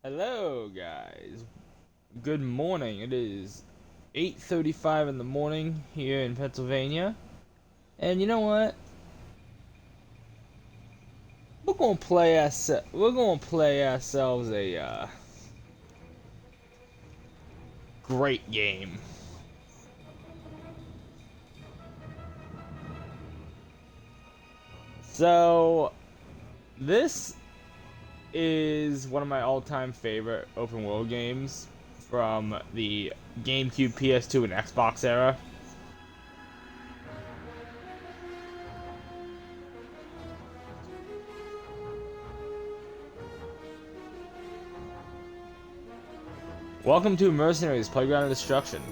Hello, guys. Good morning. It is 8:35 in the morning here in Pennsylvania. And you know what? We're going to play ourselves a great game. So, this is one of my all-time favorite open world games from the GameCube, PS2, and Xbox era. Welcome to Mercenaries Playground of Destruction.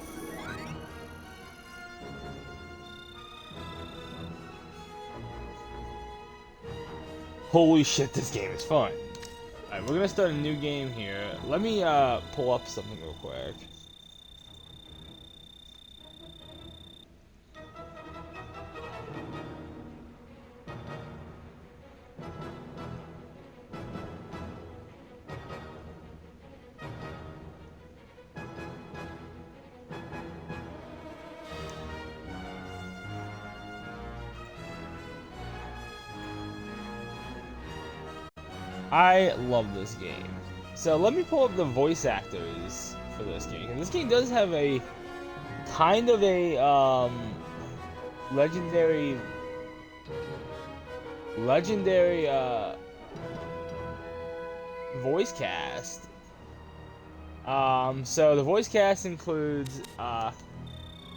Holy shit, this game is fun. Alright, we're gonna start a new game here. Let me pull up something real quick. I love this game. So let me pull up the voice actors for this game. And this game does have a kind of a legendary voice cast. So the voice cast includes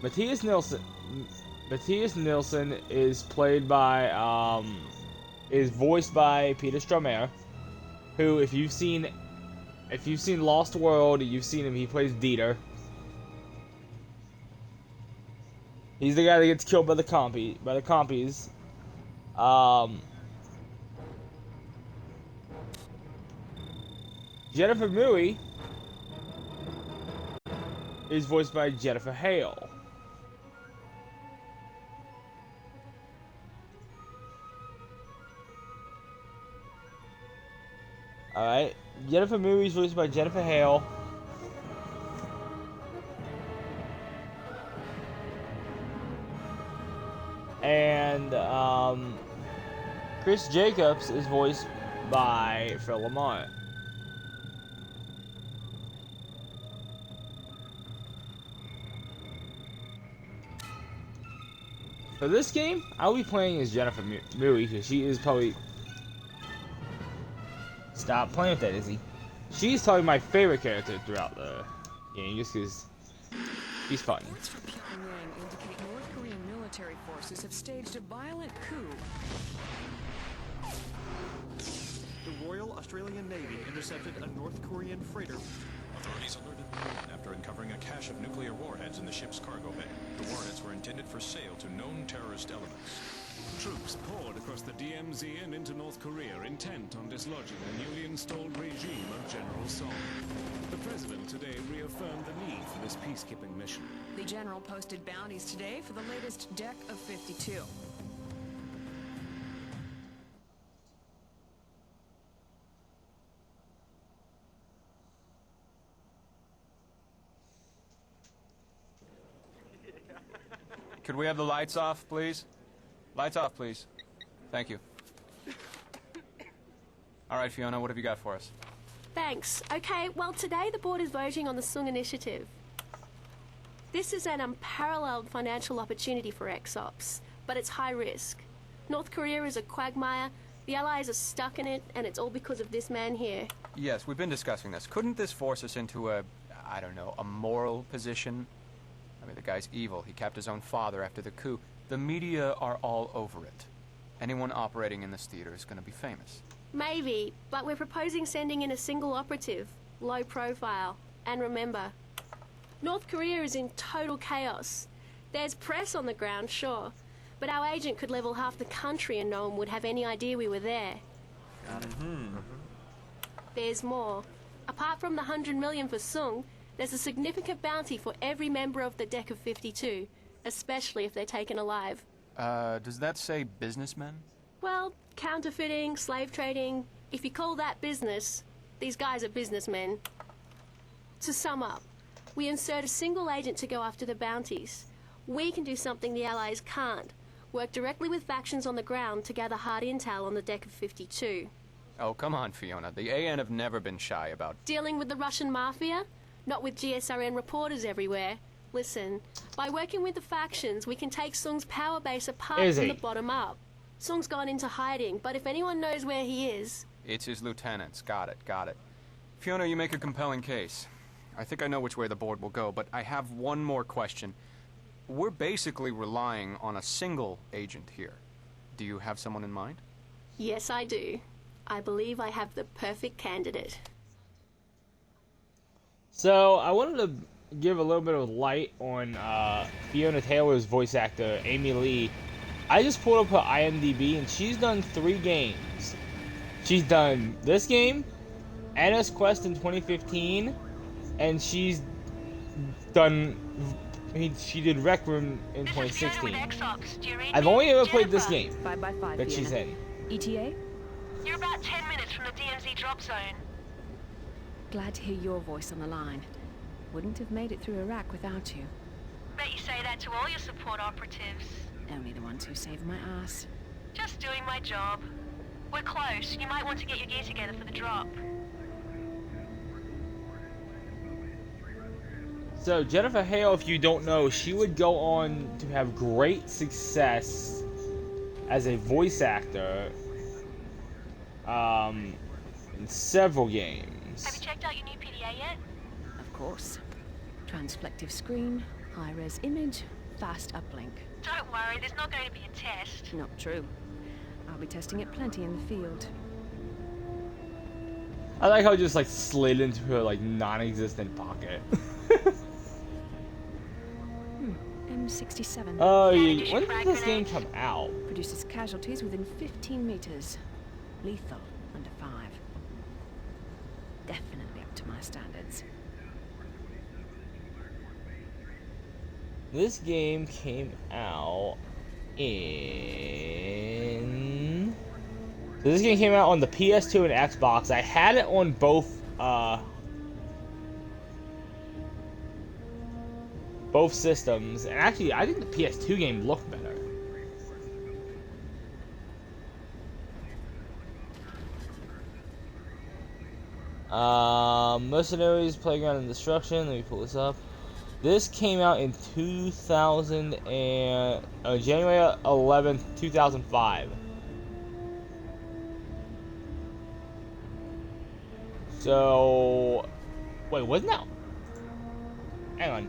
Matthias Nilsson. Matthias Nilsson is played by is voiced by Peter Stormare, who if you've seen Lost World, you've seen him. He plays Dieter. He's the guy that gets killed by the compies. Jennifer Mui is voiced by Jennifer Hale. Alright, Jennifer Mui is voiced by Jennifer Hale. And Chris Jacobs is voiced by Phil Lamar. For this game, I'll be playing as Jennifer Mui because she is probably... Stop playing with that, Izzy. She's probably my favorite character throughout the game just because she's fun. Reports from Pyongyang indicate North Korean military forces have staged a violent coup. The Royal Australian Navy intercepted a North Korean freighter. Authorities alerted after uncovering a cache of nuclear warheads in the ship's cargo bay. The warheads were intended for sale to known terrorist elements. Troops poured across the DMZ and into North Korea, intent on dislodging the newly installed regime of General Song. The president today reaffirmed the need for this peacekeeping mission. The general posted bounties today for the latest deck of 52. Could we have the lights off, please? Lights off, please. Thank you. All right, Fiona, what have you got for us? Thanks. Okay, well, today the board is voting on the Sung Initiative. This is an unparalleled financial opportunity for XOPS, but it's high risk. North Korea is a quagmire, the Allies are stuck in it, and it's all because of this man here. Yes, we've been discussing this. Couldn't this force us into a, I don't know, a moral position? I mean, the guy's evil. He capped his own father after the coup. The media are all over it. Anyone operating in this theater is going to be famous. Maybe, but we're proposing sending in a single operative, low profile. And remember, North Korea is in total chaos. There's press on the ground, sure, but our agent could level half the country and no one would have any idea we were there. There's more. Apart from the 100 million for Sung, there's a significant bounty for every member of the deck of 52, especially if they're taken alive. Does that say businessmen? Well, counterfeiting, slave trading, if you call that business, These guys are businessmen. To sum up, we insert a single agent to go after the bounties. We can do something the Allies can't. Work directly with factions on the ground to gather hard intel on the deck of 52. Oh, come on, Fiona. The AN have never been shy about... Dealing with the Russian mafia? Not with GSRN reporters everywhere. Listen, by working with the factions, we can take Sung's power base apart from the bottom up. Sung's gone into hiding, but if anyone knows where he is... It's his lieutenants. Got it. Fiona, you make a compelling case. I think I know which way the board will go, but I have one more question. We're basically relying on a single agent here. Do you have someone in mind? Yes, I do. I believe I have the perfect candidate. So, I wanted to give a little bit of light on Fiona Taylor's voice actor, Amy Lee. I just pulled up her IMDb, and she's done 3 games. She's done this game, Anna's Quest in 2015, and she's done... she did Rec Room in 2016. I've only ever played this game 5x5, that she's in. ETA? You're about 10 minutes from the DMZ drop zone. Glad to hear your voice on the line. Wouldn't have made it through Iraq without you. Bet you say that to all your support operatives. Only the ones who saved my ass. Just doing my job. We're close. You might want to get your gear together for the drop. So, Jennifer Hale, if you don't know, she would go on to have great success as a voice actor in several games. Have you checked out your new PDA yet? Of course. Transflective screen, high-res image, fast uplink. Don't worry, there's not going to be a test. Not true. I'll be testing it plenty in the field. I like how it just like slid into her like non-existent pocket. M67. Oh, when did this game come out? Produces casualties within 15 meters. Lethal under 5. Definitely up to my standards. This game came out in... So this game came out on the PS2 and Xbox. I had it on both systems, and actually I think the PS2 game looked better. Mercenaries, Playground and Destruction. Let me pull this up. This came out in January 11th, 2005. So, wait, wasn't that? Hang on.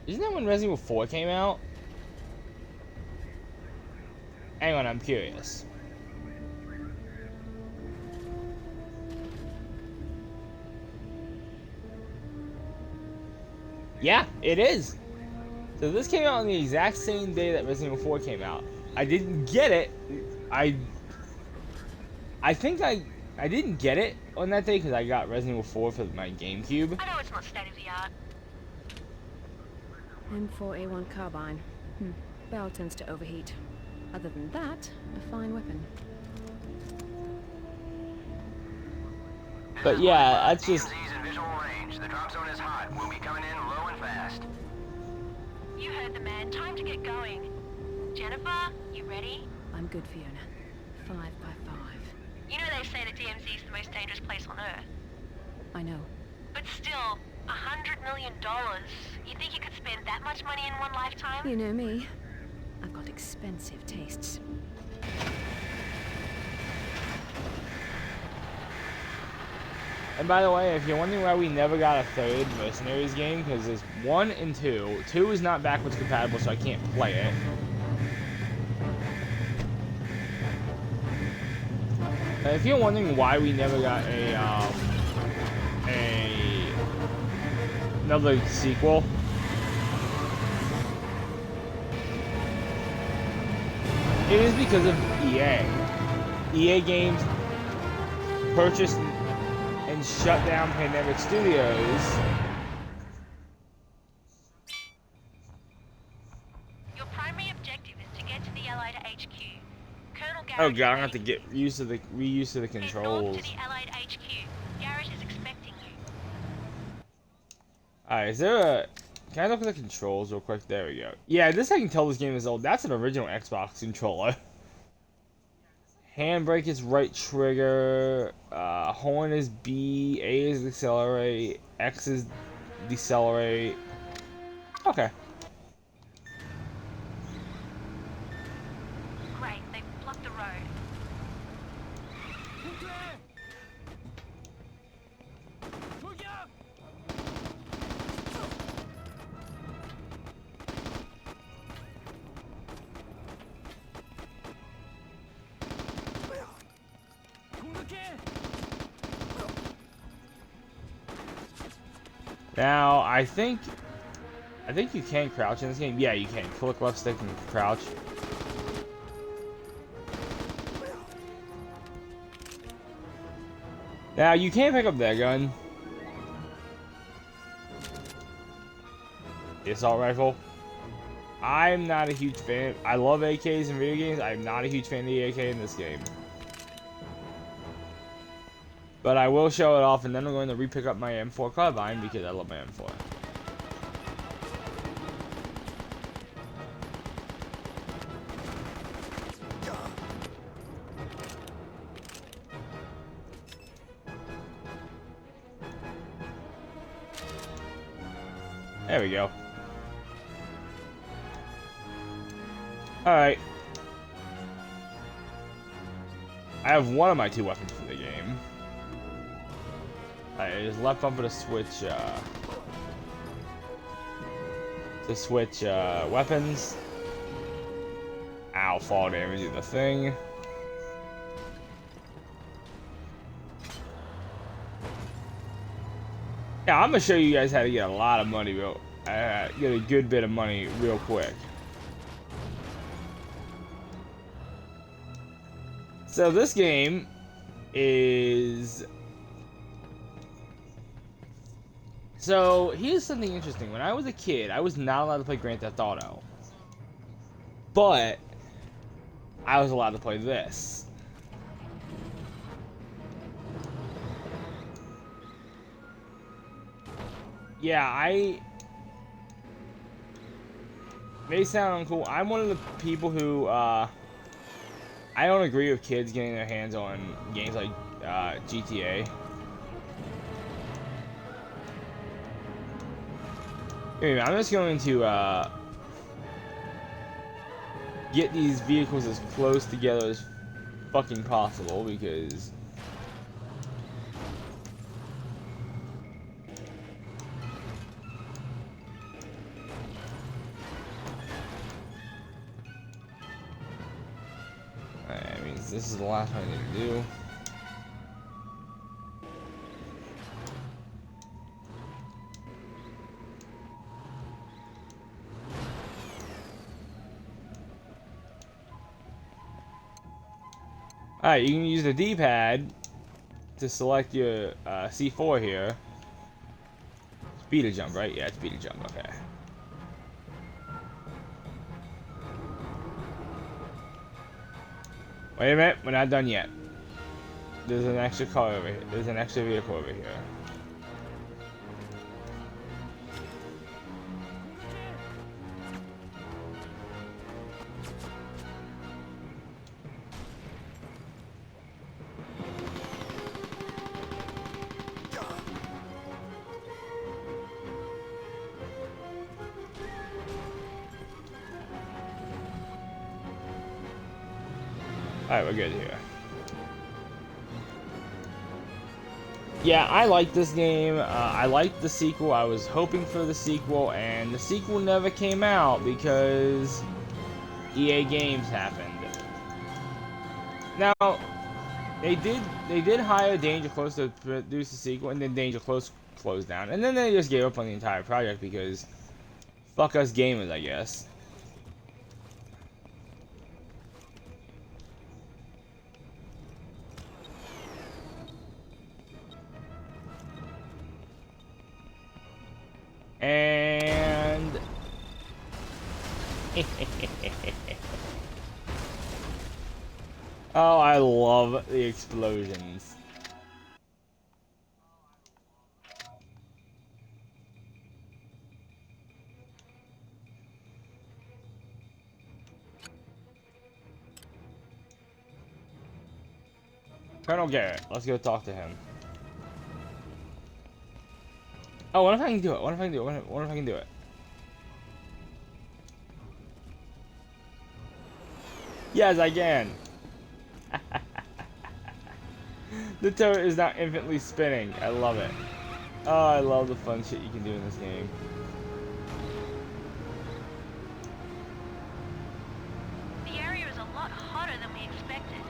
Isn't that when Resident Evil 4 came out? Hang on, I'm curious. Yeah, it is. So this came out on the exact same day that Resident Evil 4 came out. I didn't get it. I think I didn't get it on that day because I got Resident Evil 4 for my GameCube. I know it's not state of the art. M4A1 carbine. Barrel tends to overheat. Other than that, a fine weapon. But yeah, that's just... DMZ's in visual range. The drop zone is hot. We'll be coming in low and fast. You heard the man. Time to get going. Jennifer, you ready? I'm good, Fiona. 5x5. You know they say that DMZ is the most dangerous place on Earth. I know. But still, $100 million. You think you could spend that much money in one lifetime? You know me. I've got expensive tastes. And by the way, if you're wondering why we never got a third Mercenaries game, because there's 1 and 2. 2 is not backwards compatible, so I can't play it. And if you're wondering why we never got another sequel, it is because of EA. EA Games purchased and shut down Pandemic Studios the Allied HQ. Colonel Garrett. Oh god, I'm gonna have to get used to the Head north controls. to the Allied HQ. Garrett is expecting you. Alright, is there a... Can I look at the controls real quick? There we go. Yeah, this I can tell this game is old. That's an original Xbox controller. Handbrake is right trigger. Horn is B. A is accelerate. X is decelerate. Okay. Great, they've blocked the road. Now, I think you can crouch in this game. Yeah, you can. Click left stick and crouch. Now, you can't pick up that gun. The assault rifle. I'm not a huge fan. I love AKs in video games. I'm not a huge fan of the AK in this game. But I will show it off, and then I'm going to re-pick up my M4 carbine because I love my M4. There we go. Alright. I have one of my two weapons for the game. Alright, just left bumper to switch, weapons. Ow, fall damage is the thing. Yeah, I'm gonna show you guys how to get a lot of money, get a good bit of money real quick. So this game is... So here's something interesting. When I was a kid, I was not allowed to play Grand Theft Auto. But I was allowed to play this. Yeah, may sound uncool. I'm one of the people who, I don't agree with kids getting their hands on games like, GTA. Anyway, I'm just going to, get these vehicles as close together as fucking possible, because... I mean, this is the last one I need to do. Alright, you can use the D-pad to select your C4 here. Speed to jump, right? Yeah, speed to jump, okay. Wait a minute, we're not done yet. There's an extra car over here. There's an extra vehicle over here. Alright, we're good here. Yeah, I like this game. I liked the sequel. I was hoping for the sequel, and the sequel never came out because EA Games happened. Now, they did hire Danger Close to produce the sequel, and then Danger Close closed down, and then they just gave up on the entire project because fuck us gamers, I guess. And Oh, I love the explosions. Colonel Garrett, let's go talk to him. Oh, what if I can do it? What if I can do it? What if I can do it? Yes, I can. The turret is now infinitely spinning. I love it. Oh, I love the fun shit you can do in this game. The area is a lot hotter than we expected.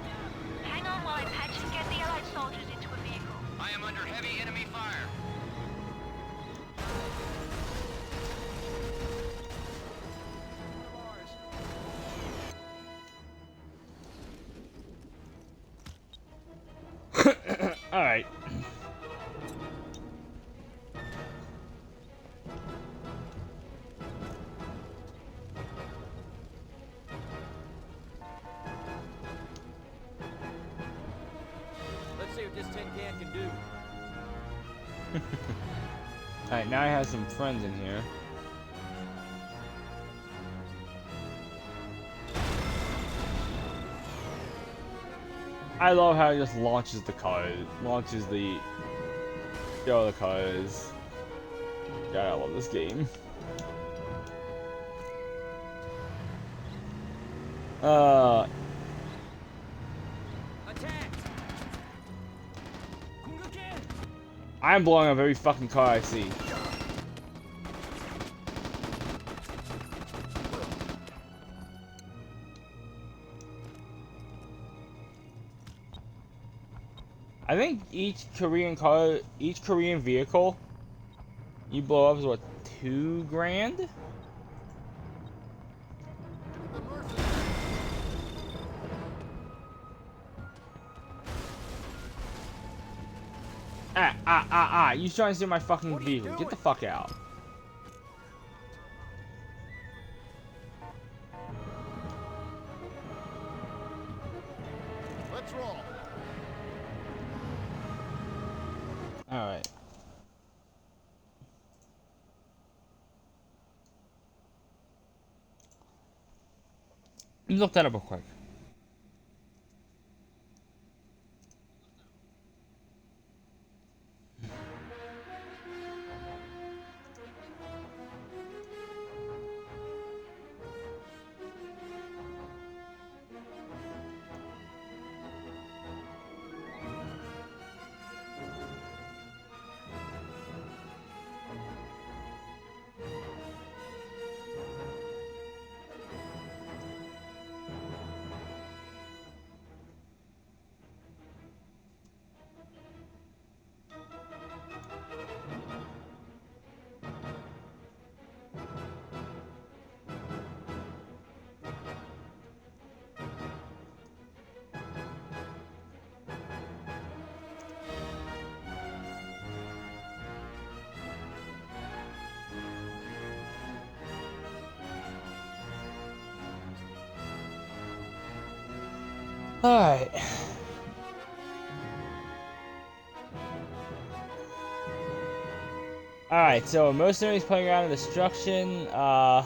Hang on while I patch and get the Allied soldiers into a vehicle. I am under heavy enemy fire. Alright. Let's see what this tin can do. Alright, now I have some friends in here. I love how it just launches the cars, launches the other cars. God, I love this game. I'm blowing up every fucking car I see. I think each Korean vehicle you blow up is what, $2 grand? You trying to steal my fucking vehicle. Get the fuck out. Let's roll. Alright. Look that up real quick. Alright. Alright, so Mercenaries playing around in destruction. So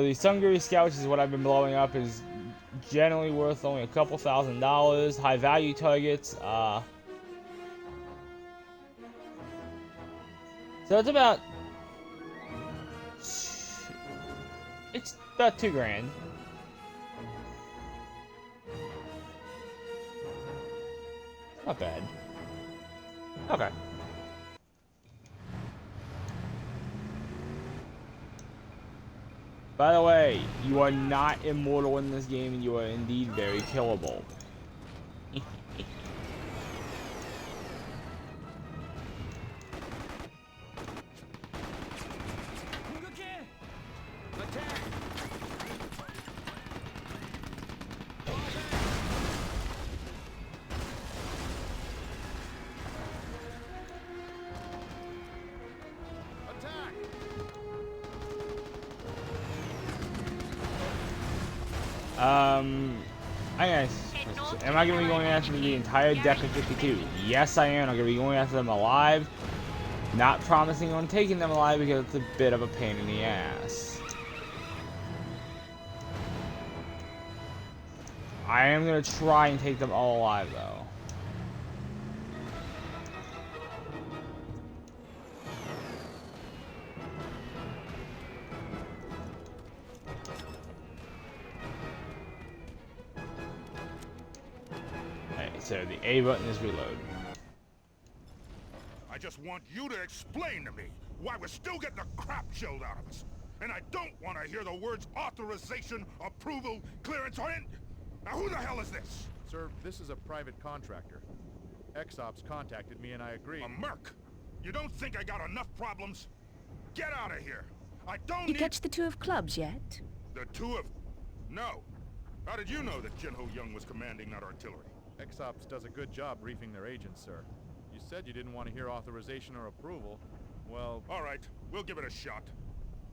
the Sunguri Scout, which is what I've been blowing up, is generally worth only a couple $1,000s. High value targets. So it's about $2 grand. Not bad. Okay. By the way, you are not immortal in this game, and you are indeed very killable. Am I going to be going after the entire deck of 52? Yes, I am. I'm going to be going after them alive. Not promising on taking them alive because it's a bit of a pain in the ass. I am going to try and take them all alive, though. So the A button is reload. I just want you to explain to me why we're still getting the crap shelled out of us. And I don't want to hear the words authorization, approval, clearance, or in... Now who the hell is this? Sir, this is a private contractor. XOps contacted me and I agreed. A merc? You don't think I got enough problems? Get out of here! I don't You need... catch the two of clubs yet? The two of... No. How did you know that Jinho Young was commanding that artillery? XOps does a good job briefing their agents, sir. You said you didn't want to hear authorization or approval. Well... All right, we'll give it a shot.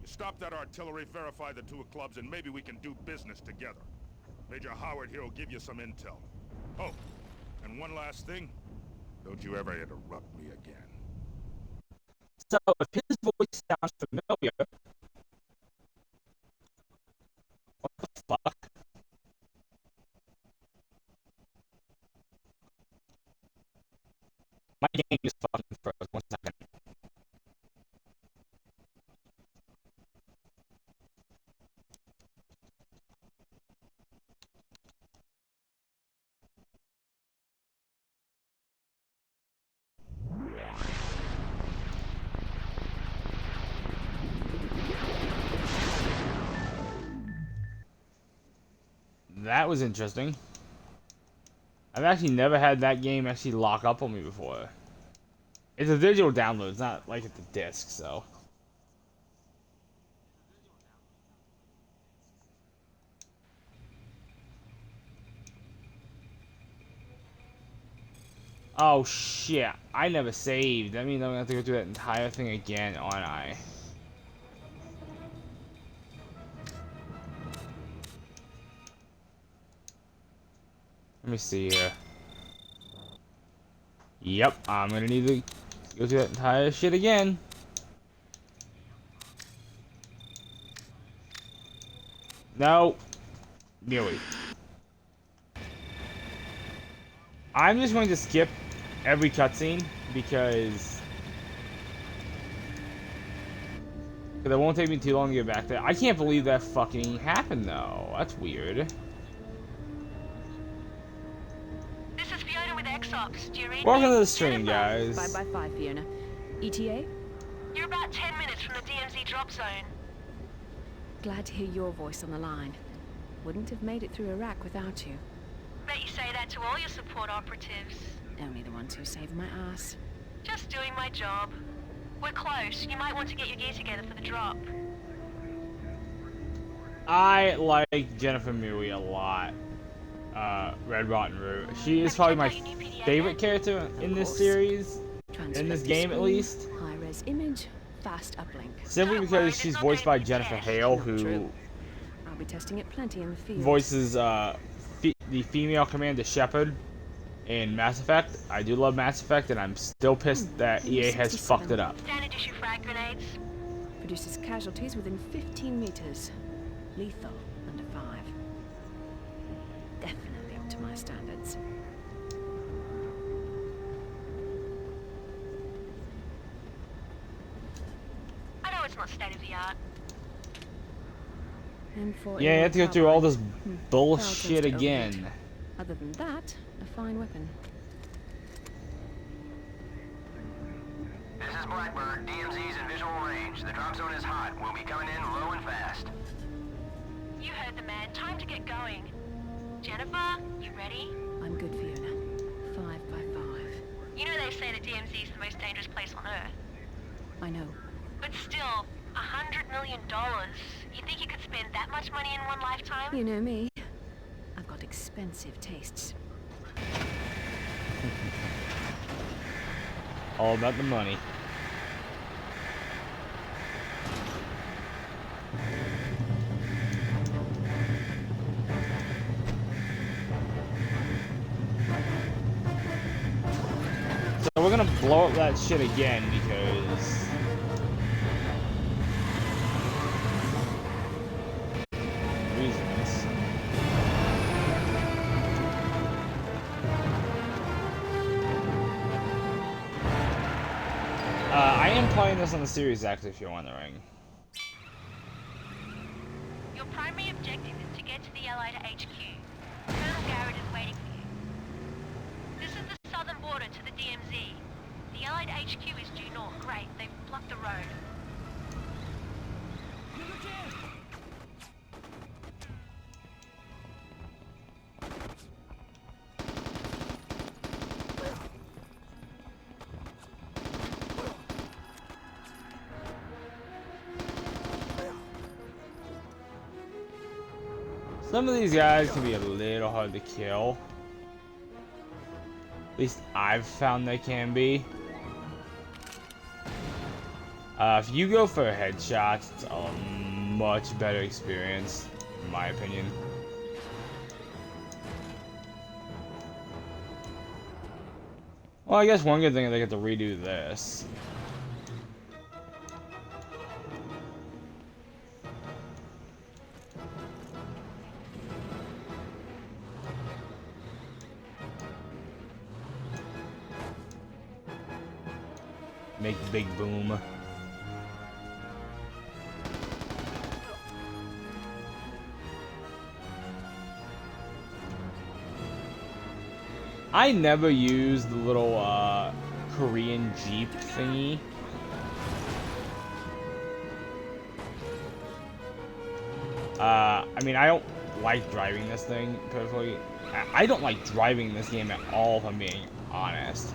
You stop that artillery, verify the two clubs, and maybe we can do business together. Major Howard here will give you some intel. Oh, and one last thing. Don't you ever interrupt me again. So, if his voice sounds familiar... What the fuck? My game is fucking froze. 1 second. That was interesting. I've actually never had that game actually lock up on me before. It's a digital download, it's not like it's a disc, so. Oh shit, I never saved. That means I'm gonna have to go through that entire thing again, aren't I? Let me see here. Yep, I'm gonna need to go through that entire shit again. No. Nearly. I'm just going to skip every cutscene because it won't take me too long to get back there. I can't believe that fucking happened though. That's weird. This is Fiona with XOps. Do you read Welcome me? to the stream, guys. 5 by 5, Fiona. ETA? You're about 10 minutes from the DMZ drop zone. Glad to hear your voice on the line. Wouldn't have made it through Iraq without you. Bet you say that to all your support operatives. Only the ones who saved my ass. Just doing my job. We're close. You might want to get your gear together for the drop. I like Jennifer Mui a lot. Red Rotten Root. She is probably my favorite character in this series. In this game, at least. High-res image, fast uplink. Simply because she's voiced by Jennifer Hale, who I'll be testing it plenty in the field. voices the female Commander Shepard in Mass Effect. I do love Mass Effect, and I'm still pissed that EA has fucked it up. Standard issue frag grenades. Produces casualties within 15 meters. Lethal under 5. Definitely up to my standards. I know it's not state of the art. Yeah, you have to go through all this bullshit Well, again. Other than that, a fine weapon. This is Blackbird. DMZ's in visual range. The drop zone is hot. We'll be coming in low and fast. You heard the man. Time to get going. Jennifer, you ready? I'm good, Fiona. 5 by 5. You know they say that DMZ is the most dangerous place on Earth. I know. But still, $100 million. You think you could spend that much money in one lifetime? You know me. I've got expensive tastes. All about the money. So we're gonna blow up that shit again because reasons. I am playing this on the series, actually, if you're wondering. Your primary objective is to get to the Allied HQ. Colonel Garrett is waiting for you. This is the southern border to the DMZ. The Allied HQ is due north. Great, they've blocked the road. Some of these guys can be a little hard to kill. At least I've found they can be. If you go for a headshot, it's a much better experience, in my opinion. Well, I guess one good thing is they get to redo this. Make big boom. I never used the little Korean Jeep thingy. I mean, I don't like driving this thing personally. I don't like driving this game at all, if I'm being honest.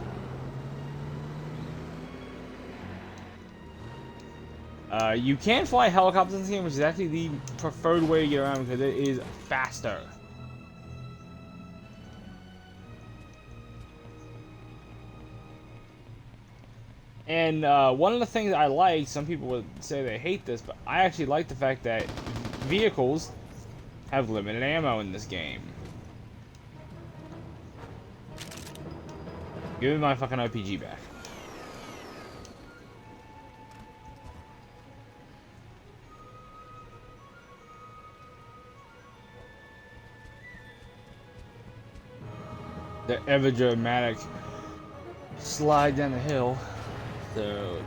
You can fly helicopters in this game, which is actually the preferred way to get around because it is faster. And one of the things I like, some people would say they hate this, but I actually like the fact that vehicles have limited ammo in this game. Give me my fucking RPG back. The ever dramatic slide down the hill. So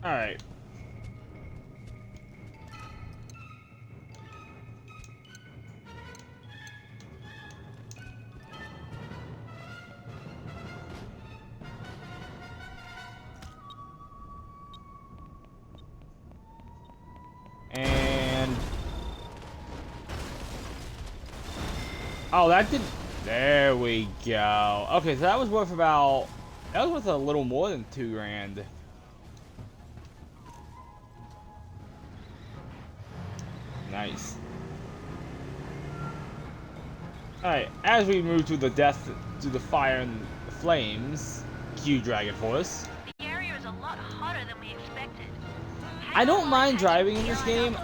all right. And oh, that did. There we go. Okay, so that was worth about. That was worth a little more than $2 grand. Nice. All right, as we move to the death, to the fire and the flames, cue Dragon Force. The area is a lot hotter than we expected. I don't mind driving in this game.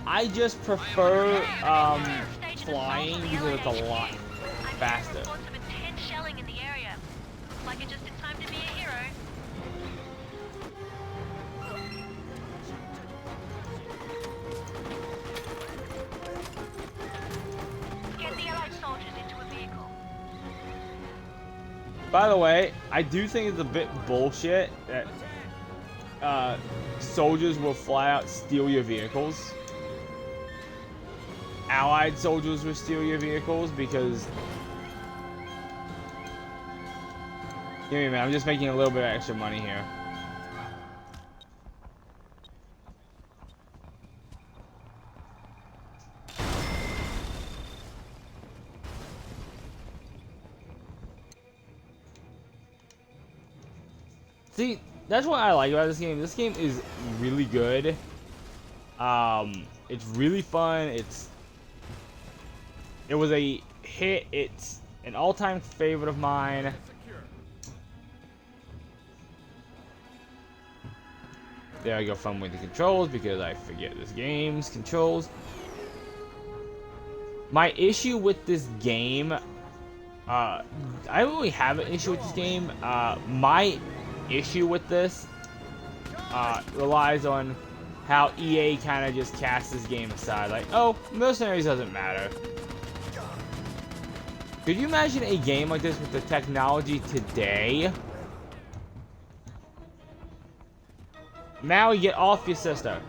I just prefer flying because it's a lot faster. Reports of intense shelling in the area. Looks like it just in time to be a hero. Get the Allied soldiers into a vehicle. By the way, I do think it's a bit bullshit that soldiers will fly out steal your vehicles. Allied soldiers will steal your vehicles because... Give me a minute, I'm just making a little bit of extra money here. See, that's what I like about this game. This game is really good. It's really fun. It was a hit. It's an all-time favorite of mine. There I go fumbling the controls because I forget this game's controls. My issue with this game, I don't really have an issue with this game. My issue with this relies on how EA kind of just casts this game aside. Like, oh, Mercenaries doesn't matter. Could you imagine a game like this with the technology today? Maui, get off your sister.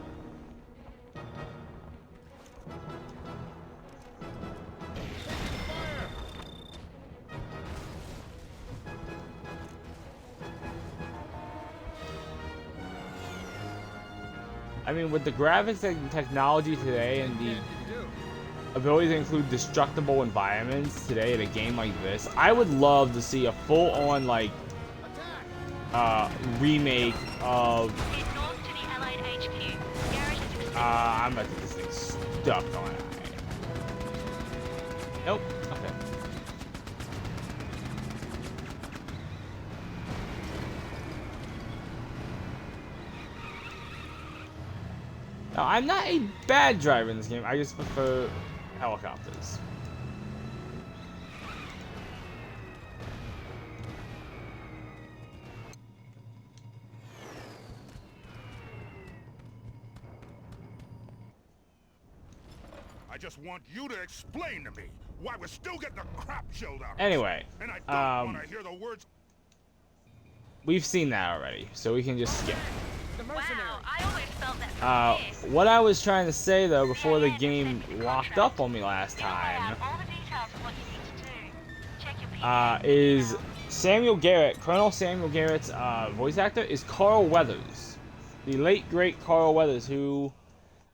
I mean, with the graphics and technology today and the ability to include destructible environments today in a game like this, I would love to see a full-on, like, remake of... I'm about to get this thing stuck on it. Nope. Okay. Now, I'm not a bad driver in this game. I just prefer helicopters. I just want you to explain to me why we're still getting the crap shelled out. Anyway, And I don't want to hear the words. We've seen that already, so we can just skip. Wow, I always felt that from What I was trying to say though before the game locked up on me last time is Samuel Garrett, Colonel Samuel Garrett's voice actor is Carl Weathers, the late great Carl Weathers, who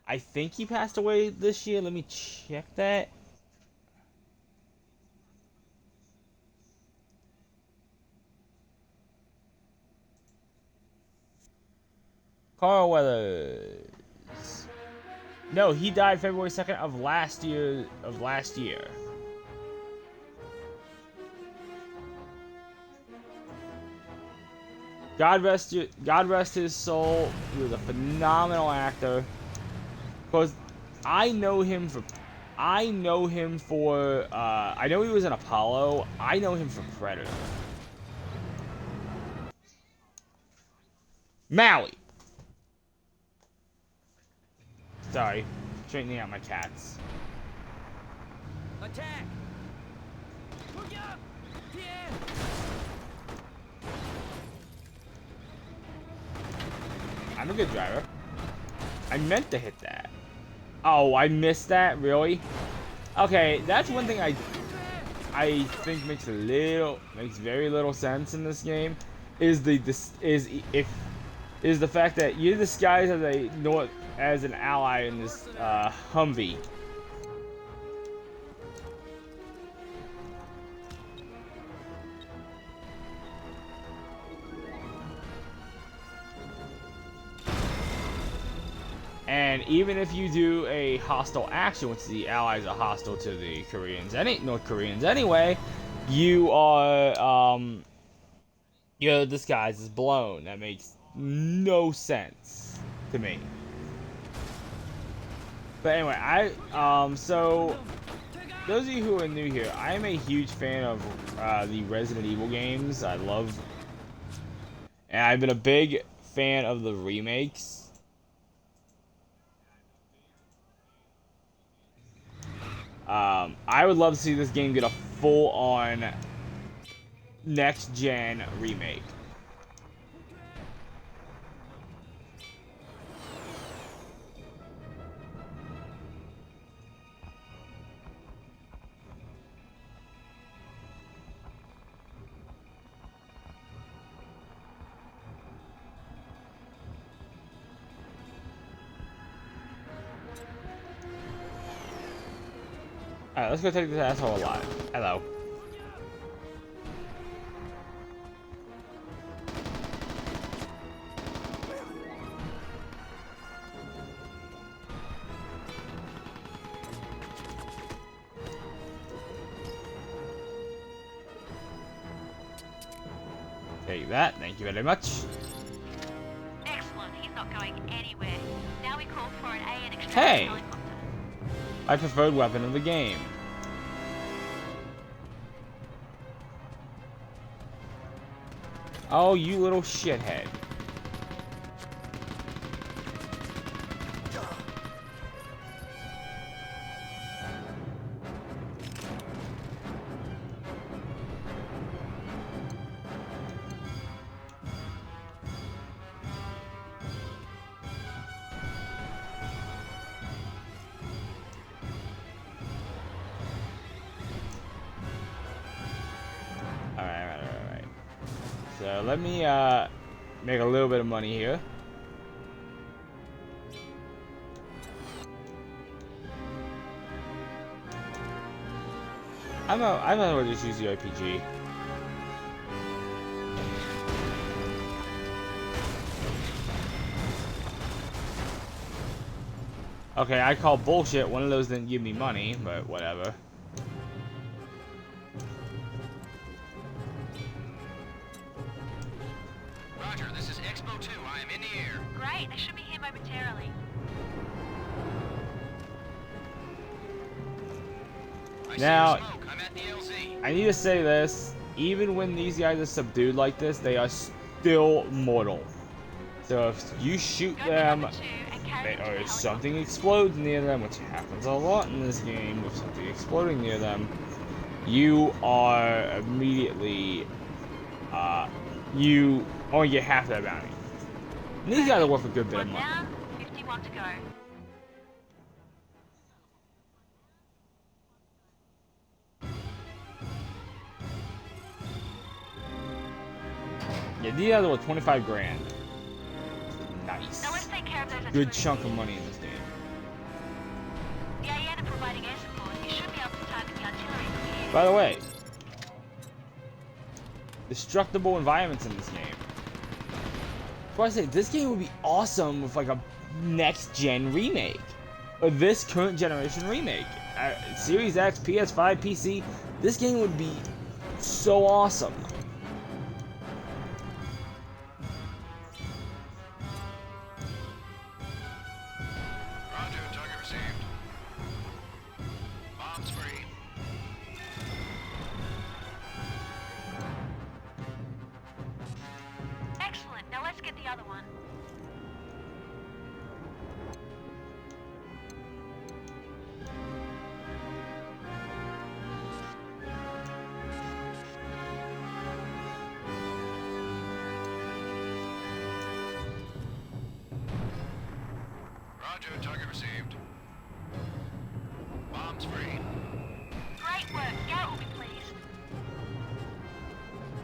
I think he passed away this year. Let me check that. Carl Weathers. No, he died February 2nd of last year. God rest his soul. He was a phenomenal actor. Because I know him for I know he was in Apollo. I know him from Predator. Maui. Sorry, straightening out my cats. Attack! I'm a good driver. I meant to hit that. Oh, I missed that? Really? Okay, that's one thing I think makes very little sense in this game is the fact that you're disguised as an ally in this Humvee. And even if you do a hostile action, which the Allies are hostile to the North Koreans anyway, your disguise is blown. That makes no sense to me. But anyway, so those of you who are new here, I am a huge fan of the Resident Evil games. And I've been a big fan of the remakes. I would love to see this game get a full-on next-gen remake. Alright, let's go take this asshole alive. Hello. Take that, thank you very much. Excellent, he's not going anywhere. Now we call for an AN extraction Hey! helicopter. My preferred weapon of the game. Oh, you little shithead. Alright. So let me make a little bit of money here. I might as well just use the RPG. Okay, I call bullshit. One of those didn't give me money, but whatever. Roger, this is Expo 2. I am in the air. Great, I should be here momentarily. Now, Smoke. I'm at the LZ. I need to say this. Even when these guys are subdued like this, they are still mortal. So if you shoot them, or if something explodes near them, which happens a lot in this game, with something exploding near them, you are immediately, you only get half that bounty. And these guys are worth a good bit of money. Down, 51 to go. Yeah, these guys are worth 25 grand. Nice. Now let's take care of those Good chunk of money in this game. The AN are providing air support. You should be able to target the artillery from here. By the way, destructible environments in this game. That's why I say this game would be awesome with like a next-gen remake, or this current generation remake. Series X, PS5, PC. This game would be so awesome. Roger, target received. Bombs free. Excellent. Now let's get the other one. Roger, target received. Bombs free. Great work. Garrett will be pleased.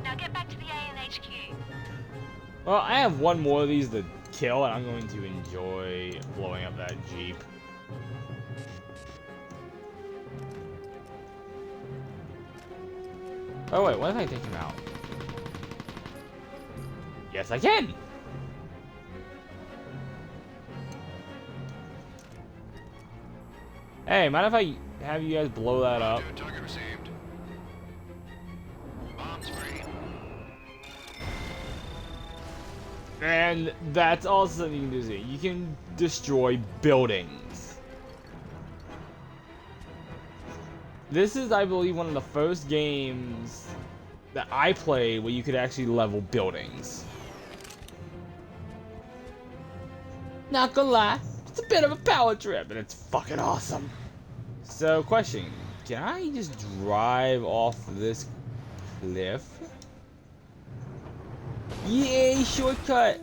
Now get back to the AN HQ. Well, I have one more of these to kill, and I'm going to enjoy blowing up that Jeep. Oh wait, what if I take him out? Yes, I can! Hey, mind if I have you guys blow that up? Roger, target received. Bombs free. And that's also something you can do. You can destroy buildings. This is, I believe, one of the first games that I played where you could actually level buildings. Not gonna lie, it's a bit of a power trip, and it's fucking awesome. So, question, can I just drive off this cliff? Yay, shortcut!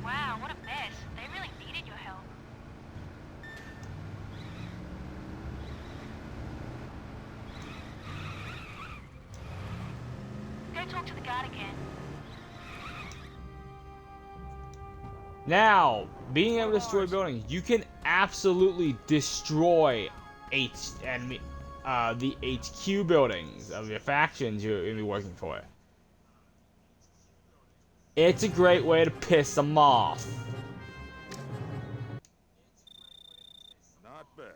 Wow, what a mess. They really needed your help. Go talk to the guard again. Now, being able to destroy buildings, you can absolutely destroy the HQ buildings of your factions you're going to be working for. It's a great way to piss them off. Not bad.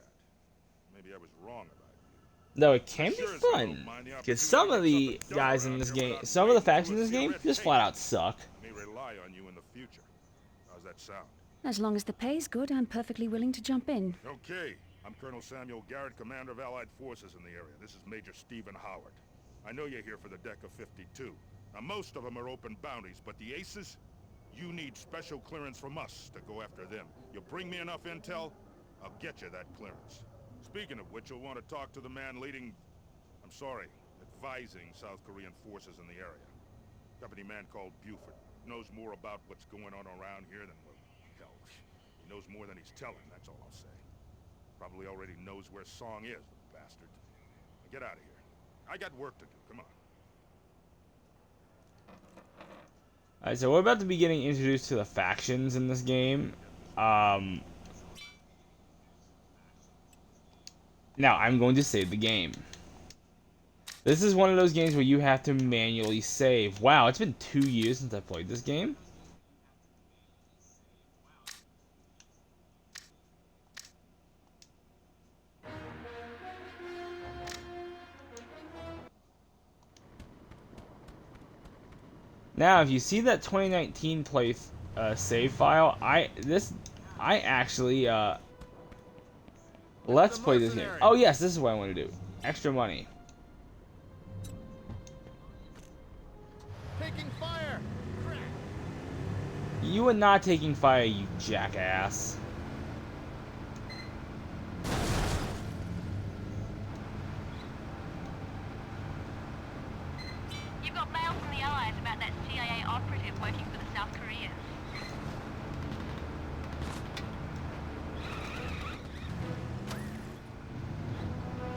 Maybe I was wrong about you. Though it can be fun, because some of the guys in this game, some of the factions in this game, just flat out suck. May rely on you in the future. How's that sound? As long as the pay's good, I'm perfectly willing to jump in. Okay. I'm Colonel Samuel Garrett, commander of Allied forces in the area. This is Major Stephen Howard. I know you're here for the deck of 52. Now, most of them are open bounties, but the aces, you need special clearance from us to go after them. You bring me enough intel, I'll get you that clearance. Speaking of which, you'll want to talk to the man leading... advising South Korean forces in the area. Company man called Buford. Knows more about what's going on around here than, well, hell, he knows more than he's telling, that's all I'll say. Probably already knows where Song is, the bastard. Now get out of here. I got work to do, come on. Alright, so we're about to be getting introduced to the factions in this game. Now, I'm going to save the game. This is one of those games where you have to manually save. Wow, it's been 2 years since I played this game. Now, if you see that 2019 save file, I actually let's play this game. Oh yes, this is what I want to do. Extra money. Taking fire! Crap. You are not taking fire, you jackass. You've got mail from the Allies about that CIA operative working for the South Koreans.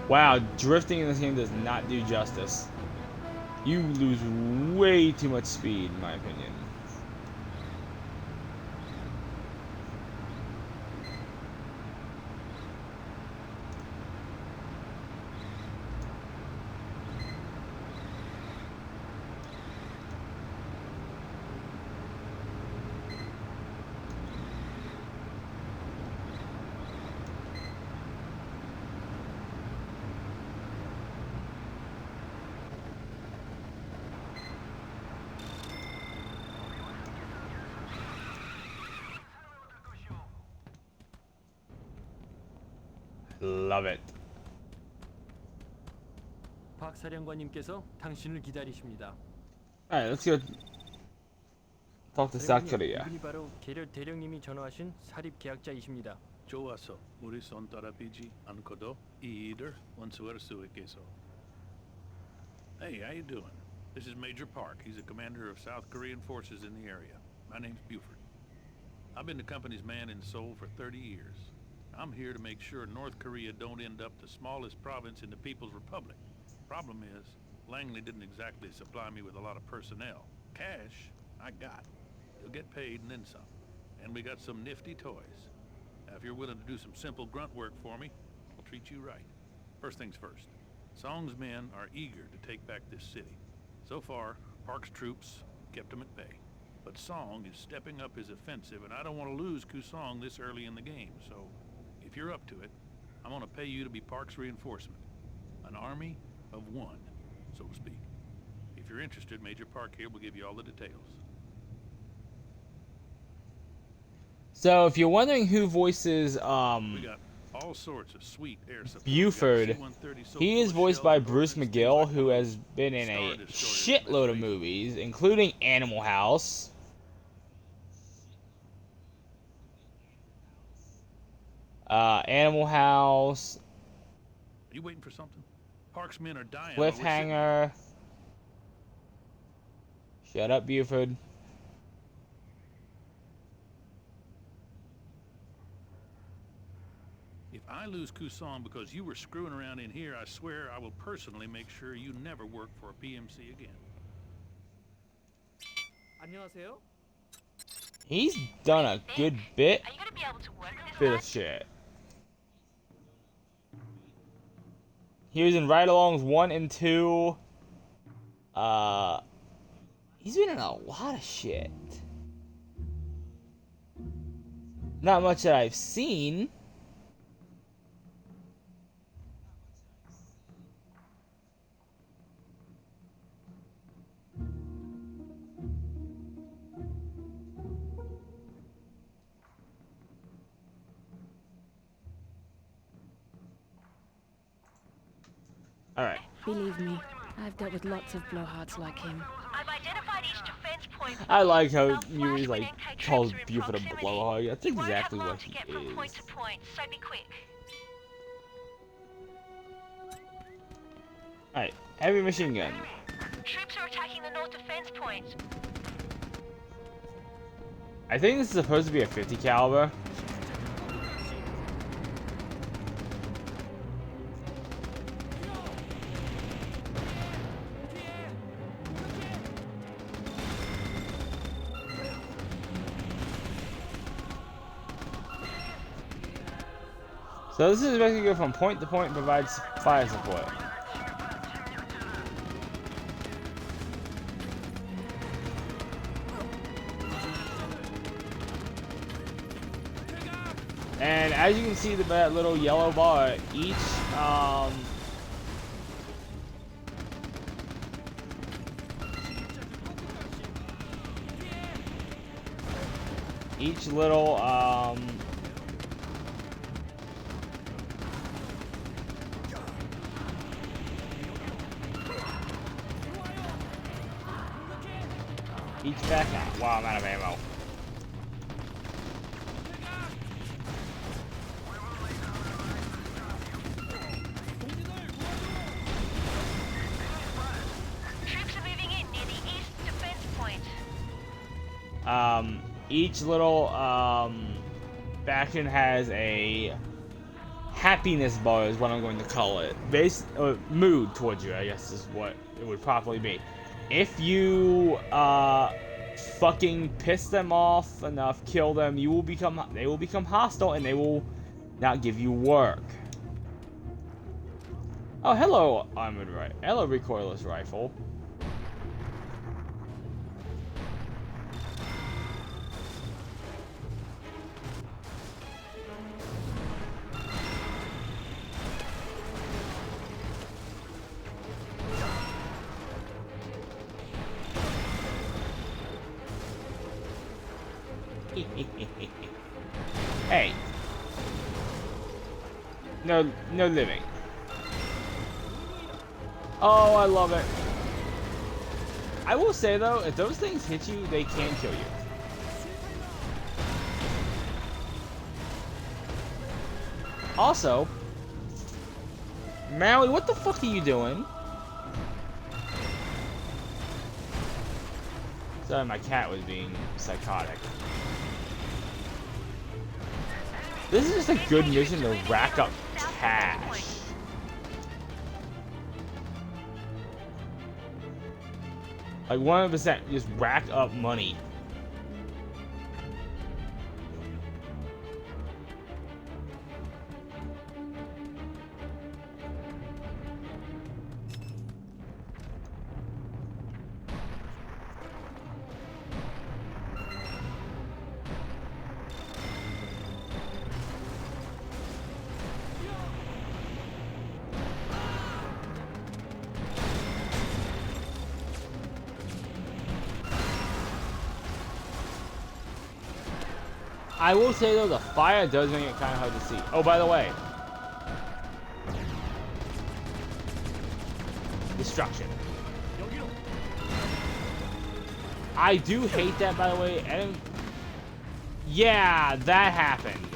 Wow, drifting in this game does not do justice. You lose way too much speed, in my opinion. Love it. 박 사령관님께서 당신을 기다리십니다. Alright, let's go talk to South Korea. 이분이 바로 계렬 대령님이 전화하신 사립 계약자이십니다. 좋았어. 우리 손 따라비지 않고도 이 일을 원수할 수 있겠어. Hey, how you doing? This is Major Park. He's a commander of South Korean forces in the area. My name's Buford. I've been the company's man in Seoul for 30 years. I'm here to make sure North Korea don't end up the smallest province in the People's Republic. Problem is, Langley didn't exactly supply me with a lot of personnel. Cash, I got. You'll get paid and then some. And we got some nifty toys. Now, if you're willing to do some simple grunt work for me, I'll treat you right. First things first. Song's men are eager to take back this city. So far, Park's troops kept them at bay. But Song is stepping up his offensive, and I don't want to lose Kusong this early in the game, so if you're up to it, I'm going to pay you to be Park's reinforcement. An army of one, so to speak. If you're interested, Major Park here will give you all the details. So, if you're wondering who voices, We got all sorts of sweet air support. Buford, he is voiced by Bruce McGill, who has been in a shitload of movies, including Animal House. Animal House. Are you waiting for something? Park's men are dying. Cliffhanger. Shut up, Buford. If I lose Kusong because you were screwing around in here, I swear I will personally make sure you never work for a PMC again. 안녕하세요. He's done a good bit. Are you gonna be able to work this Bit of shit. He was in Ride-Alongs 1 and 2. He's been in a lot of shit. Not much that I've seen. Alright. Believe me, I've dealt with lots of blowhards like him. I've identified each defense point. I like how Yuri's Flash when like NK calls troops are in Buford a proximity. blowhard. That's You won't have exactly long what to he get from point is. to point, so be quick. Alright, heavy machine gun. Troops are attacking the north defense point. I think this is supposed to be a 50 caliber. So this is basically go from point to point and provides fire support. And as you can see, that little yellow bar, each little each back out. Wow, I'm out of ammo. Troops are moving in near the east defense point. Each little faction has a happiness bar, is what I'm going to call it. Mood towards you, I guess, is what it would properly be. If you fucking piss them off enough, kill them, they will become hostile, and they will not give you work. Oh, hello, armored rifle. Hello, recoilless rifle. Hey. No living. Oh, I love it. I will say though, if those things hit you, they can kill you. Also, Maui, what the fuck are you doing? Sorry, my cat was being psychotic. This is just a good mission to rack up cash. Like 100% just rack up money. I will say though, the fire does make it kind of hard to see. Oh, by the way. Destruction. I do hate that, by the way. And yeah, that happened.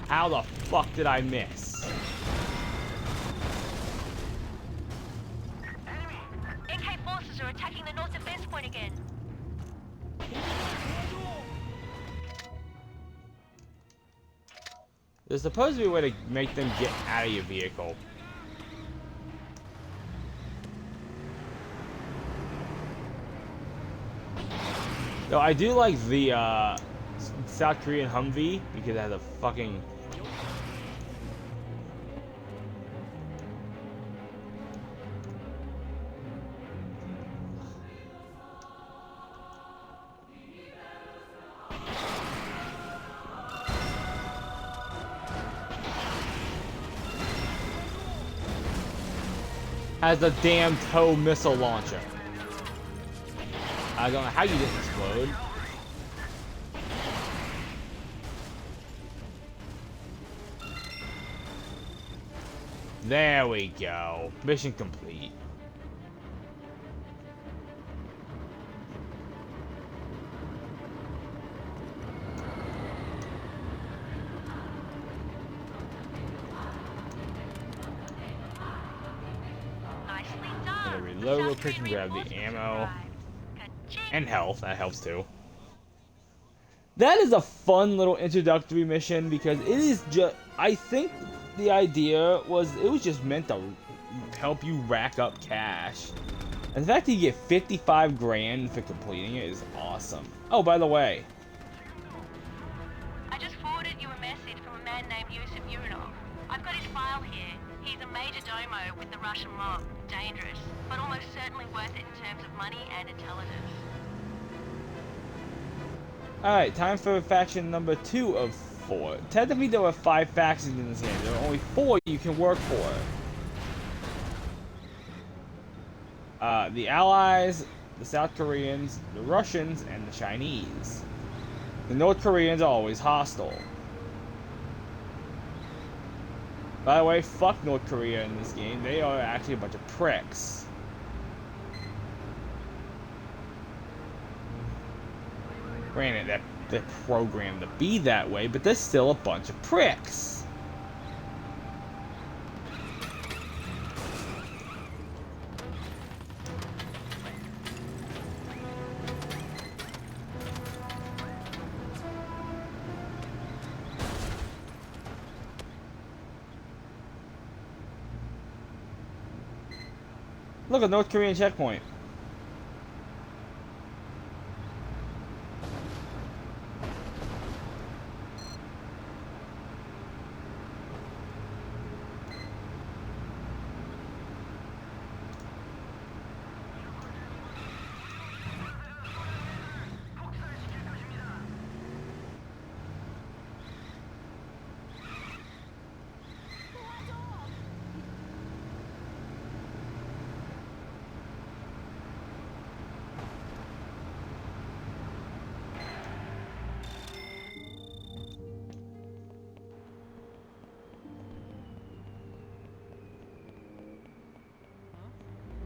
How the fuck did I miss? NK forces are attacking the north defense point again. There's supposed to be a way to make them get out of your vehicle. Though I do like the South Korean Humvee because it has a fucking... has a damn tow missile launcher. I don't know how you didn't explode. There we go. Mission complete. Reload real quick and grab the ammo and health. That helps too. That is a fun little introductory mission because it is just. I think the idea was it was just meant to help you rack up cash. And the fact that you get 55 grand for completing it is awesome. Oh, by the way. I just forwarded you a message from a man named Yusuf Urinov. I've got his file here. He's a major domo with the Russian mob. Dangerous, but almost certainly worth it in terms of money and intelligence. Alright, time for faction number 2 of 4. Technically there were 5 factions in this game. There are only 4 you can work for. The Allies, the South Koreans, the Russians, and the Chinese. The North Koreans are always hostile. By the way, fuck North Korea in this game. They are actually a bunch of pricks. Granted, they're programmed to be that way, but they're still a bunch of pricks. Look, a North Korean checkpoint.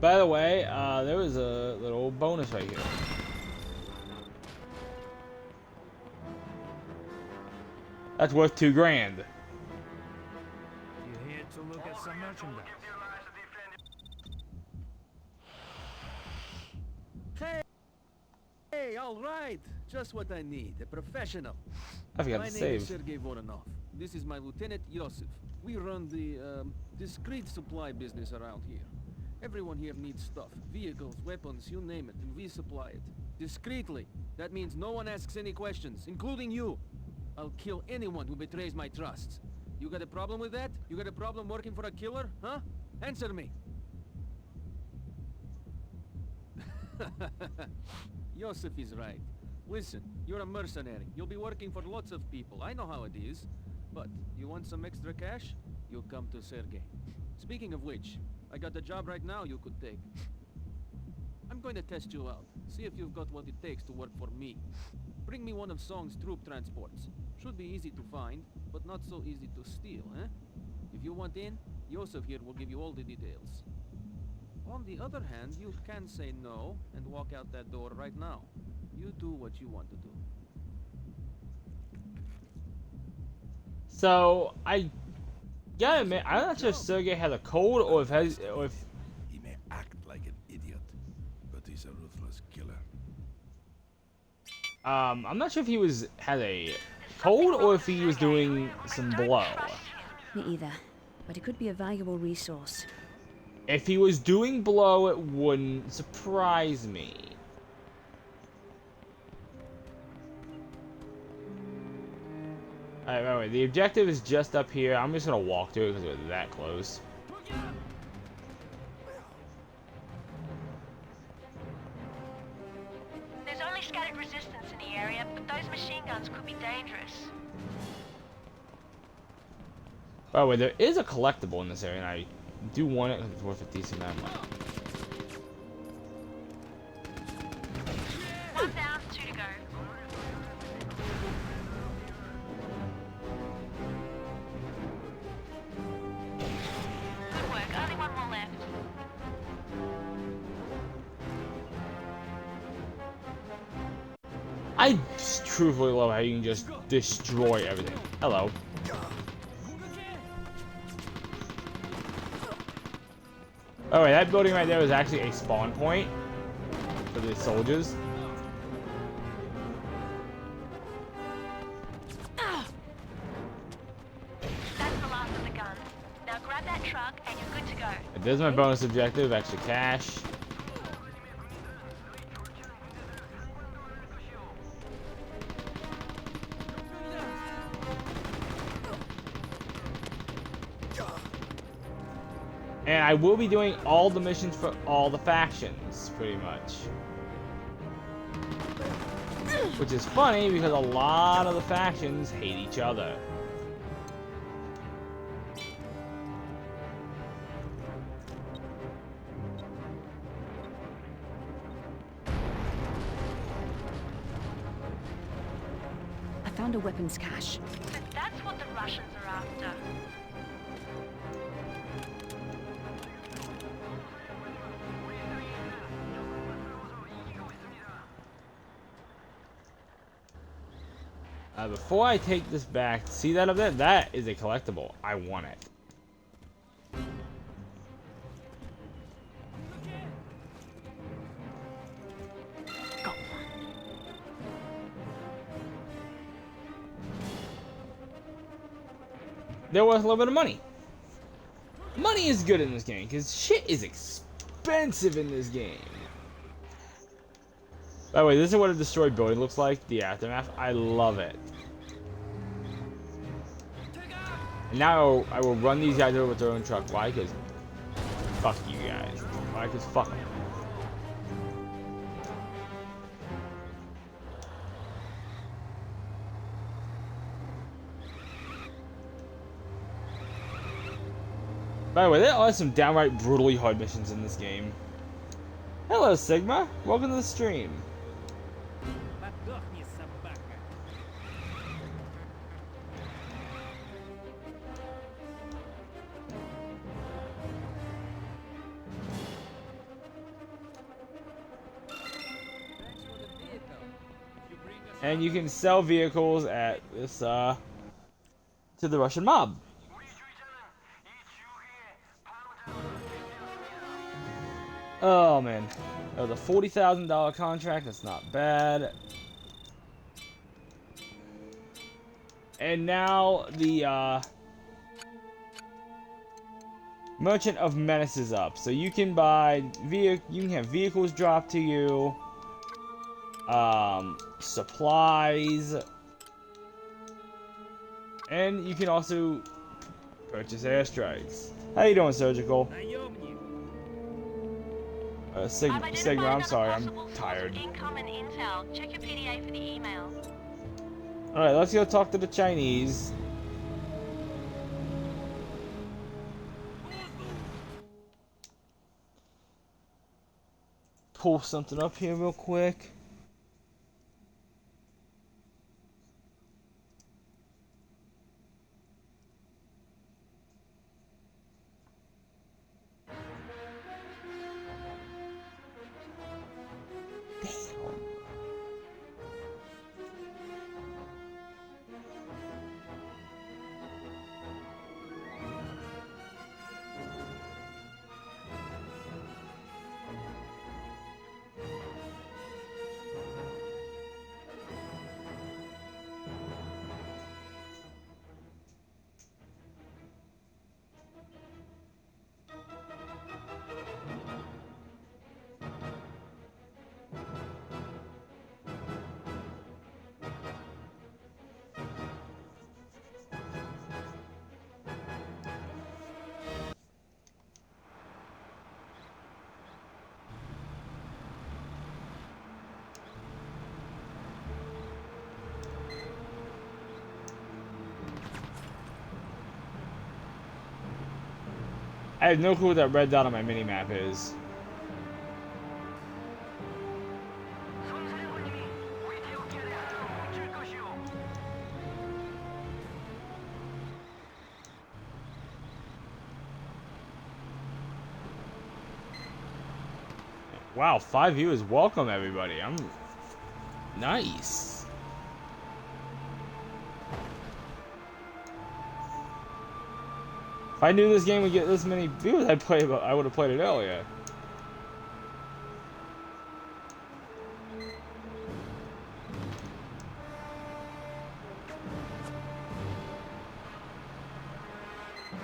By the way, there was a little bonus right here. That's worth 2 grand. You're here to look at some merchandise. Hey, all right. Just what I need. A professional. I forgot my to name save. is Sergei Voronov. This is my lieutenant, Yosef. We run the, discreet supply business around here. Everyone here needs stuff. Vehicles, weapons, you name it, and we supply it. Discreetly. That means no one asks any questions, including you. I'll kill anyone who betrays my trust. You got a problem with that? You got a problem working for a killer, huh? Answer me. Yosef is right. Listen, you're a mercenary. You'll be working for lots of people. I know how it is. But, you want some extra cash? You come to Sergei. Speaking of which, I got a job right now you could take. I'm going to test you out. See if you've got what it takes to work for me. Bring me one of Song's troop transports. Should be easy to find, but not so easy to steal, eh? If you want in, Yosef here will give you all the details. On the other hand, you can say no and walk out that door right now. You do what you want to do. So, I gotta admit, I'm not sure if Sergei has a code or if He may act like an idiot, but he's a ruthless killer. I'm not sure if he had a code or if he was doing some blow. Me either, but it could be a valuable resource. If he was doing blow, it wouldn't surprise me. Alright, wait, the objective is just up here. I'm just gonna walk to it because we're that close. There's only scattered resistance in the area, but those machine guns could be dangerous. By the way, there is a collectible in this area, and I do want it because it's worth a decent amount of money. One down, 2 to go. Good work. Only one more left. I truthfully love how you can just destroy everything. Hello. Oh wait, that building right there is actually a spawn point for the soldiers. That's the last of the guns. Now grab that truck and you're good to go. There's my bonus objective, extra cash. And I will be doing all the missions for all the factions, pretty much. Which is funny because a lot of the factions hate each other. I found a weapons cache. So that's what the Russians are after. Before I take this back, see that up there? That is a collectible. I want it. They're worth a little bit of money. Money is good in this game, because shit is expensive in this game. By the way, this is what a destroyed building looks like, the aftermath. I love it. And now I will run these guys over with their own truck. Why? Because fuck you guys. Why? Because fuck them. By the way, there are some downright brutally hard missions in this game. Hello, Sigma. Welcome to the stream. And you can sell vehicles at this, to the Russian mob. Oh, man. That was a $40,000 contract. That's not bad. And now the, Merchant of Menace is up. So you can buy, you can have vehicles dropped to you. Supplies, and you can also purchase airstrikes. How you doing, Surgical? Sigma, I'm sorry, I'm tired. Incoming intel. Check your PDA for the emails. Alright, let's go talk to the Chinese. Pull something up here real quick. I have no clue what that red dot on my mini-map is. Wow, 5 viewers. Welcome, everybody. I'm nice. If I knew this game would get this many viewers, I would have played it earlier.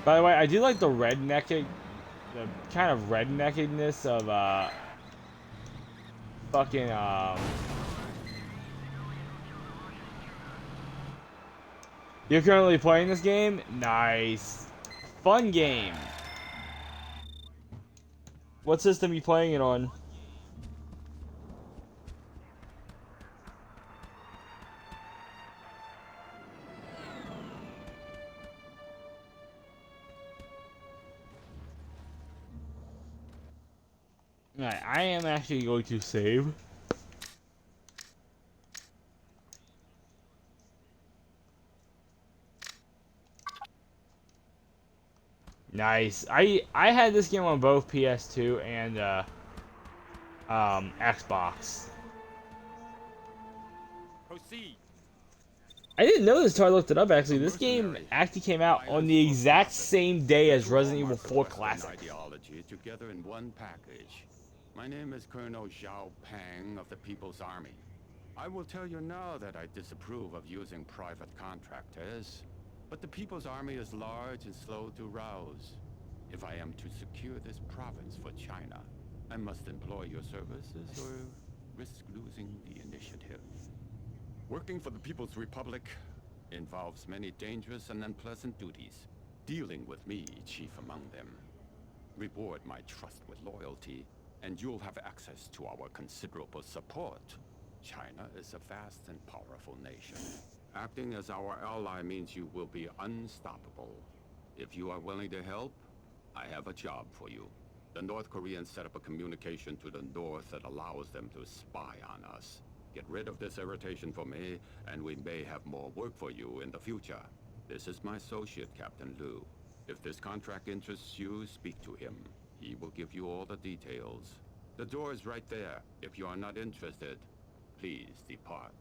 By the way, I do like the rednecked, the kind of redneckedness of fucking You're currently playing this game? Nice. Fun game. What system are you playing it on? Alright, I am actually going to save. Nice. I had this game on both PS2 and Xbox. Proceed. I didn't know this until I looked it up. Actually, this game actually came out on the exact same day as Resident Evil 4 Classic. Ideology together in one package. My name is Colonel Zhao Pang of the People's Army. I will tell you now that I disapprove of using private contractors, but the People's Army is large and slow to rouse. If I am to secure this province for China, I must employ your services or risk losing the initiative. Working for the People's Republic involves many dangerous and unpleasant duties. Dealing with me, chief among them. Reward my trust with loyalty, and you'll have access to our considerable support. China is a vast and powerful nation. Acting as our ally means you will be unstoppable. If you are willing to help, I have a job for you. The North Koreans set up a communication to the north that allows them to spy on us. Get rid of this irritation for me, and we may have more work for you in the future. This is my associate, Captain Liu. If this contract interests you, speak to him. He will give you all the details. The door is right there. If you are not interested, please depart.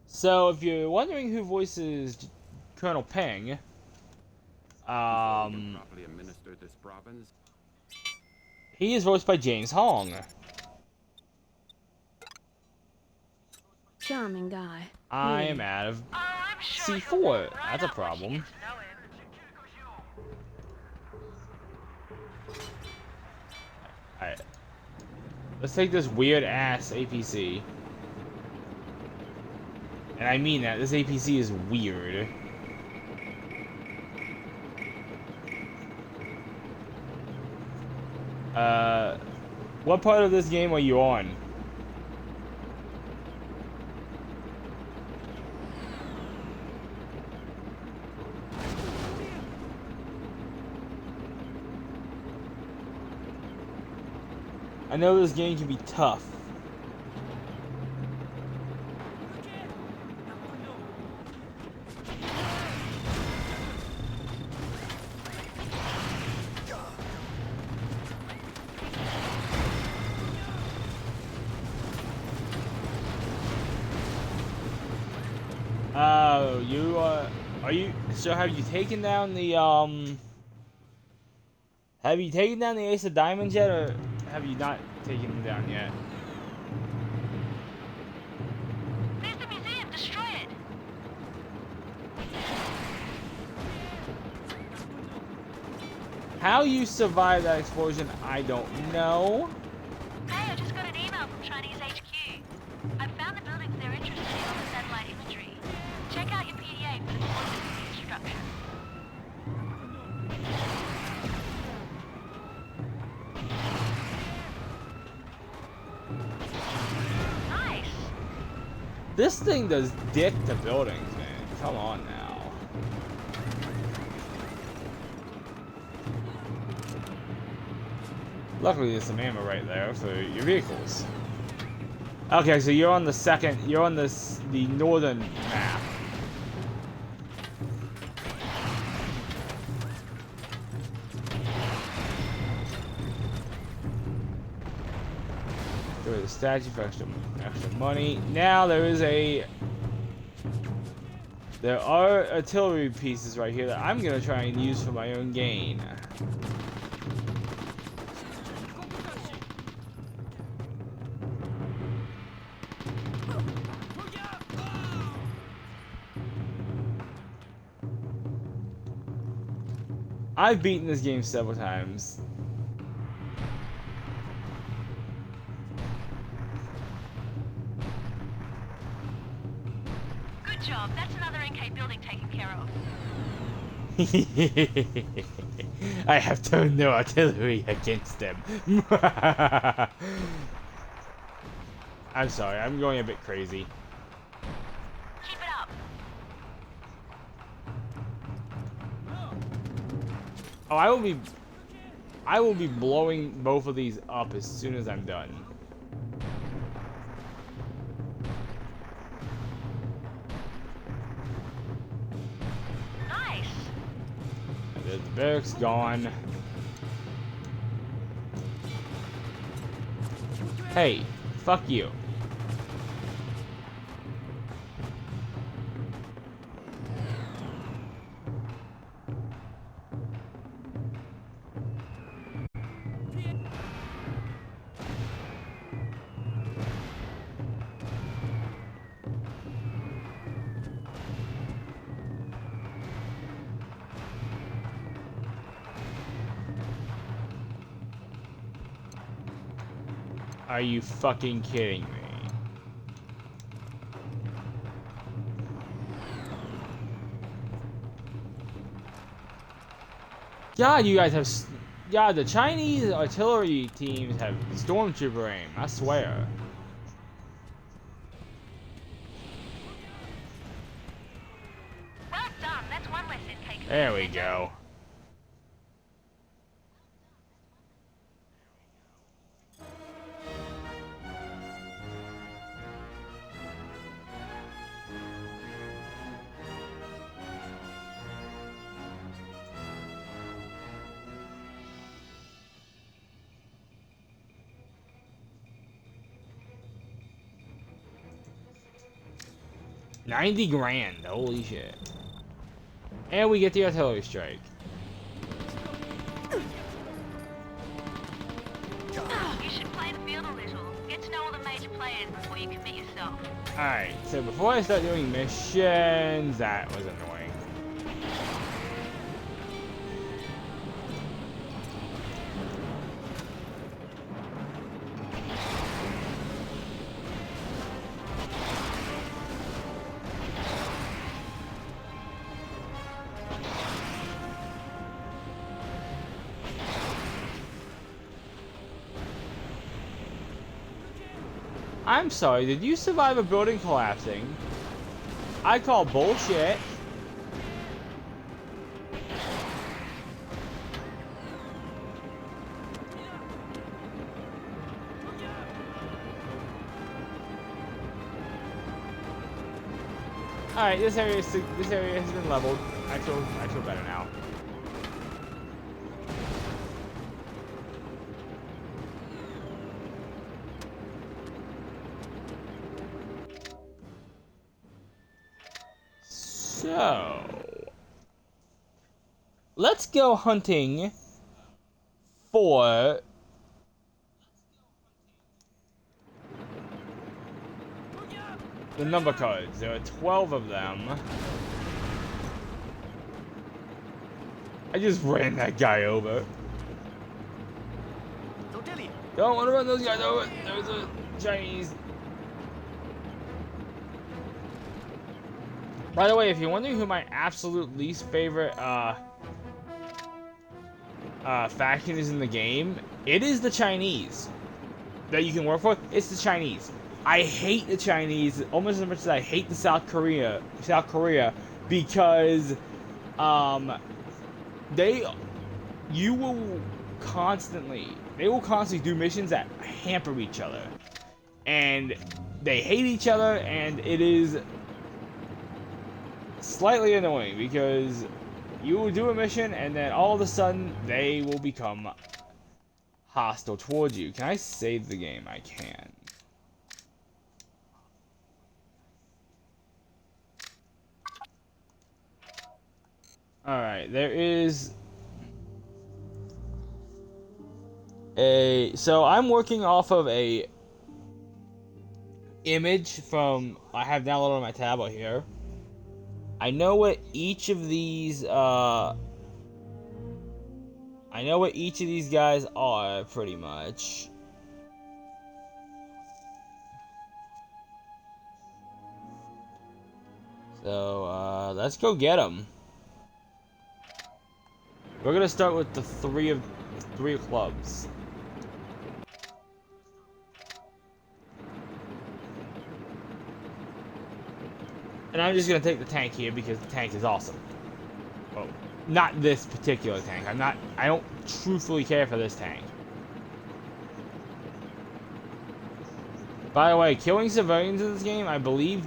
So, if you're wondering who voices Colonel Peng, properly administer this province. he is voiced by James Hong. Charming guy. I am out of C4. That's a problem. Alright. Let's take this weird ass APC. And I mean that. This APC is weird. What part of this game are you on? I know this game can be tough. So have you taken down the have you taken down the Ace of Diamonds yet, or have you not taken them down yet? There's the museum. Destroy it. How you survived that explosion, I don't know. Hey, I just got an email from Chinese HQ. I found the buildings they're interested in on the satellite imagery. Check out your PDA for the coordinates of the structure. Nice. This thing does dick to buildings, man. Come on now. Luckily, there's some ammo right there for your vehicles. Okay, so you're on the second. You're on the northern map. Go to the statue for extra money. Now there are artillery pieces right here that I'm gonna try and use for my own gain. I've beaten this game several times. Good job. That's another NK building taken care of. I have turned no artillery against them. I'm sorry, I'm going a bit crazy. Keep it up. Oh, I will be blowing both of these up as soon as I'm done. Nice. The barracks gone. Hey, fuck you. Are you fucking kidding me? God, you guys have... God, the Chinese artillery teams have stormtrooper aim, I swear. Well done. That's one less NK. There we go. $90 grand, holy shit. And we get the artillery strike. You should play the field a little. Get to know all the major players before you commit yourself. Alright, so before I start doing missions, that was annoying. I'm sorry, did you survive a building collapsing? I call bullshit. Alright, this area has been leveled. I feel better now. So, let's go hunting for the number cards. There are 12 of them. I just ran that guy over. Don't want to run those guys over. There's a Chinese. By the way, if you're wondering who my absolute least favorite faction is in the game, it is the Chinese that you can work for. It's the Chinese. I hate the Chinese almost as much as I hate the South Korea constantly do missions that hamper each other. And they hate each other, and it is slightly annoying because you will do a mission and then all of a sudden they will become hostile towards you. Can I save the game? I can. Alright, there is so I'm working off of a image from I have downloaded on my tablet here. I know what each of these guys are pretty much. So let's go get them. We're gonna start with the three of clubs. And I'm just gonna take the tank here because the tank is awesome. Well, not this particular tank. I don't truthfully care for this tank. By the way, killing civilians in this game, I believe,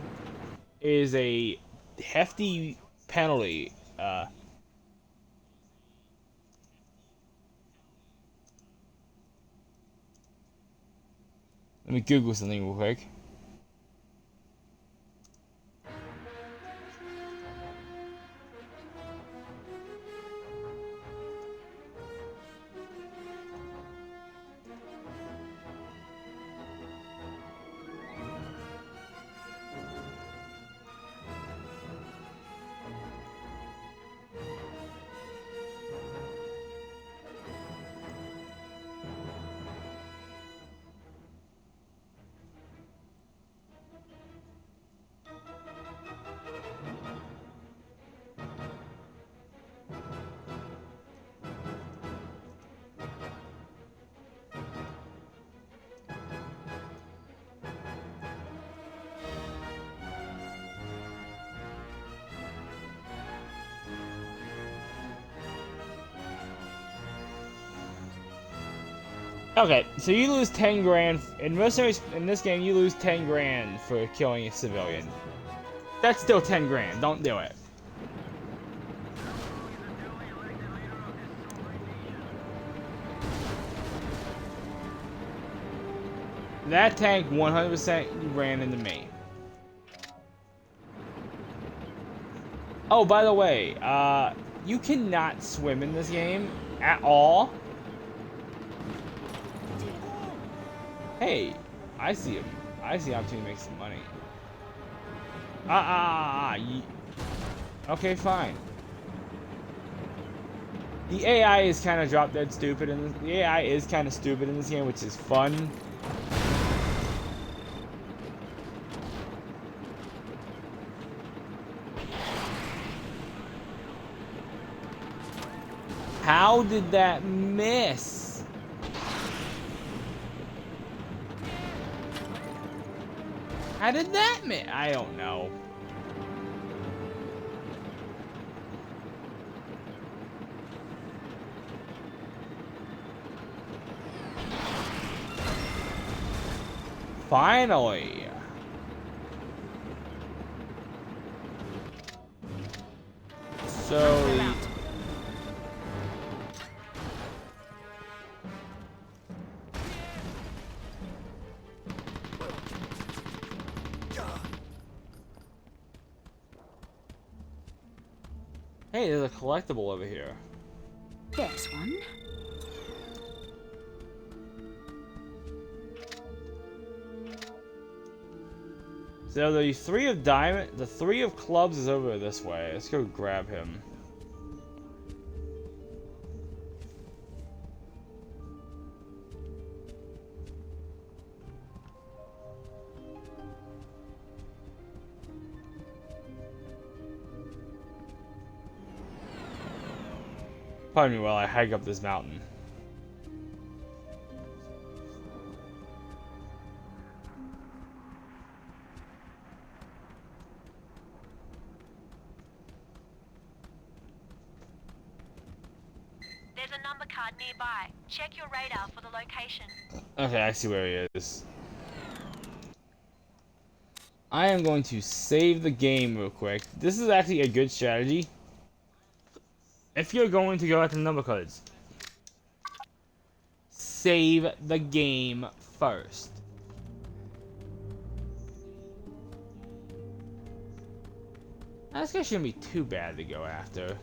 is a hefty penalty. Let me Google something real quick. Okay, so you lose 10 grand in Mercenaries. In this game, you lose 10 grand for killing a civilian. That's still 10 grand. Don't do it. That tank 100% ran into me. Oh, by the way, you cannot swim in this game at all. Hey, I see him. I see opportunity to make some money. Okay, fine. The AI is kind of drop dead stupid, and the AI is kind of stupid in this game, which is fun. How did that miss? How did that miss? I don't know. Finally. So hey, there's a collectible over here. There's one. So the three of clubs is over this way. Let's go grab him. Pardon me while I hike up this mountain. There's a number card nearby. Check your radar for the location. Okay, I see where he is. I am going to save the game real quick. This is actually a good strategy. If you're going to go at the number cards, save the game first. This guy shouldn't be too bad to go after.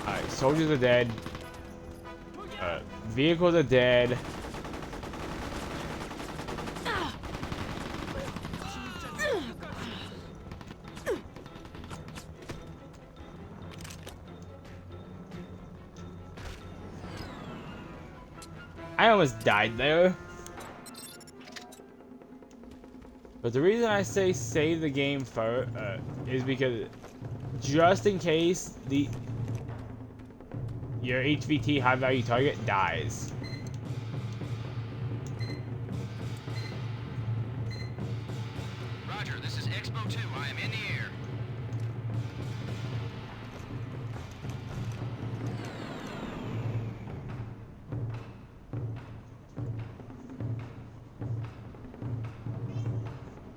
Alright, soldiers are dead. Vehicles are dead. I almost died there. But the reason I say save the game first is because just in case your HVT high value target dies. Roger, this is Expo 2. I am in the air.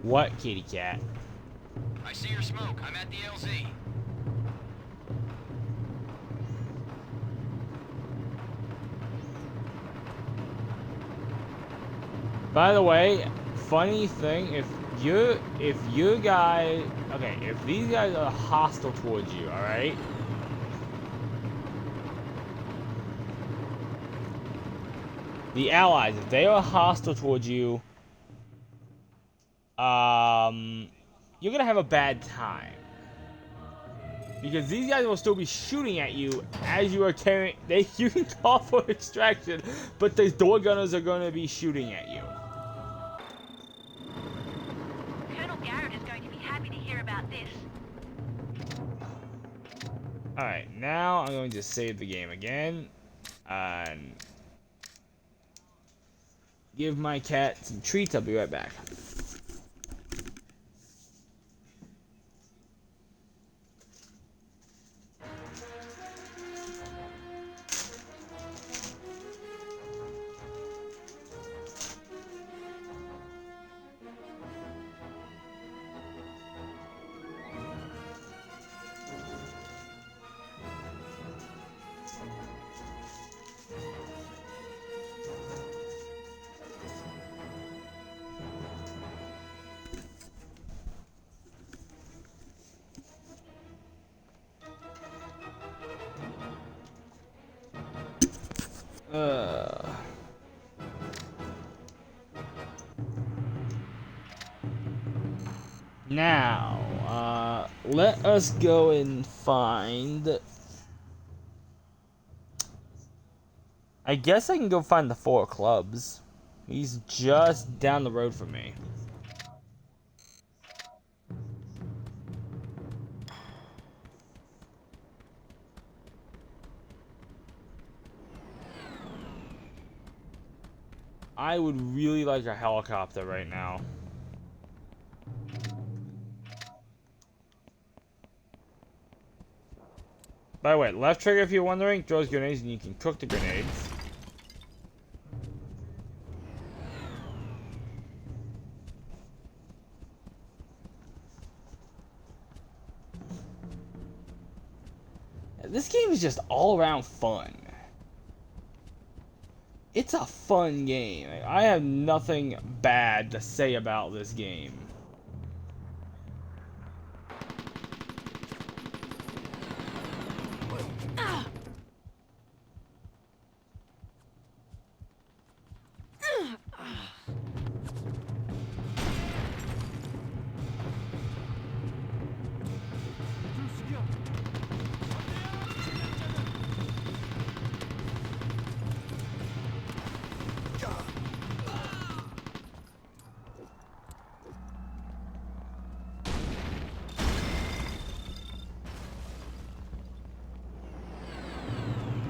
What, kitty cat? I see your smoke. I'm at the LZ. By the way, funny thing, if you guys, okay, if these guys are hostile towards you, all right? The allies, if they are hostile towards you, you're gonna have a bad time. Because these guys will still be shooting at you as you are carrying. You can call for extraction, but the door gunners are gonna be shooting at you. Colonel Garrett is going to be happy to hear about this. Alright, now I'm going to save the game again. And give my cat some treats. I'll be right back. Now, let us go and find. I guess I can go find the 4 clubs. He's just down the road from me. I would really like a helicopter right now. By the way, left trigger, if you're wondering, throws grenades and you can cook the grenades. This game is just all around fun. It's a fun game. I have nothing bad to say about this game.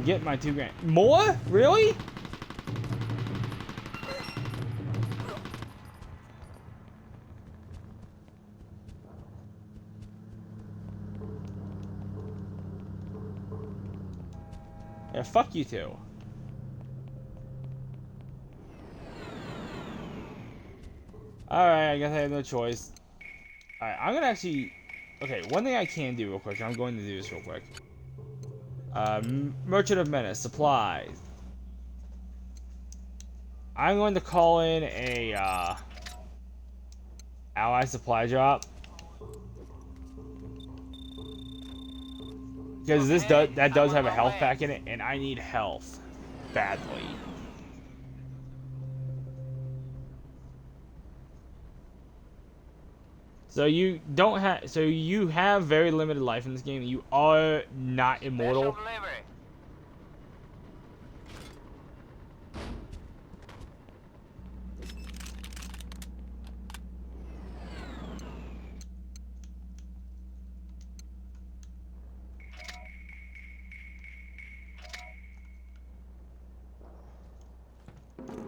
Get my 2 grand. More? Really? Yeah, fuck you too. Alright, I guess I have no choice. Alright, I'm gonna actually... Okay, one thing I can do real quick, I'm going to do this real quick. Merchant of Menace, supplies. I'm going to call in a, ally supply drop. Because that does have a health pack in it, and I need health. Badly. So you have very limited life in this game. You are not immortal.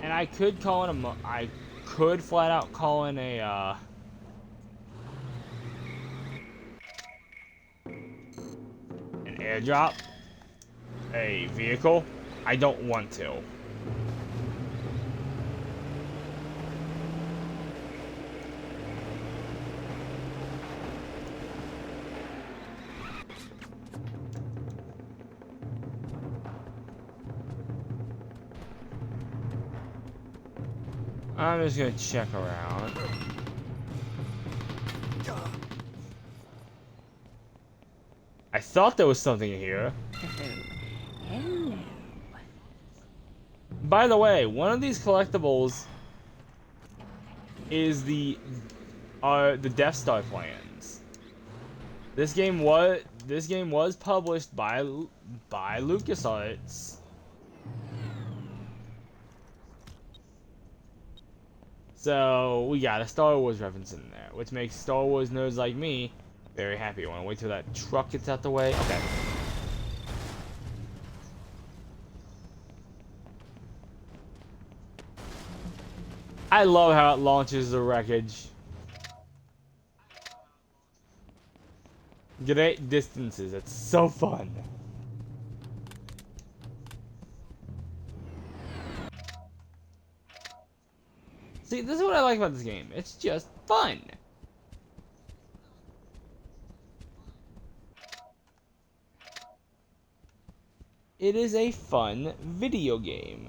And I could call in I could flat out call in a an airdrop, a vehicle. I don't want to. I'm just gonna check around. I thought there was something here. Hello. By the way, one of these collectibles is the Death Star plans. This game was published by LucasArts. So we got a Star Wars reference in there, which makes Star Wars nerds like me very happy. I want to wait till that truck gets out the way. Okay. I love how it launches the wreckage. Great distances. It's so fun. See, this is what I like about this game. It's just fun. It is a fun video game.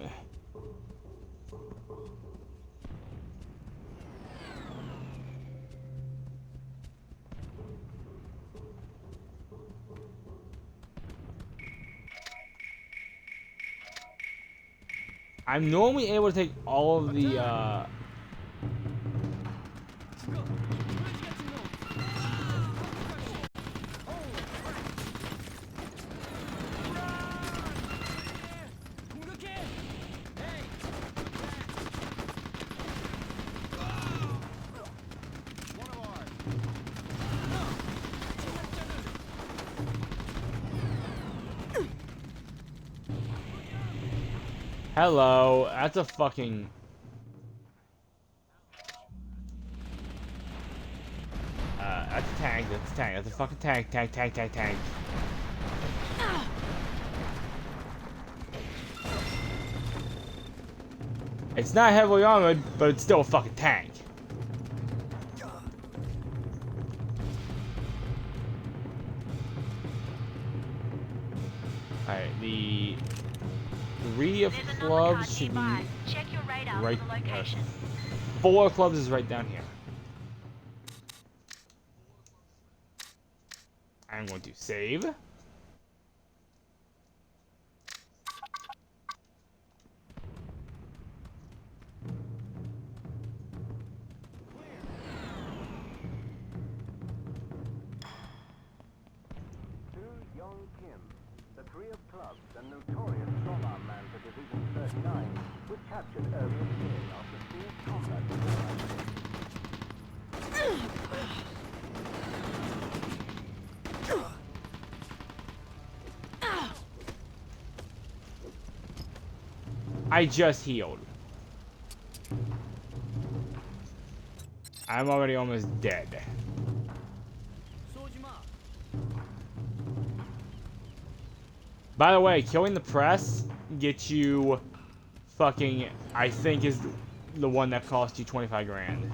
I'm normally able to take all of the Hello, that's a fucking... that's a tank, that's a fucking tank. It's not heavily armored, but it's still a fucking tank. Alright, the... 3 of clubs should be right there. 4 clubs is right down here. I'm going to save. The 3 of clubs, the notorious strong-arm man for Division 39, was captured earlier today after fierce combat with the I just healed. I'm already almost dead. By the way, killing the press gets you fucking, I think is the one that cost you 25 grand.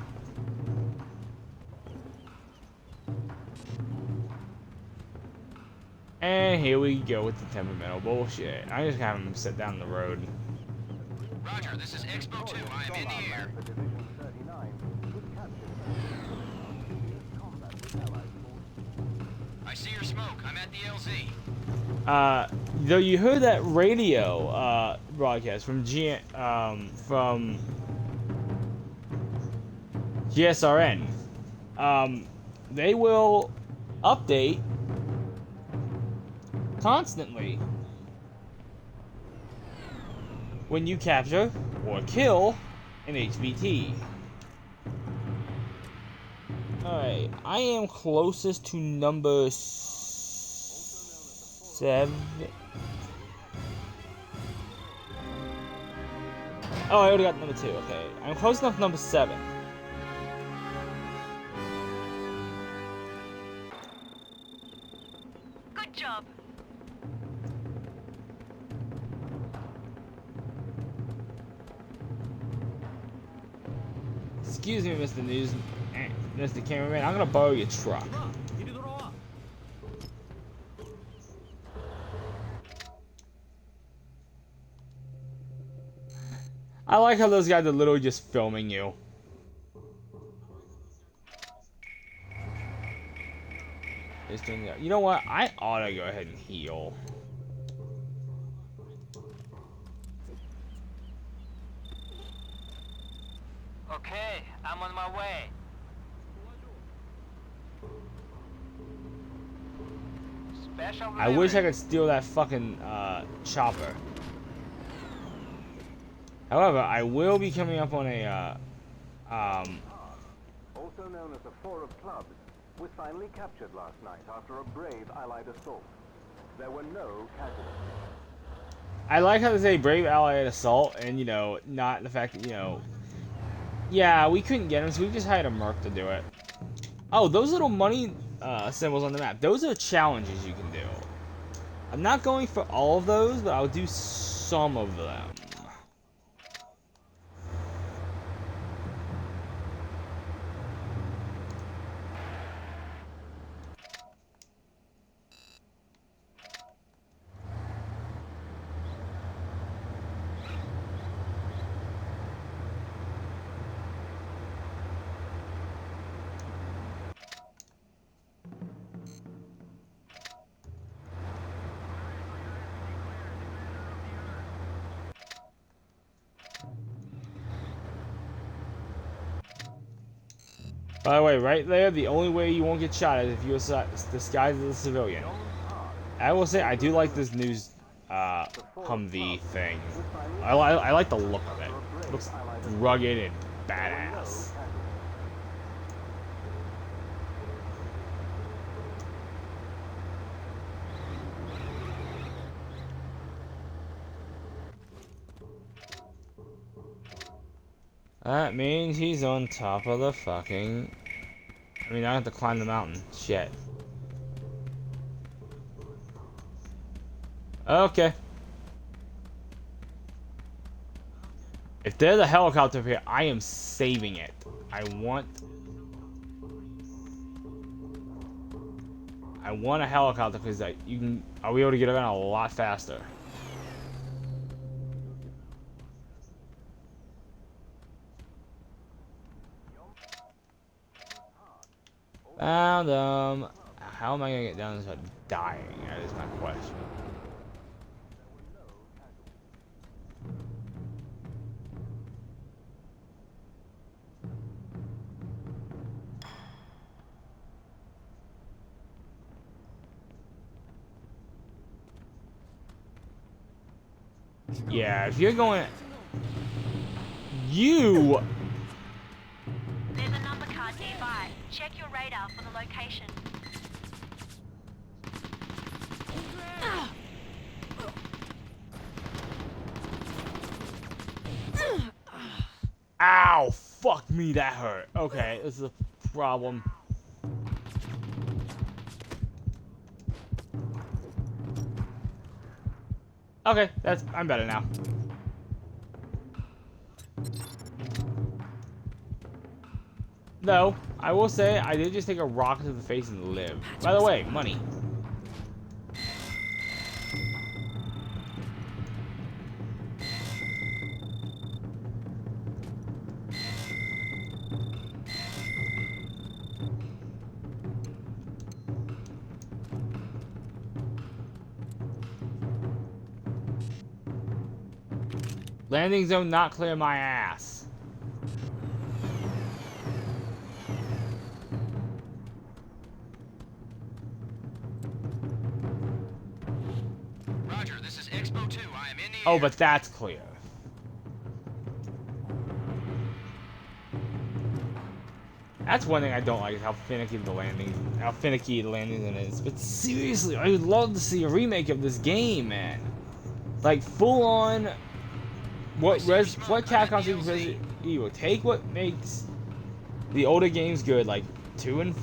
And here we go with the temperamental bullshit. I just have him sit down the road. Roger, this is Expo 2. I am in the air. I see your smoke. I'm at the LZ. Though you heard that radio broadcast from GSRN, they will update constantly when you capture or kill an HVT. Alright, I am closest to number 7. Oh, I already got number 2, okay. I'm close enough to number 7. Good job. Excuse me, Mr. Cameraman, I'm gonna borrow your truck. I like how those guys are literally just filming you. You know what? I ought to go ahead and heal. Okay, I'm on my way. Special I wish I could steal that fucking chopper. However, I will be coming up on a also known as the Four of Clubs, was finally captured last night after a brave Allied assault. There were no casualties. I like how they say brave Allied assault, and you know, not the fact that, you know, yeah, we couldn't get him, so we just hired a merc to do it. Oh, those little money symbols on the map, those are challenges you can do. I'm not going for all of those, but I'll do some of them. By the way, right there, the only way you won't get shot is if you're disguised as a civilian. I will say, I do like this new Humvee thing. I like the look of it. It looks rugged and badass. That means he's on top of the fucking... I mean, I have to climb the mountain. Shit. Okay. If there's a helicopter here, I am saving it. I want a helicopter because I'll be able to get around a lot faster. Found them. How am I gonna get down this without dying? That is my question. Yeah, if you're going... You... There's a number card nearby. Check your radar for the location. fuck me, that hurt. Okay, this is a problem. Okay, I'm better now. Though, I will say, I did just take a rocket to the face and live. By the way, money. Landing zone not clear my ass. Roger, this is Expo 2. I am in the Oh, air. but that's clear. That's one thing I don't like is how finicky the landing is. But seriously, I would love to see a remake of this game, man. Like full on. What Capcom's doing for Resident Evil? Take what makes the older games good, like Resident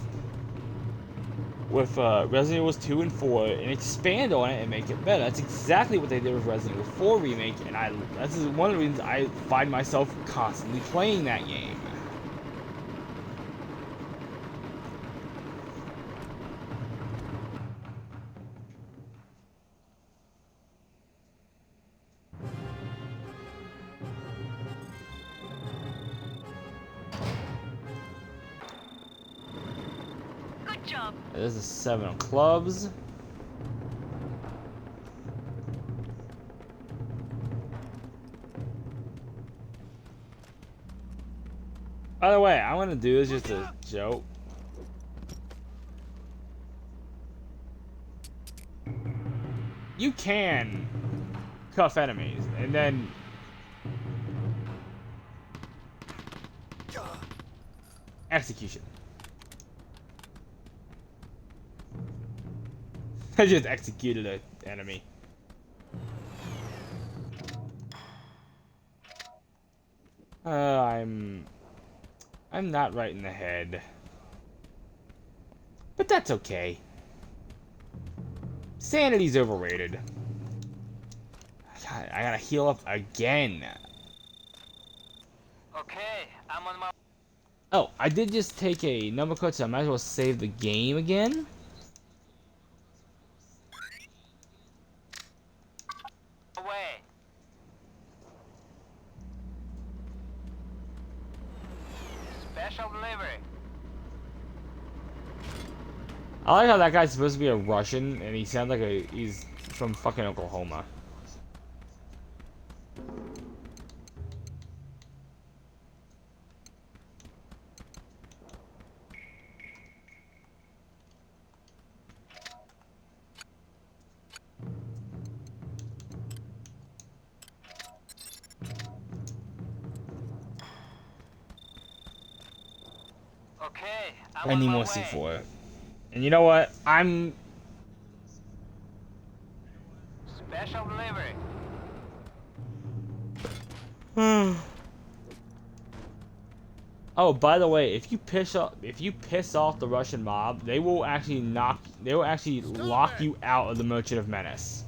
Evil 2 and 4, and expand on it and make it better. That's exactly what they did with Resident Evil 4 remake, and that's one of the reasons I find myself constantly playing that game. Good job. There's a 7 of clubs. By the way, I want to do this just a joke. You can cuff enemies and then execution. I just executed an enemy. I'm not right in the head. But that's okay. Sanity's overrated. I gotta heal up again. Okay, I'm on my... Oh, I did just take a number code, so I might as well save the game again. way. Special delivery. I like how that guy's supposed to be a Russian, and he sounds like he's from fucking Oklahoma. Okay, I need more C4. And you know what? Special delivery. Oh, by the way, if you piss off the Russian mob, they will actually lock you out of the Merchant of Menace.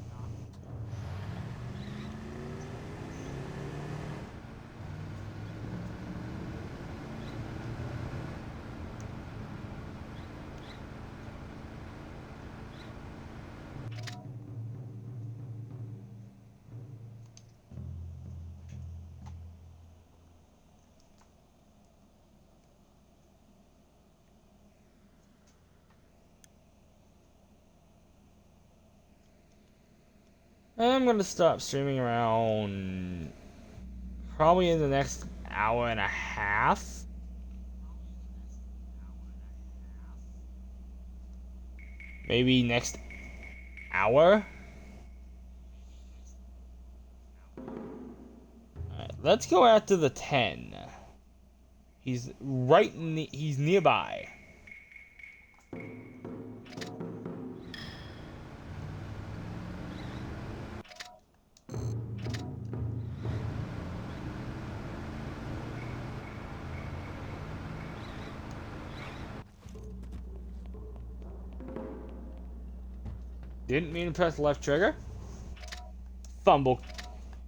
I'm gonna stop streaming around probably in the next hour and a half. Maybe next hour. Alright, let's go after the 10. He's he's nearby. Didn't mean to press left trigger. Fumble.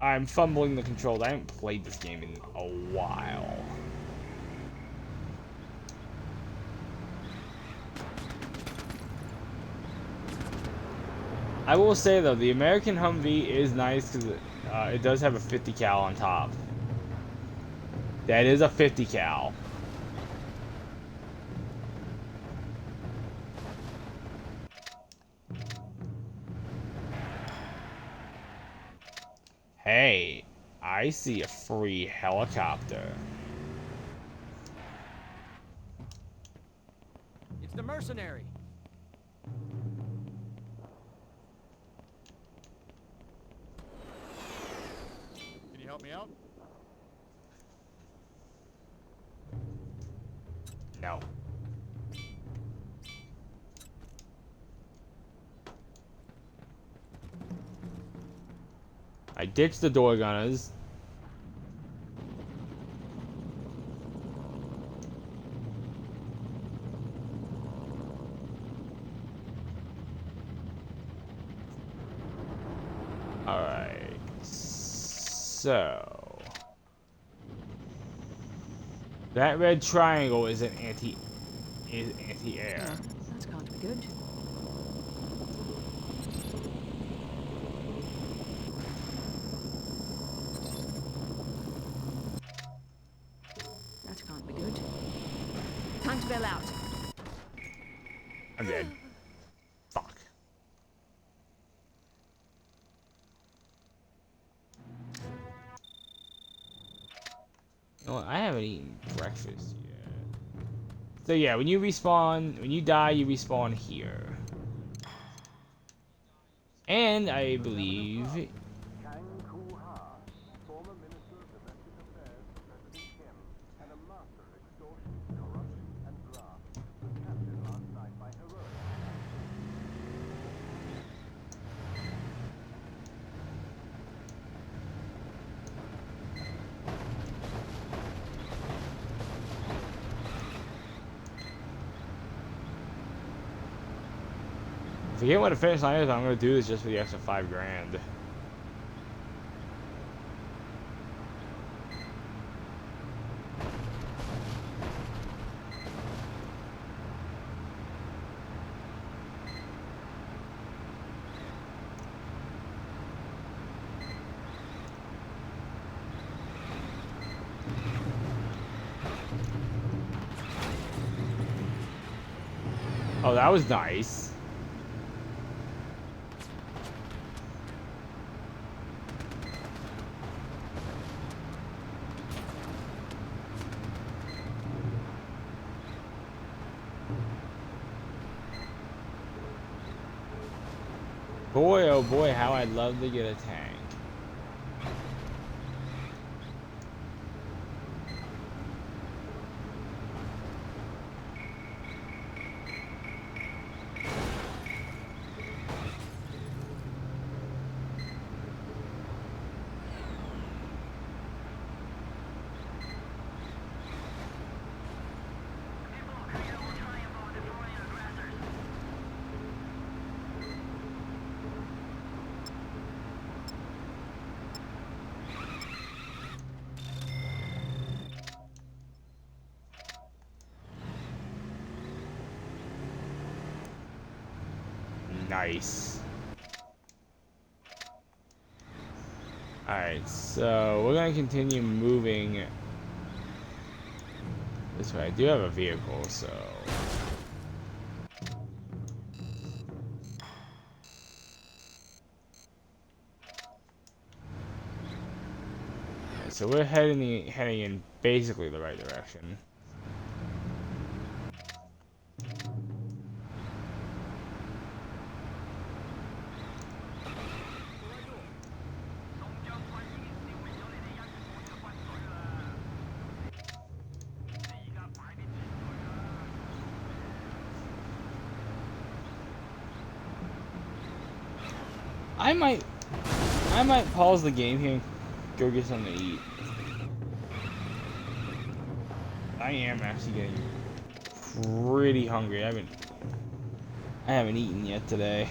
I'm fumbling the controls. I haven't played this game in a while. I will say though, the American Humvee is nice because it does have a 50 cal on top. That is a 50 cal. Hey, I see a free helicopter. It's the mercenary. Can you help me out? No. I ditched the door gunners. Alright. So that red triangle is an anti-air. Oh, that's going to be good. That can't be good. Time to bail out. I'm dead. Fuck. You know what? I haven't eaten breakfast yet. So yeah, when you respawn, when you die, you respawn here. And I believe former Minister of Domestic Affairs for President Kim, and a master of extortion, corruption, and graft, was captured last night by heroic. forget what the finish line is, I'm gonna do this just for the extra $5 grand. Oh, that was nice. Boy, oh boy, how I'd love to get a tank. Nice. Alright, so we're gonna continue moving this way. I do have a vehicle, so so we're heading in basically the right direction. I might pause the game here and go get something to eat. I am actually getting pretty hungry. I haven't eaten yet today.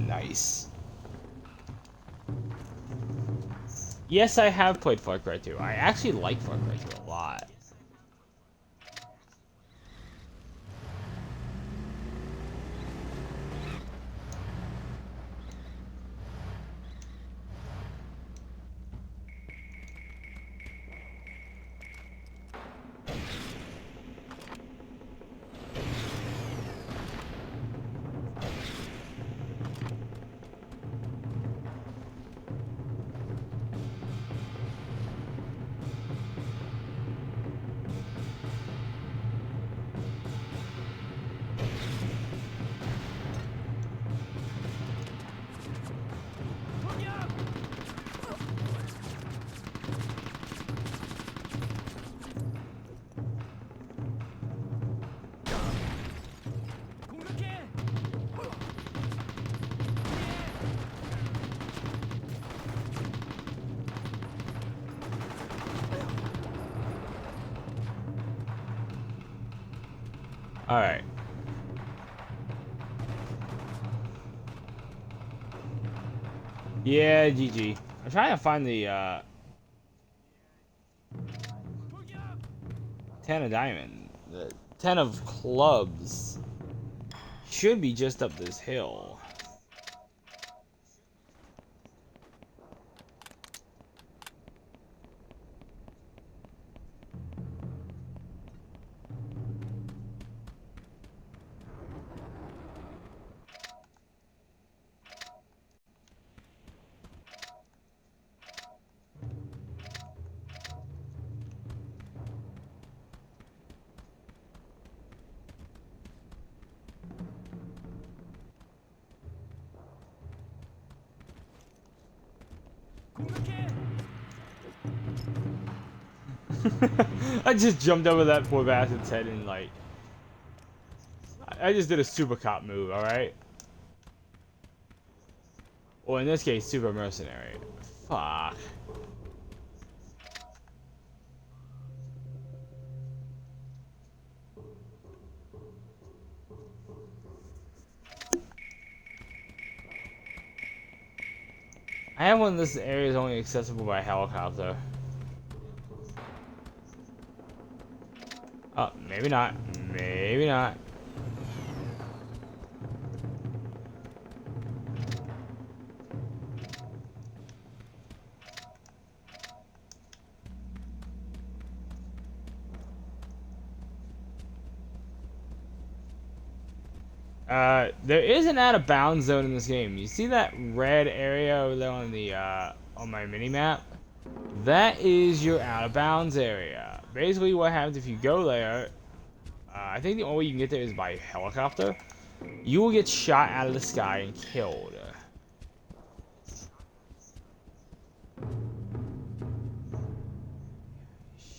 Nice. Yes, I have played Far Cry 2. I actually like Far Cry 2 a lot. Alright. Yeah, GG. I'm trying to find the 10 of diamond. The 10 of clubs. Should be just up this hill. I just jumped over that poor bastard's head and like I just did a super cop move, alright? Or in this case, super mercenary. Fuck. I have one of this area is only accessible by helicopter. Oh, maybe not. Maybe not. There is an out of bounds zone in this game. You see that red area over there on the on my mini map? That is your out of bounds area. Basically, what happens if you go there? I think the only way you can get there is by helicopter. You will get shot out of the sky and killed.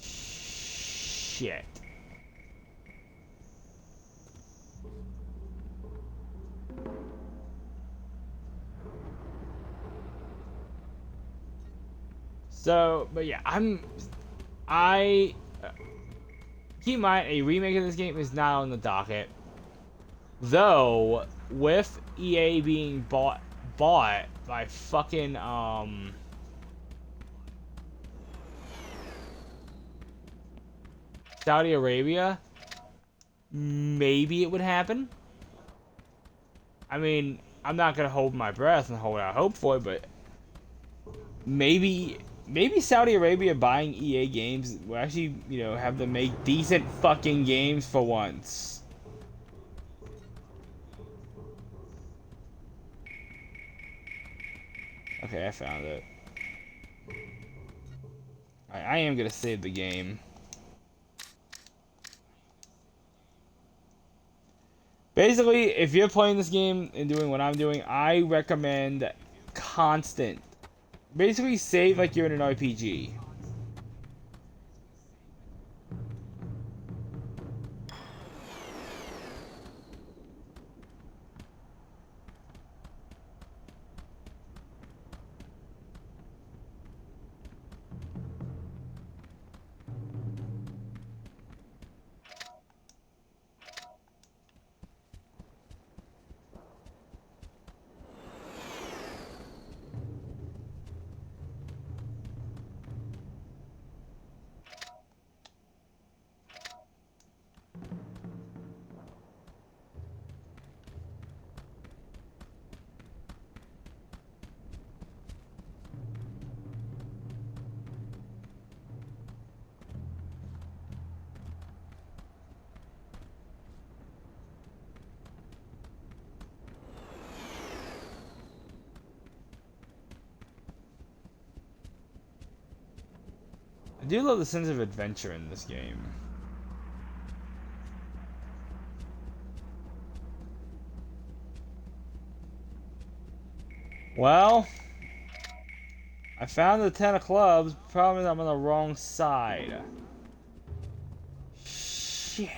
Shit. So, but yeah, keep in mind, a remake of this game is not on the docket. Though, with EA being bought by fucking, Saudi Arabia, maybe it would happen. I mean, I'm not gonna hold my breath and hold out hope for it, but maybe Saudi Arabia buying EA games will actually, you know, have them make decent fucking games for once. Okay, I found it. I am gonna save the game. Basically, if you're playing this game and doing what I'm doing, I recommend constant. Basically, save like you're in an RPG. I do love the sense of adventure in this game. Well, I found the 10 of clubs. Problem is I'm on the wrong side. Shit.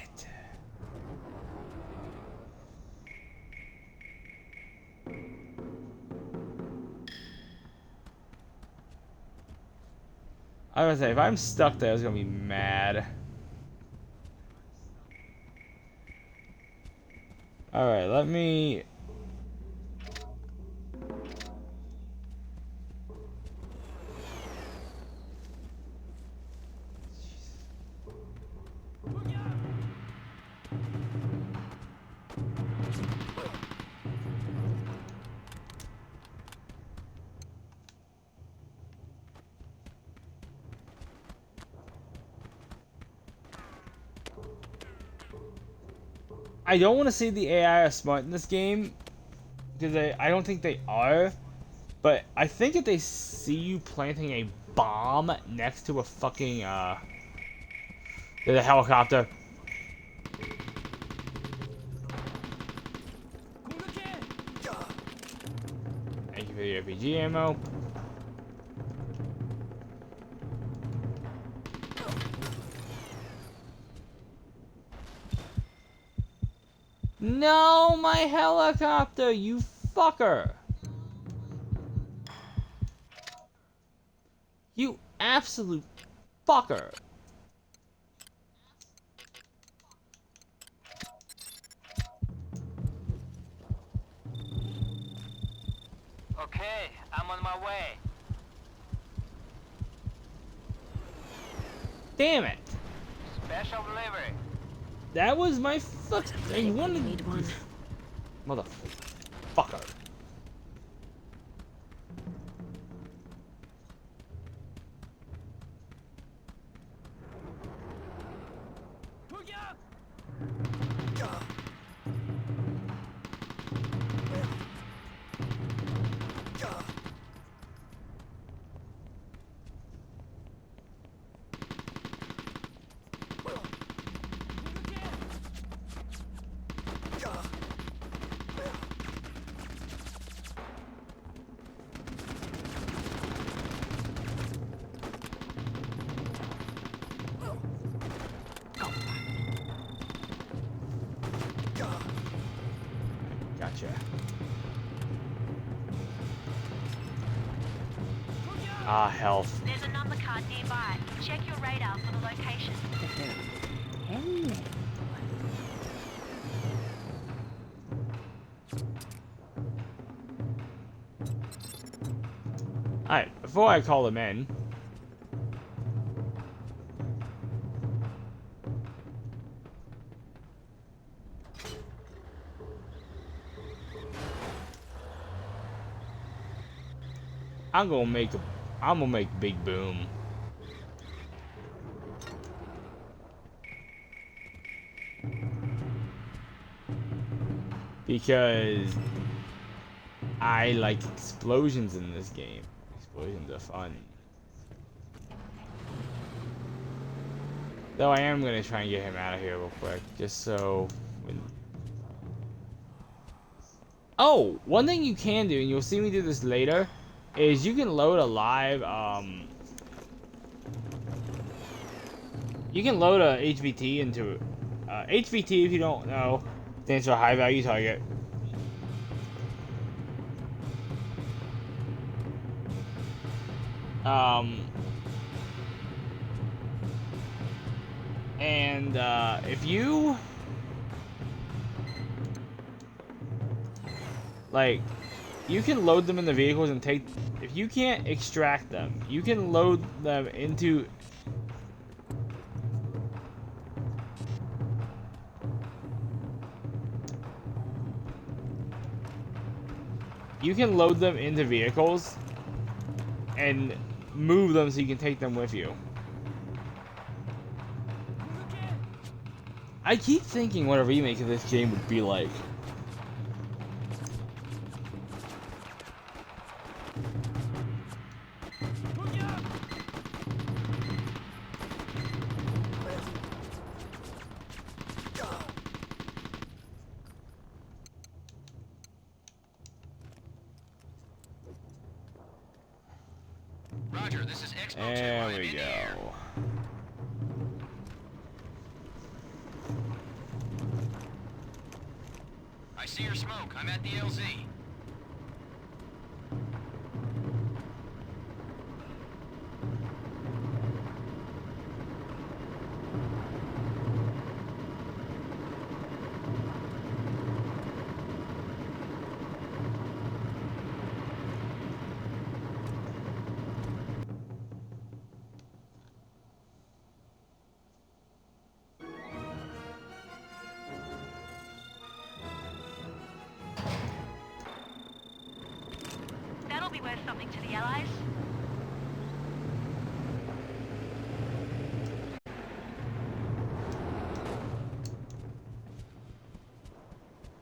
I was gonna say, if I'm stuck there, I was gonna be mad. Alright, let me... I don't want to say the AI are smart in this game, because I don't think they are, but I think if they see you planting a bomb next to a fucking, there's a helicopter. Thank you for the RPG ammo. No, my helicopter, you fucker! You absolute fucker! Okay, I'm on my way. Damn it! Special delivery. That was my fuck. I wanted. Need one. Motherfucker. Gotcha. Ah, health. There's a number card nearby. Check your radar for the location. Hello. Alright, before I call them in, I'm gonna make big boom. Because I like explosions in this game. Explosions are fun. Though I am gonna try and get him out of here real quick, just so when... Oh, one thing you can do, and you'll see me do this later, is you can load a live, you can load a HVT into, HVT, if you don't know, stands for high value target. And if you like, you can load them in the vehicles and take. If you can't extract them, you can load them into. You can load them into vehicles and move them so you can take them with you. I keep thinking what a remake of this game would be like. Roger, this is Expo 2. There I'm we in the air. go. I see your smoke. I'm at the LZ. That'll be worth something to the Allies.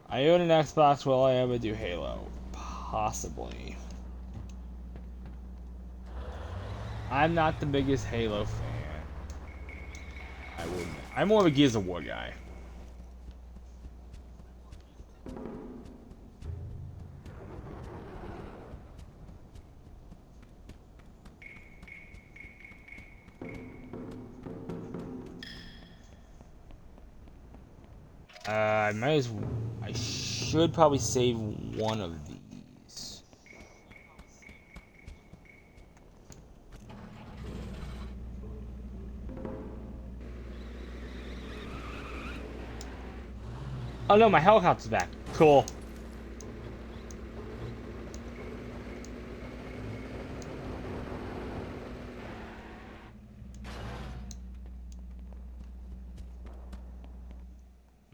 I own an Xbox. Will I ever do Halo? Possibly. I'm not the biggest Halo fan. I wouldn't. I'm more of a Gears of War guy. I should probably save one of these. Oh no, my helicopter's back. Cool.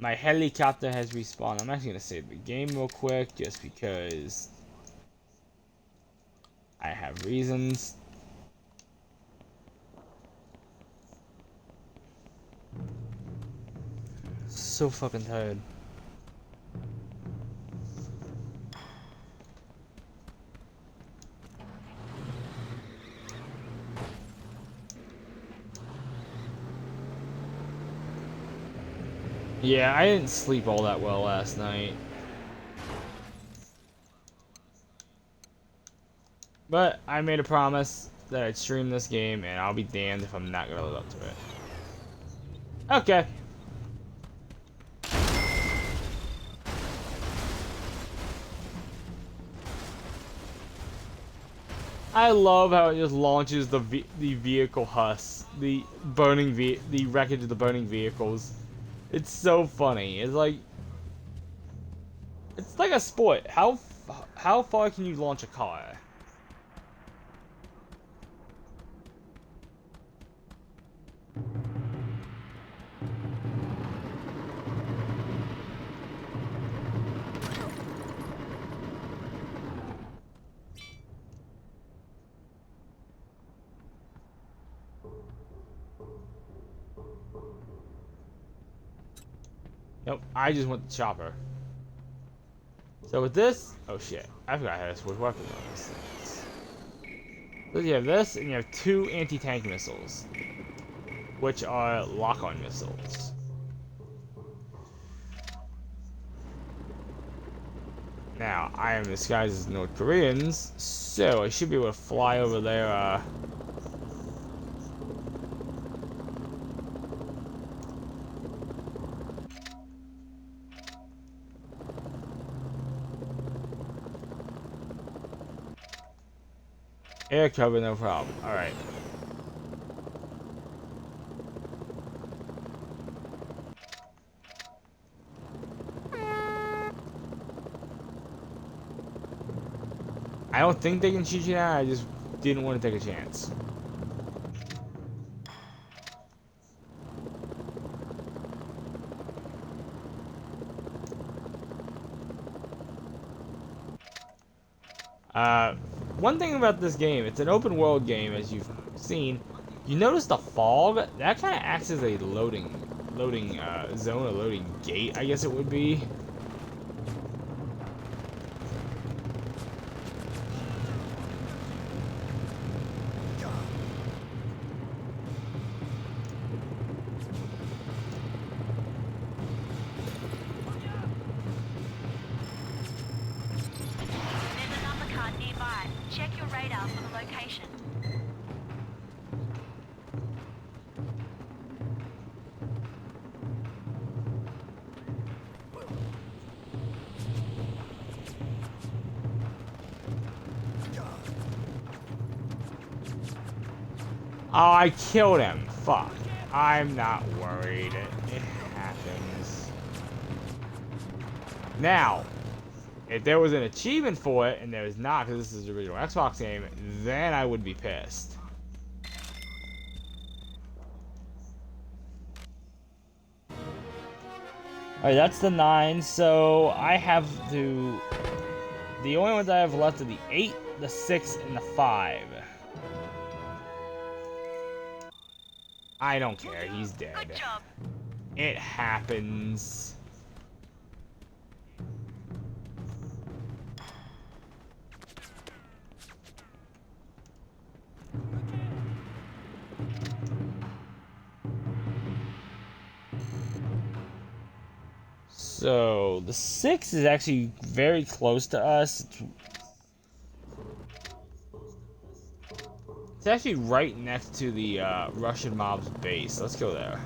My helicopter has respawned. I'm actually gonna save the game real quick just because I have reasons. So fucking tired. Yeah, I didn't sleep all that well last night. But I made a promise that I'd stream this game, and I'll be damned if I'm not gonna live up to it. Okay. I love how it just launches the vehicle husks, the wreckage of the burning vehicles. It's so funny. It's like a sport. How far can you launch a car? Nope, I just want the chopper. So with this, oh shit, I forgot how to switch weapons on these things. So you have this, and you have two anti-tank missiles, which are lock-on missiles. Now, I am disguised as North Koreans, so I should be able to fly over there, air cover, no problem. Alright. I don't think they can shoot you now, I just didn't want to take a chance. One thing about this game, it's an open world game, as you've seen. You notice the fog? That kind of acts as a loading zone, a loading gate, I guess it would be. There's another car nearby. Check your radar for the location. Oh, I killed him. Fuck. I'm not worried. It happens. Now, if there was an achievement for it, and there is not, because this is the original Xbox game, then I would be pissed. Alright, that's the 9, so I have to... The only ones I have left are the 8, the 6, and the 5. I don't care, he's dead. Good job. It happens. So, the 6 is actually very close to us. It's actually right next to the Russian mob's base. Let's go there.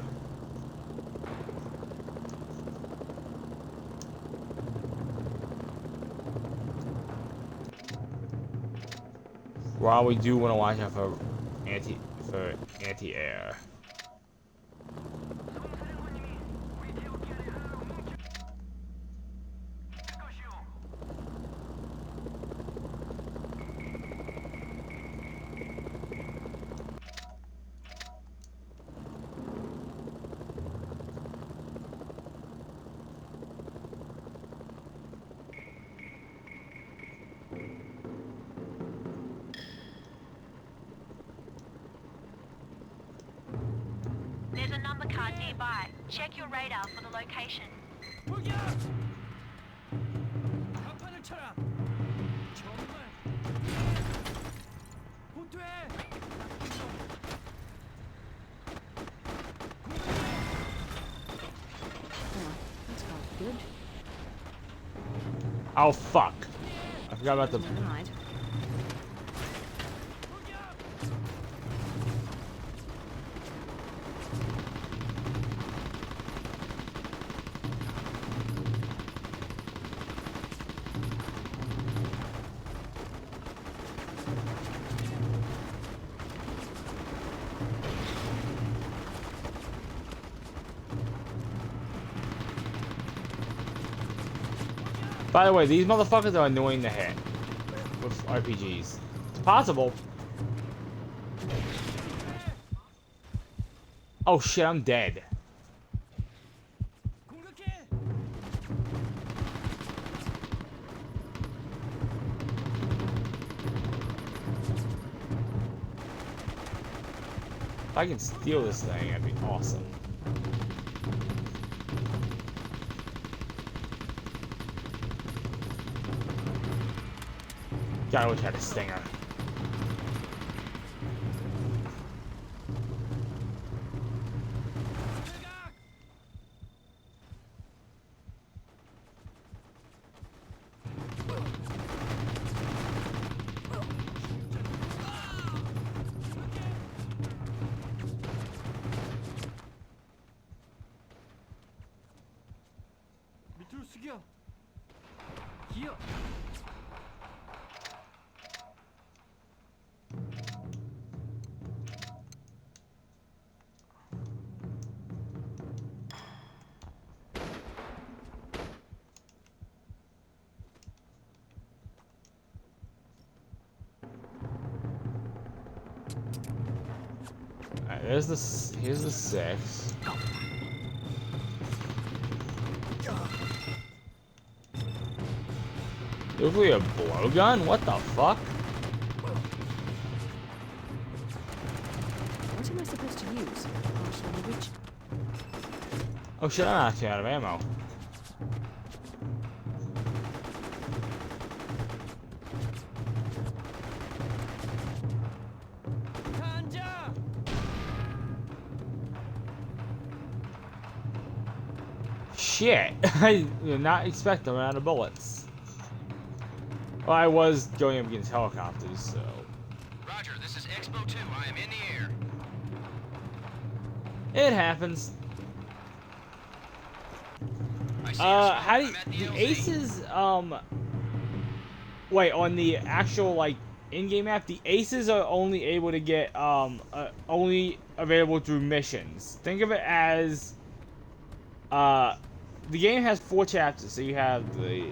While we do want to watch out for anti-air. There's a number card nearby. Check your radar for the location. That's quite good. Oh fuck! I forgot about the. Right. By the way, these motherfuckers are annoying to hit with RPGs. It's possible. Oh shit, I'm dead. If I can steal this thing, that'd be awesome. God, I wish I had a stinger. 밑으로 숙여. 기어. Alright, here's the 6. Hopefully a blowgun? What the fuck? What am I supposed to use? Harsh language? Oh shit, I'm actually out of ammo. Shit! I did not expect to run out of bullets. Well, I was going up against helicopters, so... Roger, this is Expo 2. I am in the air. It happens. How do you, the aces, wait, on the actual, like, in-game map, the aces are only able to get only available through missions. Think of it as the game has 4 chapters. So you have the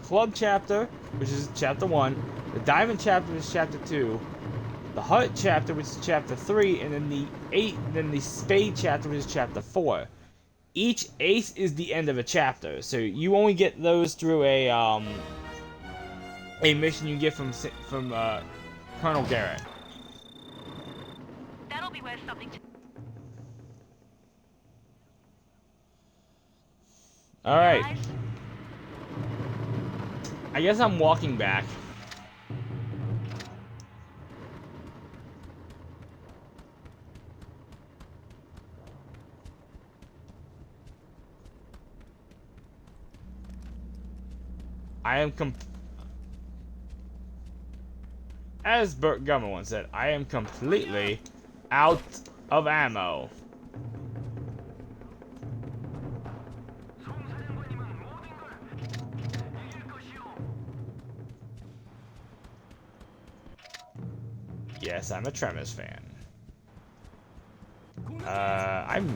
club chapter, which is chapter 1, the diamond chapter, which is chapter 2, the heart chapter, which is chapter 3, and then the spade chapter, which is chapter 4. Each ace is the end of a chapter, so you only get those through a mission you get from Colonel Garrett. That'll be worth something to... All right. I guess I'm walking back. As Burt Gummer once said, I am completely out of ammo. Yes, I'm a Tremors fan. I'm...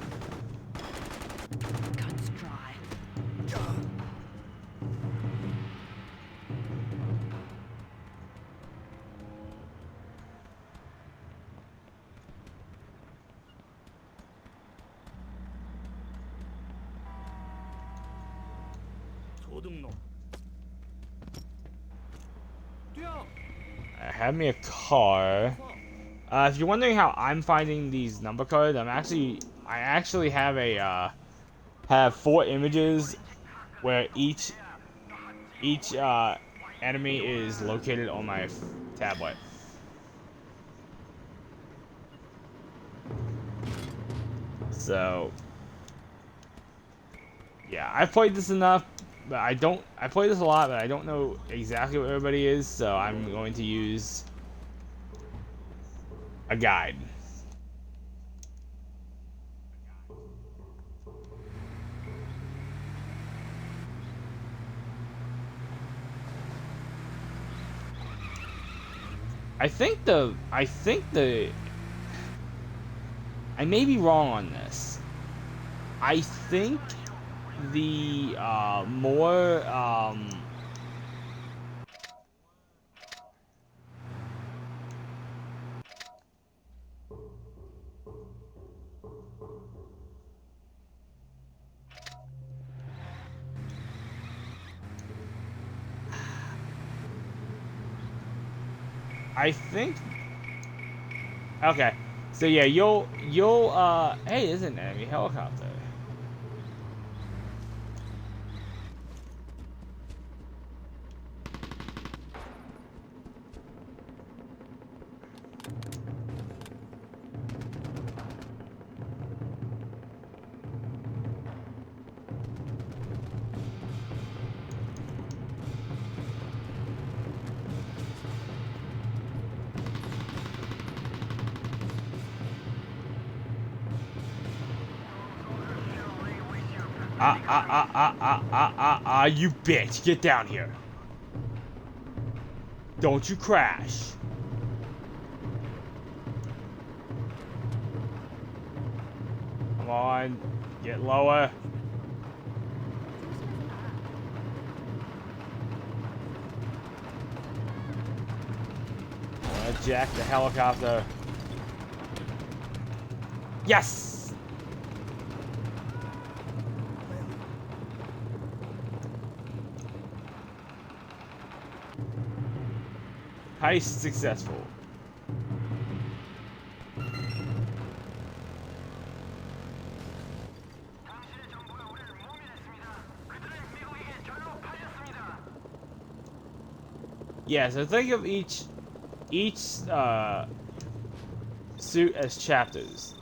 Guns dry. Have me a car. If you're wondering how I'm finding these number cards, I actually have 4 images where each enemy is located on my tablet. So yeah, I've played this enough, but I play this a lot, but I don't know exactly what everybody is, so I'm going to use a guide. I may be wrong on this. I think the more I think. Okay, so yeah, you'll hey, there's an enemy helicopter. You bitch, get down here. Don't you crash. Come on, get lower. Jack the helicopter. Yes! Heist successful. Yeah, so think of each suit as chapters.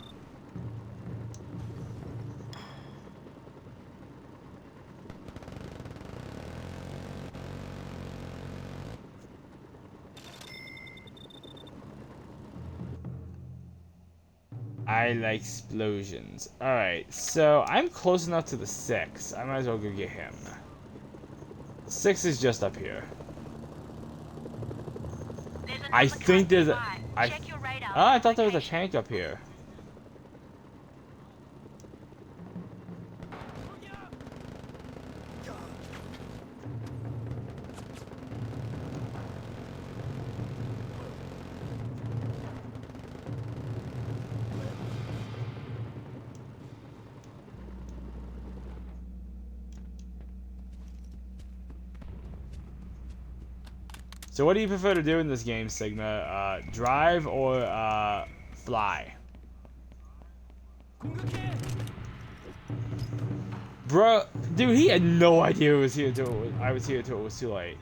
I like explosions. Alright, so I'm close enough to the 6. I might as well go get him. 6 is just up here. There's I think there's a... Check your radar. I thought there was a tank up here. So what do you prefer to do in this game, Sigma? Drive or fly? Bruh, dude, he had no idea I was here until it was too late.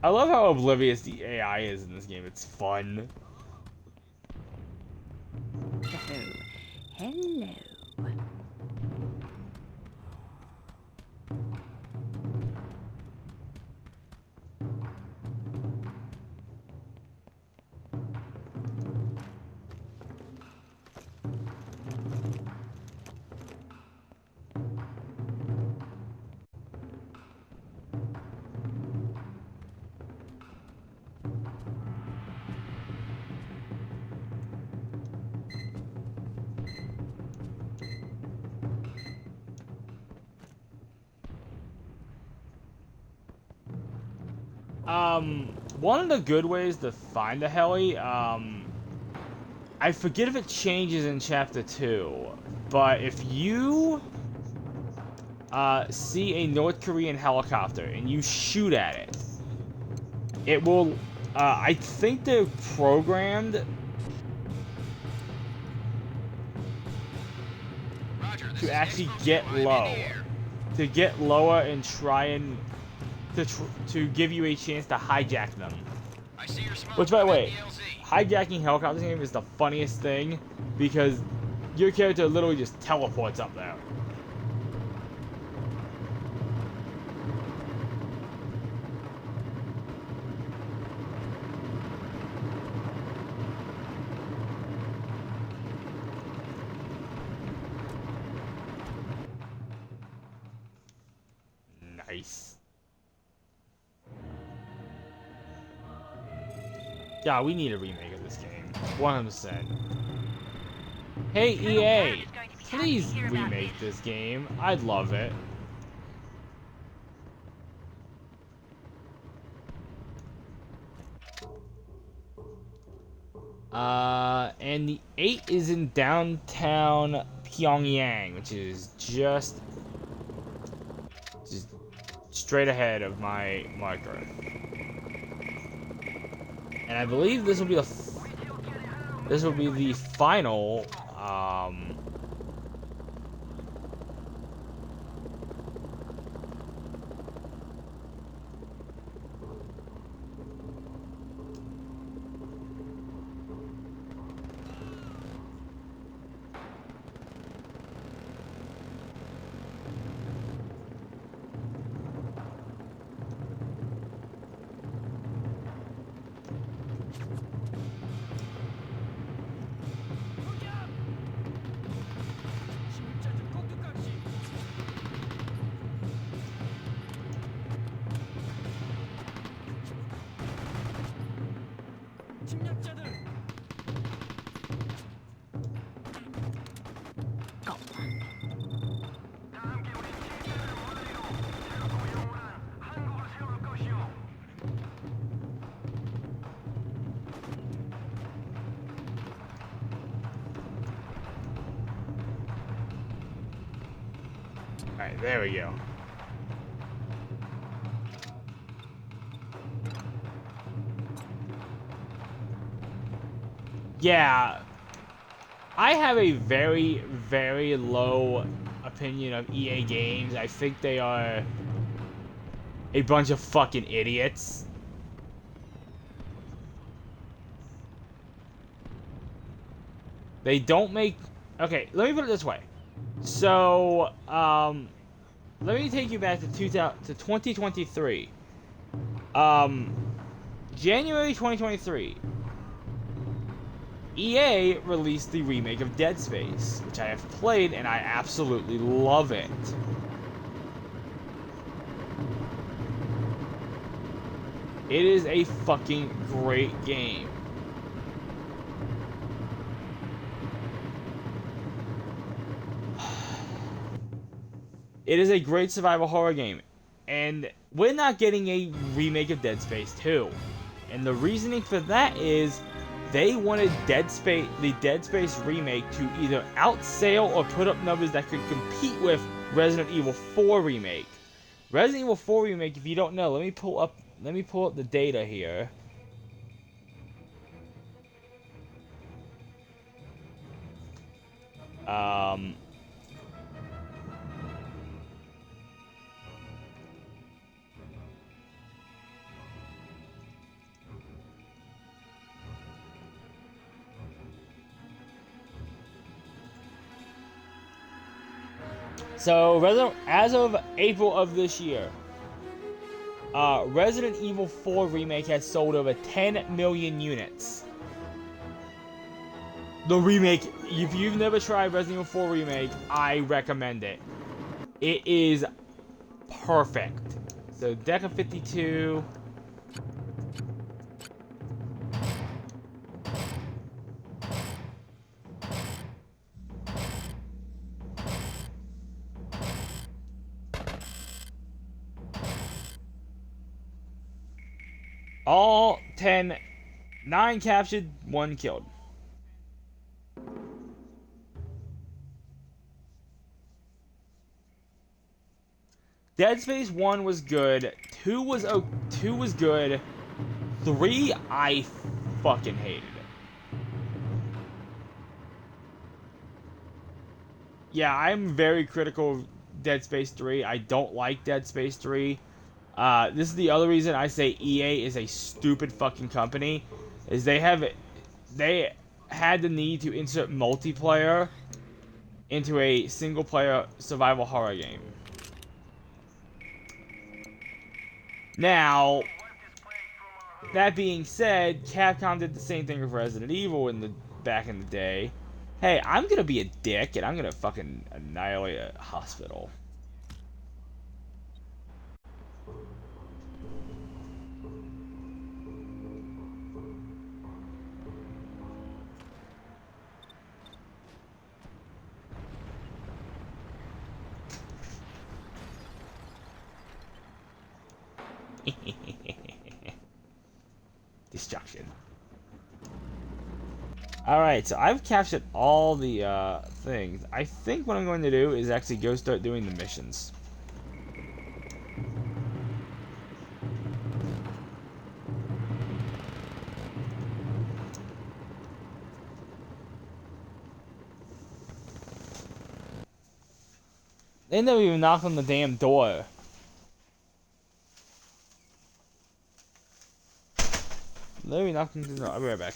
I love how oblivious the AI is in this game. It's fun. Hello. One of the good ways to find a heli, I forget if it changes in Chapter 2, but if you see a North Korean helicopter and you shoot at it, it will, I think they're programmed to actually get low, to get lower and try and to give you a chance to hijack them. Which, by the way, hijacking helicopters in the game is the funniest thing because your character literally just teleports up there. Nice. Yeah, we need a remake of this game. 100%. Hey, EA! Please remake this game. I'd love it. And the 8 is in downtown Pyongyang, which is just straight ahead of my marker. And I believe this will be the final Alright, there we go. Yeah, I have a very, very low opinion of EA games. I think they are a bunch of fucking idiots. They don't make... Okay, let me put it this way. So, let me take you back to 2023. January 2023. EA released the remake of Dead Space, which I have played and I absolutely love it. It is a fucking great game. It is a great survival horror game. And we're not getting a remake of Dead Space 2. And the reasoning for that is they wanted the Dead Space remake to either outsell or put up numbers that could compete with Resident Evil 4 remake. Resident Evil 4 remake, if you don't know, let me pull up the data here. So, as of April of this year, Resident Evil 4 Remake has sold over 10 million units. The remake, if you've never tried Resident Evil 4 Remake, I recommend it. It is perfect. So, Deca 52. All 10, 9 captured, 1 killed. Dead Space 1 was good, 2 was good, 3 I fucking hated it. Yeah, I'm very critical of Dead Space 3. I don't like Dead Space 3. This is the other reason I say EA is a stupid fucking company, is they had the need to insert multiplayer into a single-player survival horror game. Now, that being said, Capcom did the same thing with Resident Evil back in the day. Hey, I'm gonna be a dick and I'm gonna fucking annihilate a hospital. Destruction. Alright, so I've captured all the things. I think what I'm going to do is actually go start doing the missions. They never even knocked on the damn door. Let me knock on the door. I'll be right back.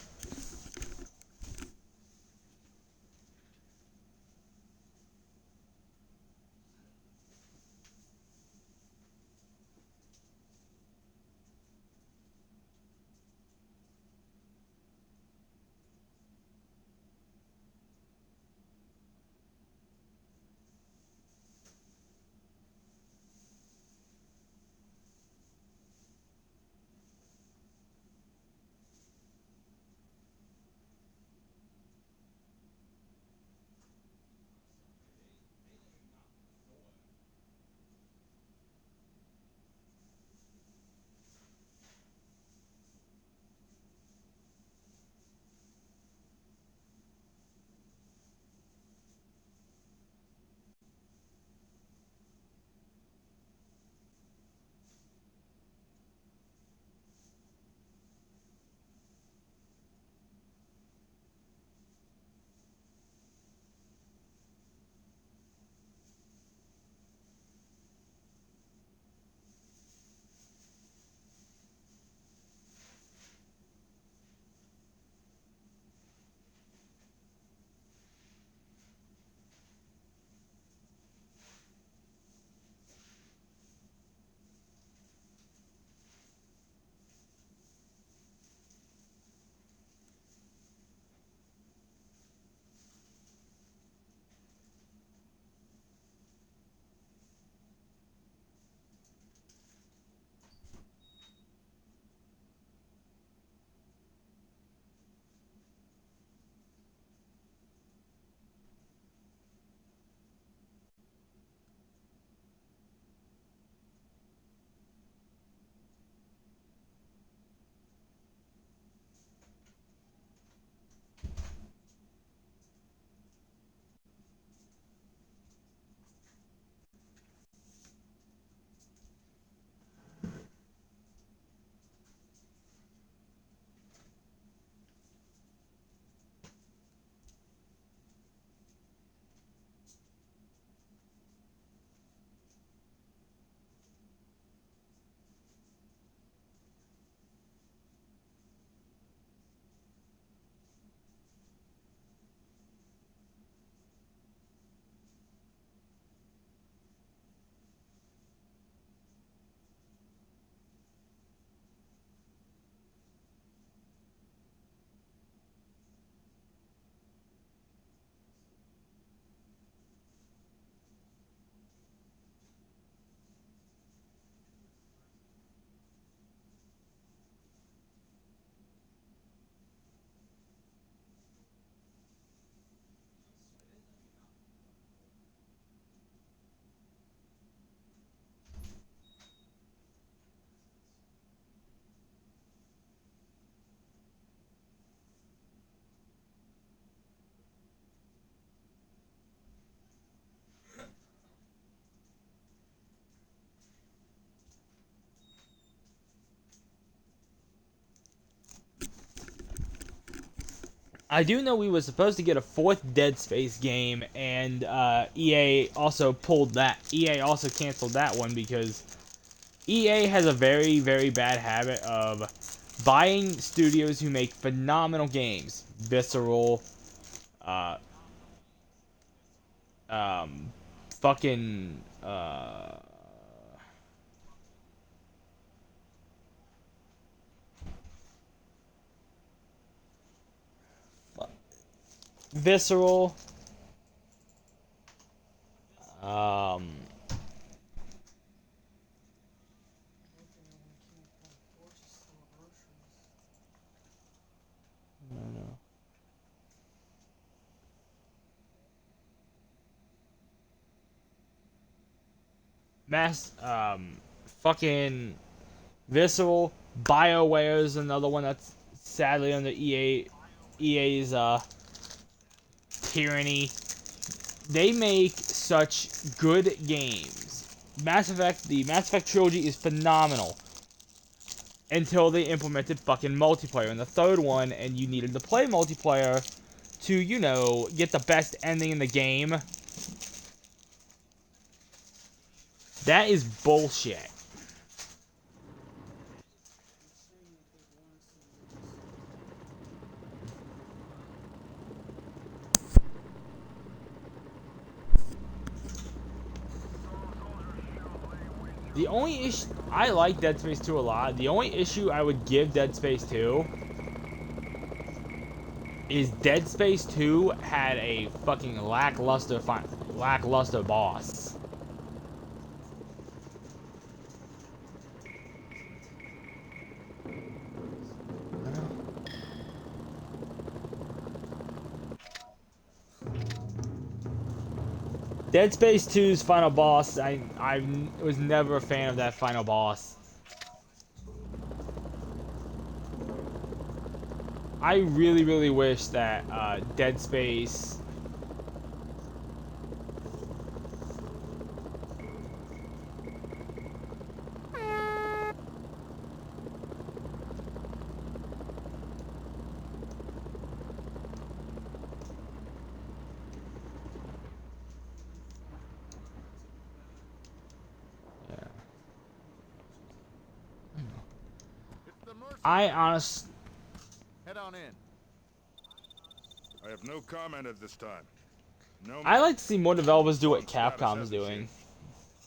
I do know we were supposed to get a 4th Dead Space game, and EA also pulled that. EA also canceled that one because EA has a very, very bad habit of buying studios who make phenomenal games. Visceral, fucking, Visceral, fucking Visceral, BioWare is another one that's sadly under EA's tyranny. They make such good games. The Mass Effect trilogy is phenomenal. Until they implemented fucking multiplayer in the 3rd one, and you needed to play multiplayer to, you know, get the best ending in the game. That is bullshit. The only issue, I like Dead Space 2 a lot. The only issue I would give Dead Space 2 is Dead Space 2 had a fucking lackluster boss. Dead Space 2's final boss, I was never a fan of that final boss. I really, really wish that Dead Space... Head on in. I have no comment at this time. No. I like to see more developers do what Capcom's doing.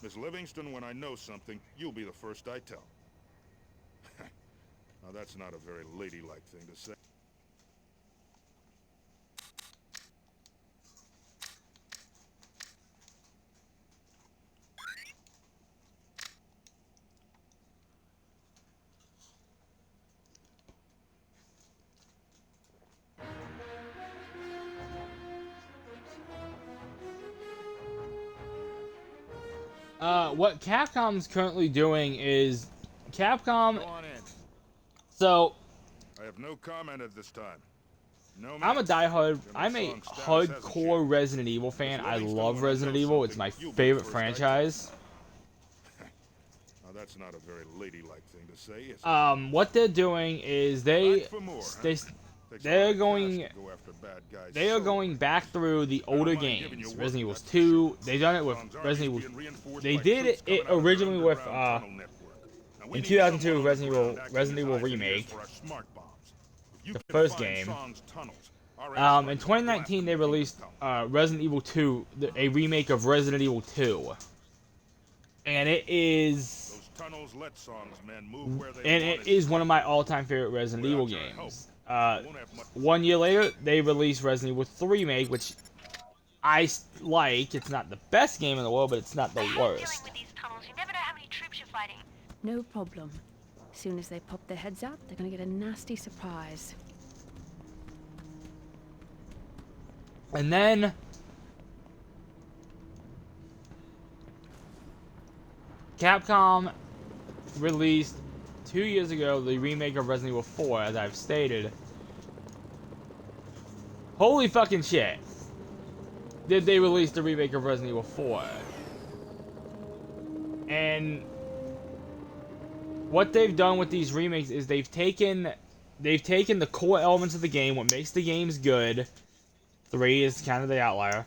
Miss Livingston, when I know something, you'll be the first I tell. Now that's not a very ladylike thing to say. What Capcom's currently doing is Capcom. So I have no comment at this time. No. I'm a hardcore Resident Evil fan. I love Resident Evil. It's my favorite franchise. Now that's not a very ladylike thing to say, is it? What they're doing is they are going back through the older games. Resident Evil 2. They've done it with Resident Evil. They did it originally with in 2002 Resident Evil Remake, the first game. In 2019 they released Resident Evil 2, a remake of Resident Evil 2, and it is one of my all-time favorite Resident Evil games. 1 year later, they released Resident Evil 3 Remake, which I like. It's not the best game in the world, but it's not the worst. No problem. As soon as they pop their heads out, they're gonna get a nasty surprise. And then Capcom released 2 years ago the remake of Resident Evil 4, as I've stated. Holy fucking shit. Did they release the remake of Resident Evil 4? And what they've done with these remakes is they've taken they've taken the core elements of the game, what makes the games good. 3 is kind of the outlier.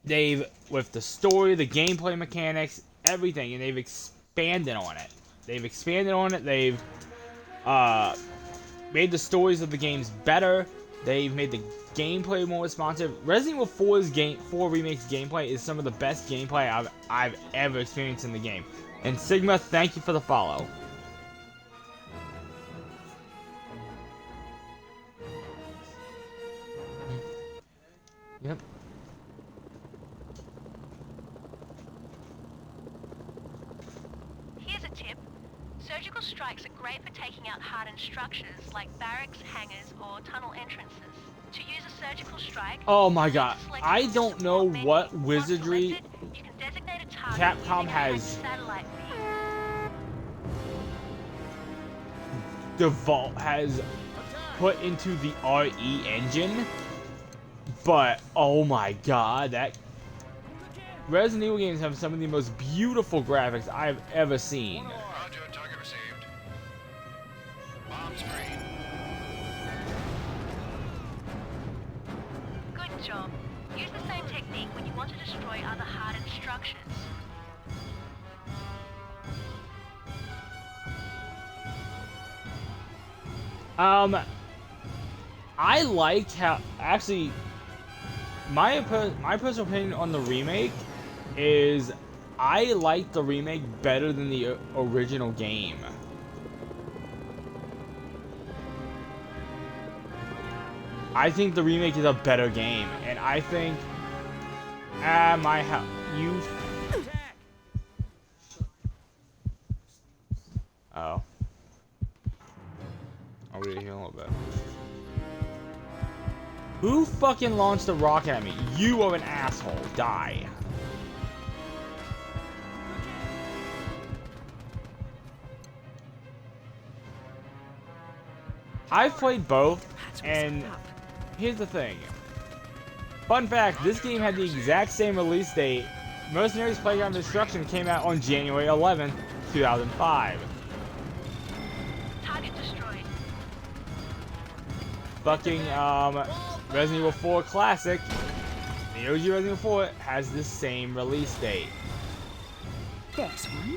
They've, with the story, the gameplay mechanics, everything, and they've expanded on it. They've made the stories of the games better. They've made the gameplay more responsive. Resident Evil 4 Remake's gameplay is some of the best gameplay I've ever experienced in the game. And Sigma, thank you for the follow. Yep. Here's a tip. Surgical strikes are great for taking out hardened structures like barracks, hangars, or tunnel entrances. To use a surgical strike... Oh my god. I don't know what wizardry Capcom has put into the RE engine, but oh my god, that Resident Evil games have some of the most beautiful graphics I've ever seen. Roger, target received. Bomb screen. Good job. Use the same technique when you want to destroy other hardened structures. I like how, actually, my personal opinion on the remake is I like the remake better than the original game. I think the remake is a better game, and I think oh. I'll read it here a little bit. Who fucking launched a rocket at me? You are an asshole. Die. I've played both, and here's the thing. Fun fact, this game had the exact same release date. Mercenaries Playground Destruction came out on January 11th, 2005. Target destroyed. Fucking, Resident Evil 4 Classic, the OG Resident Evil 4, has the same release date. There's one.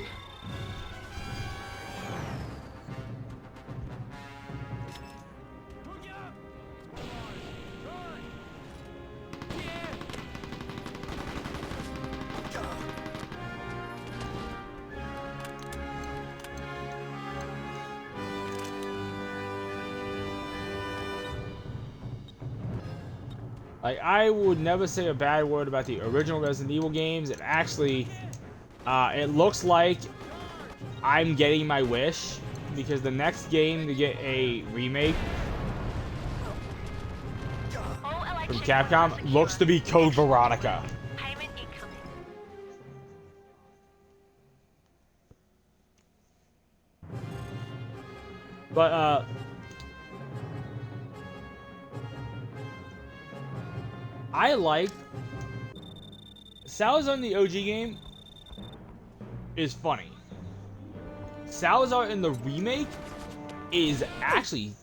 Like, I would never say a bad word about the original Resident Evil games. And actually, it looks like I'm getting my wish, because the next game to get a remake from Capcom looks to be Code Veronica. Payment incoming. But, I like Salazar in the OG game is funny. Salazar in the remake is actually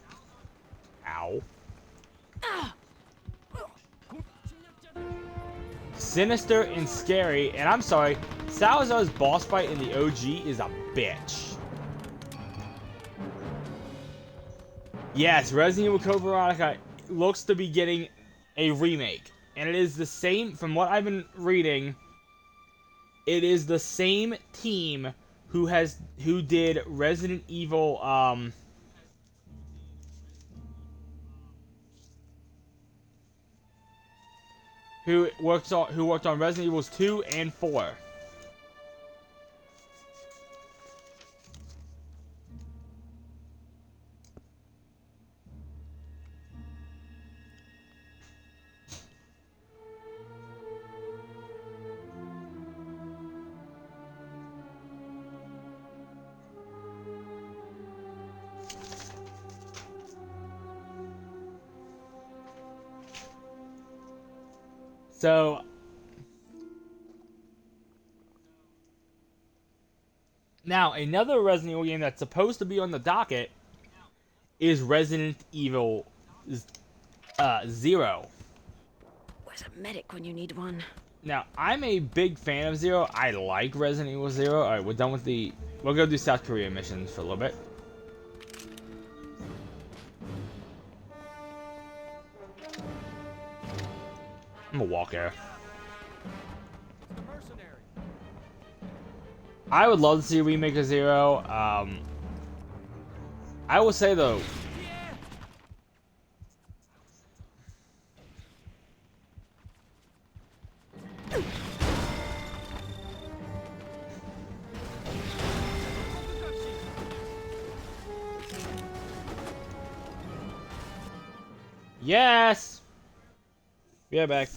sinister and scary, and I'm sorry, Salazar's boss fight in the OG is a bitch. Yes, Resident Evil Code Veronica looks to be getting a remake. And it is the same, from what I've been reading, it is the same team who did Resident Evil, who worked on Resident Evils 2 and 4. So, now another Resident Evil game that's supposed to be on the docket is Resident Evil 0. Where's a medic when you need one? Now, I'm a big fan of Zero. I like Resident Evil 0. Alright, we're done with the... We'll go do South Korea missions for a little bit. I'm gonna walk here. I would love to see a remake of Zero. I will say though, yes. Yeah, back.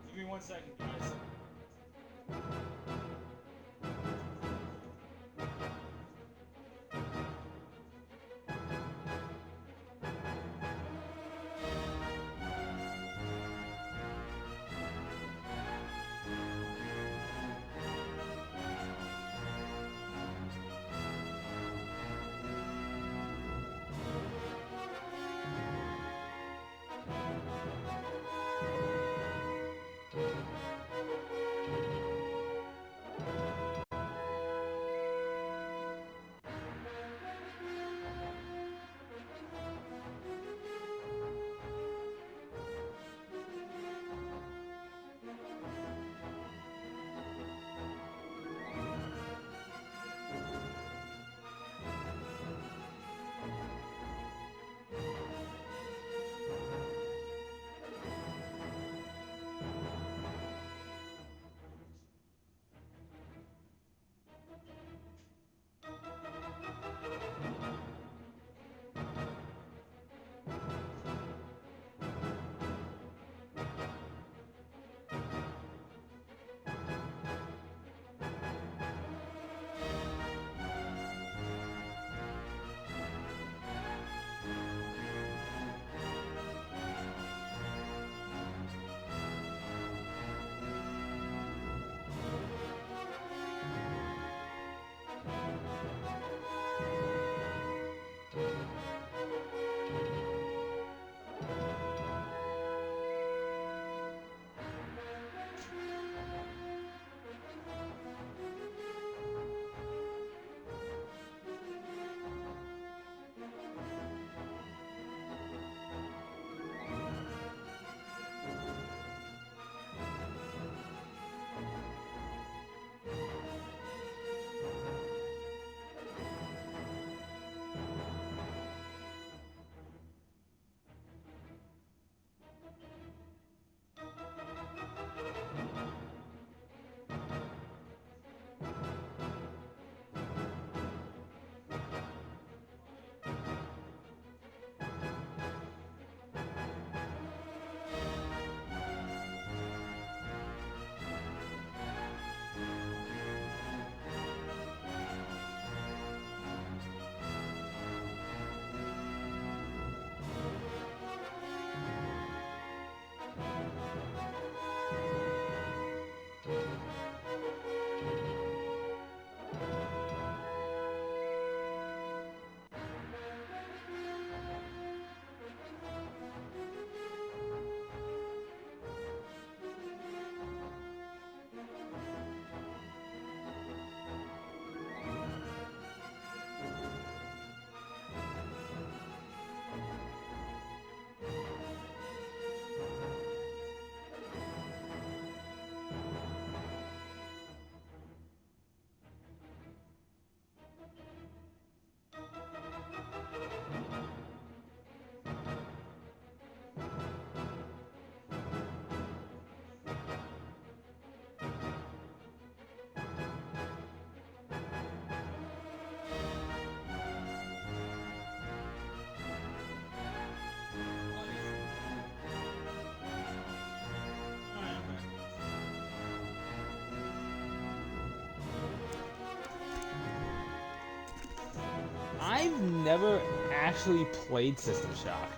Give me 1 second, guys. I've never actually played System Shock.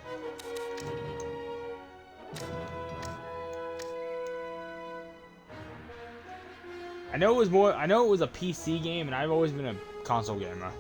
I know it was a PC game, and I've always been a console gamer.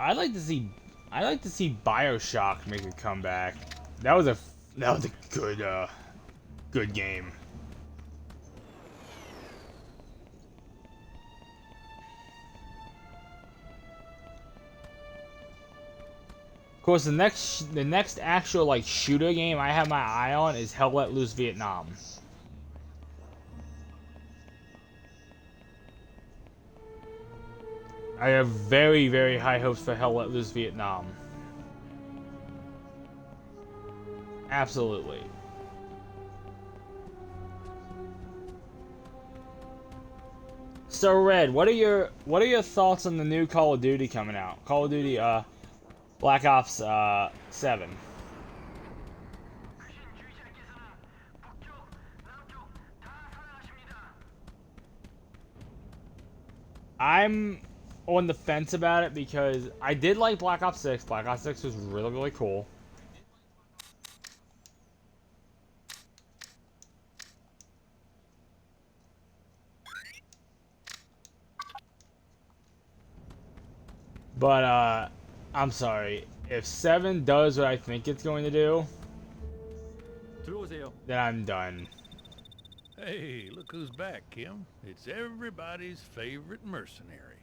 I'd like to see BioShock make a comeback. That was a good game. Of course, the next actual like shooter game I have my eye on is Hell Let Loose Vietnam. I have very, very high hopes for Hell Let Loose Vietnam. Absolutely. So Red, what are your thoughts on the new Call of Duty coming out? Call of Duty Black Ops 7. I'm on the fence about it because I did like Black Ops 6. Black Ops 6 was really, really cool. But, I'm sorry. If 7 does what I think it's going to do, then I'm done. Hey, look who's back, Kim. It's everybody's favorite mercenary.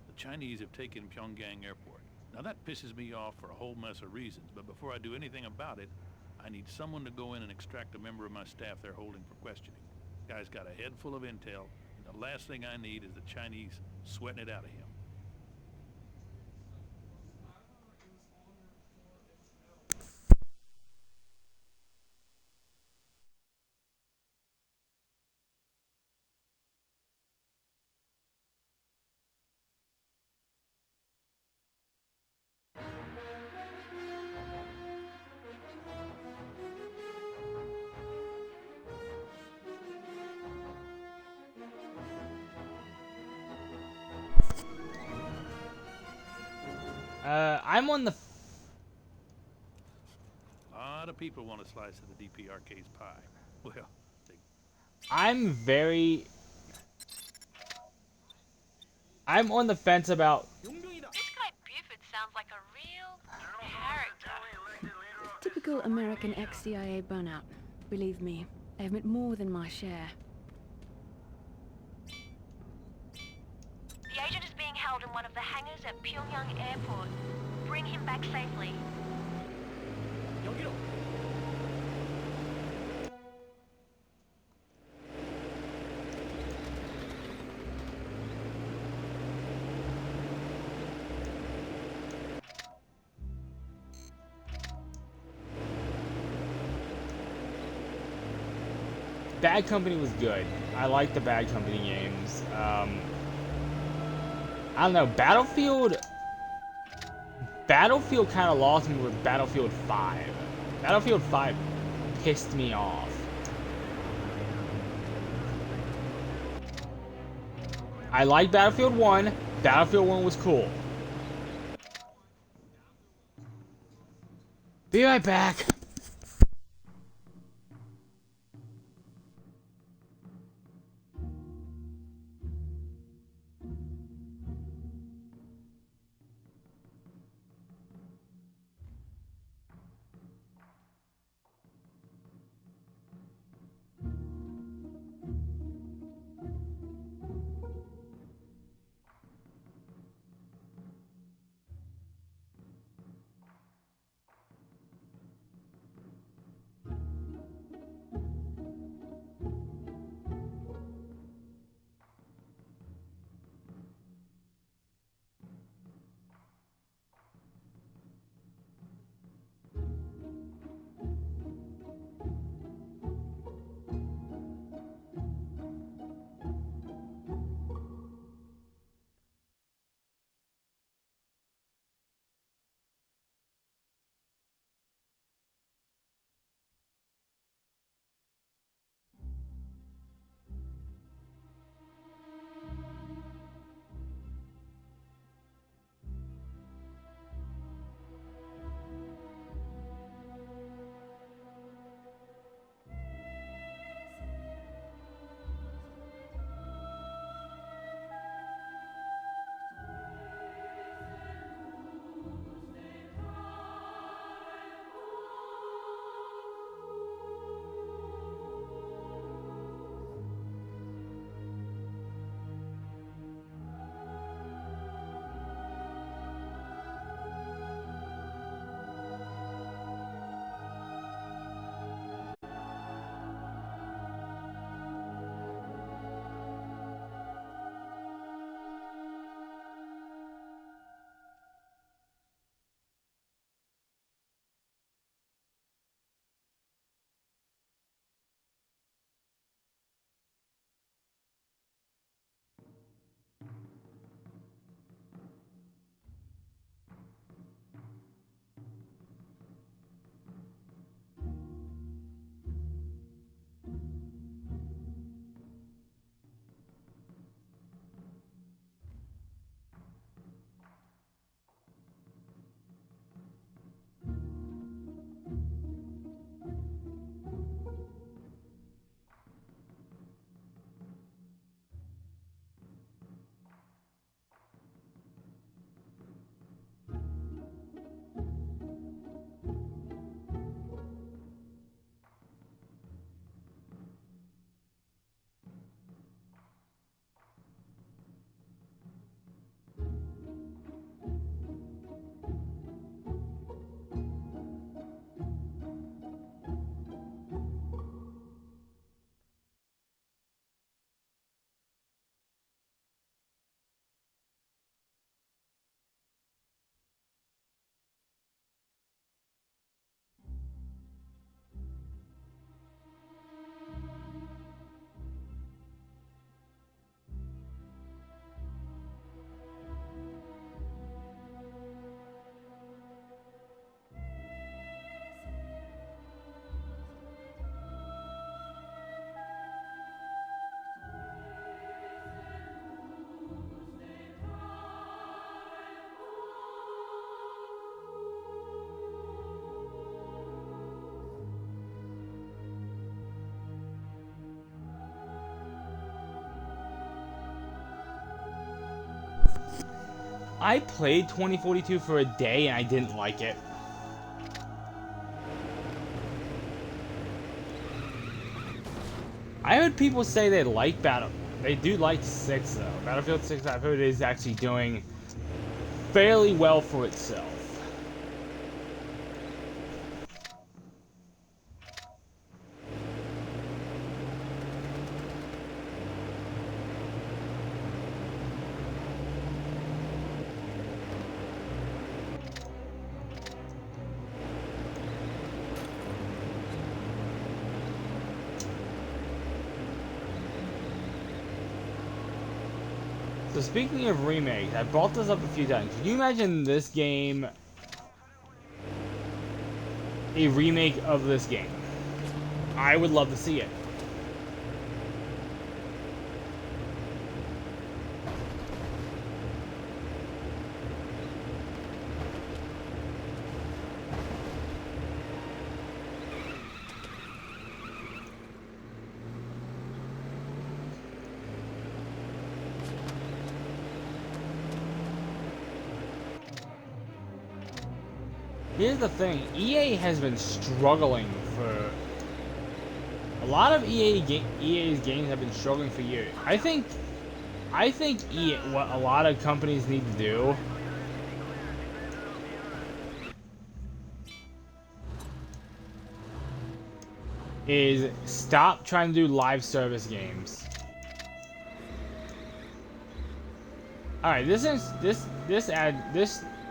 The Chinese have taken Pyongyang Airport. Now that pisses me off for a whole mess of reasons, but before I do anything about it, I need someone to go in and extract a member of my staff they're holding for questioning. Guy's got a head full of intel, and the last thing I need is the Chinese sweating it out of him. I'm on the... A lot of people want a slice of the DPRK's pie. Well, I'm on the fence about... This guy Buford sounds like a real character. Typical American ex-CIA burnout. Believe me, I have met more than my share. The agent is being held in one of the hangars at Pyongyang Airport. Bring him back safely. Bad Company was good. I like the Bad Company games. I don't know, Battlefield kind of lost me with Battlefield 5. Battlefield 5 pissed me off. I like Battlefield 1. Battlefield 1 was cool. Be right back. I played 2042 for a day and I didn't like it. I heard people say they like they do like 6 though. Battlefield 6 I've heard is actually doing fairly well for itself. So speaking of remakes, I brought this up a few times. Can you imagine this game, a remake of this game? I would love to see it. Here's the thing, EA has been struggling for... A lot of EA's games have been struggling for years. I think EA, what a lot of companies need to do is stop trying to do live service games. Alright, this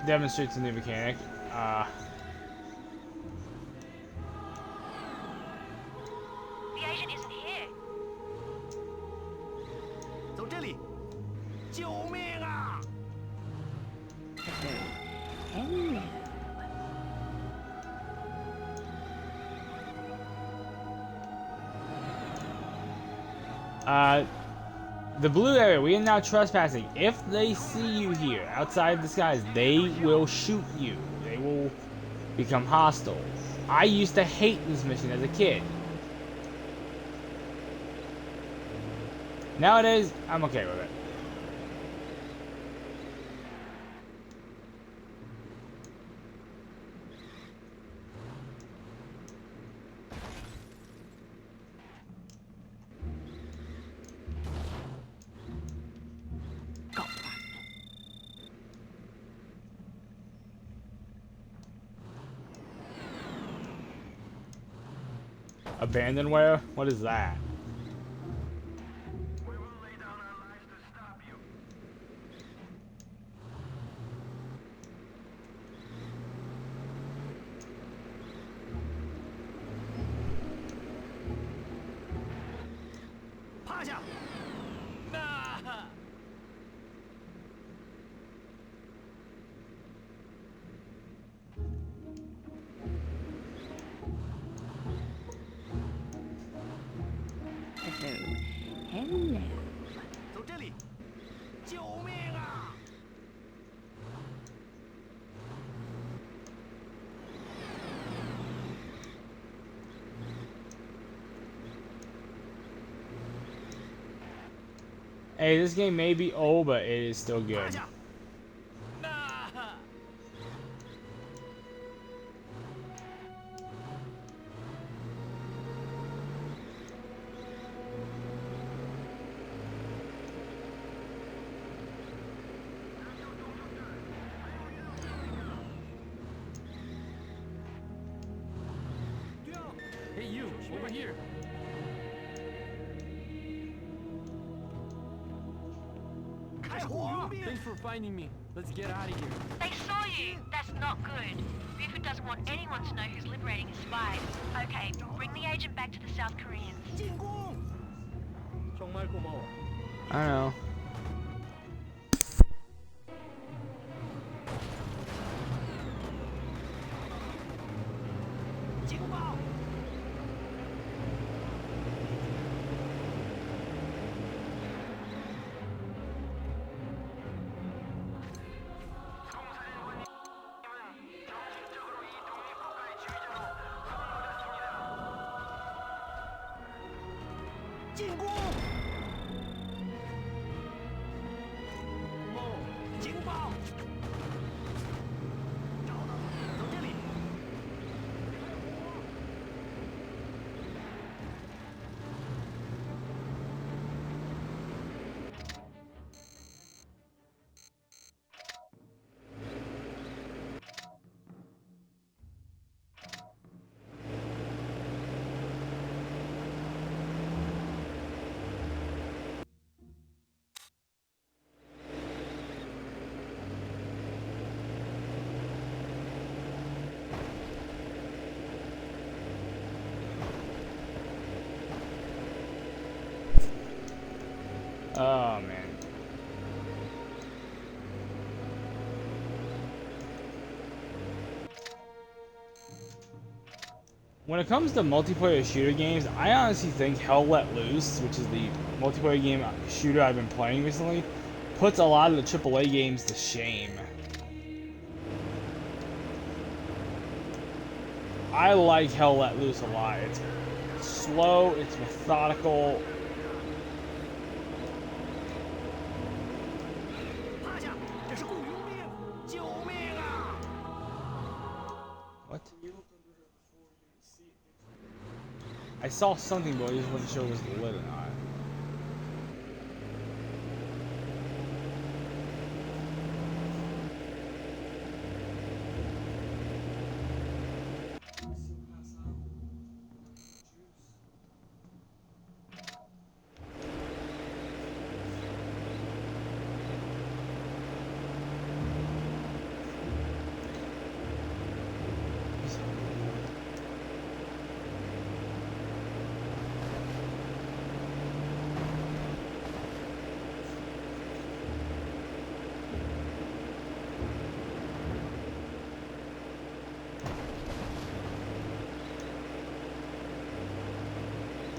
demonstrates a new mechanic. The agent isn't here. 走这里！救命啊！ Hello. The blue area, we are now trespassing. If they see you here, outside the skies, they will shoot you. They will become hostile. I used to hate this mission as a kid. Nowadays, I'm okay with it. Abandonware? What is that? Hello. 走这里！救命啊！ Hey, this game may be old, but it is still good. Hey, you! Over here! Thanks for finding me. Let's get out of here. They saw you. That's not good. Buford doesn't want anyone to know who's liberating his spies. Okay, bring the agent back to the South Koreans. 정말 고마워. I don't know. Oh man. When it comes to multiplayer shooter games, I honestly think Hell Let Loose, which is the multiplayer game shooter I've been playing recently, puts a lot of the AAA games to shame. I like Hell Let Loose a lot. It's slow, it's methodical. What? I saw something, but I just wasn't sure it was the lid or not.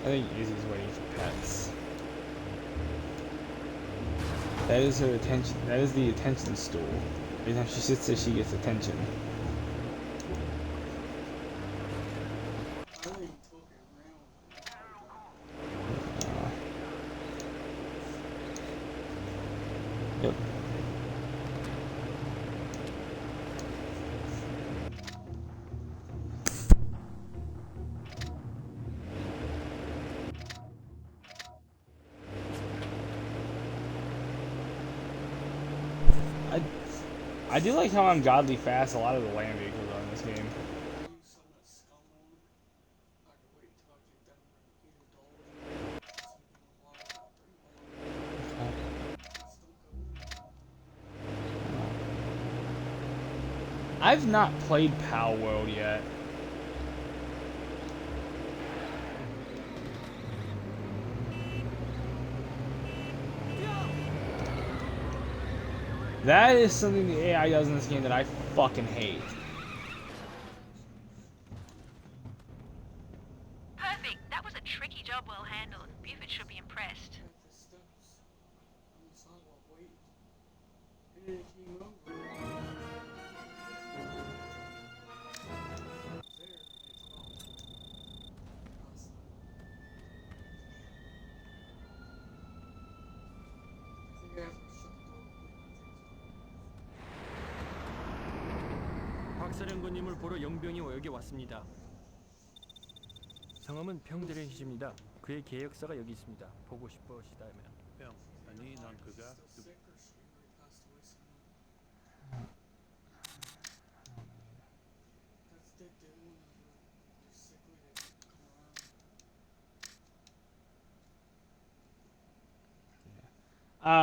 I think Izzy's waiting for pets. That is her attention. That is the attention stool. Every time she sits there, she gets attention. Yep. I do like how ungodly fast a lot of the land vehicles are in this game. I've not played Pal World yet. That is something the AI does in this game that I fucking hate. Perfect. That was a tricky job well handled. Buford should be impressed. 박사령관님을 보러 용병이 여기 왔습니다. 성함은 평대련이십니다. 그의 계획서가 여기 있습니다. 보고 싶으시다면. 형, 아니 난 그가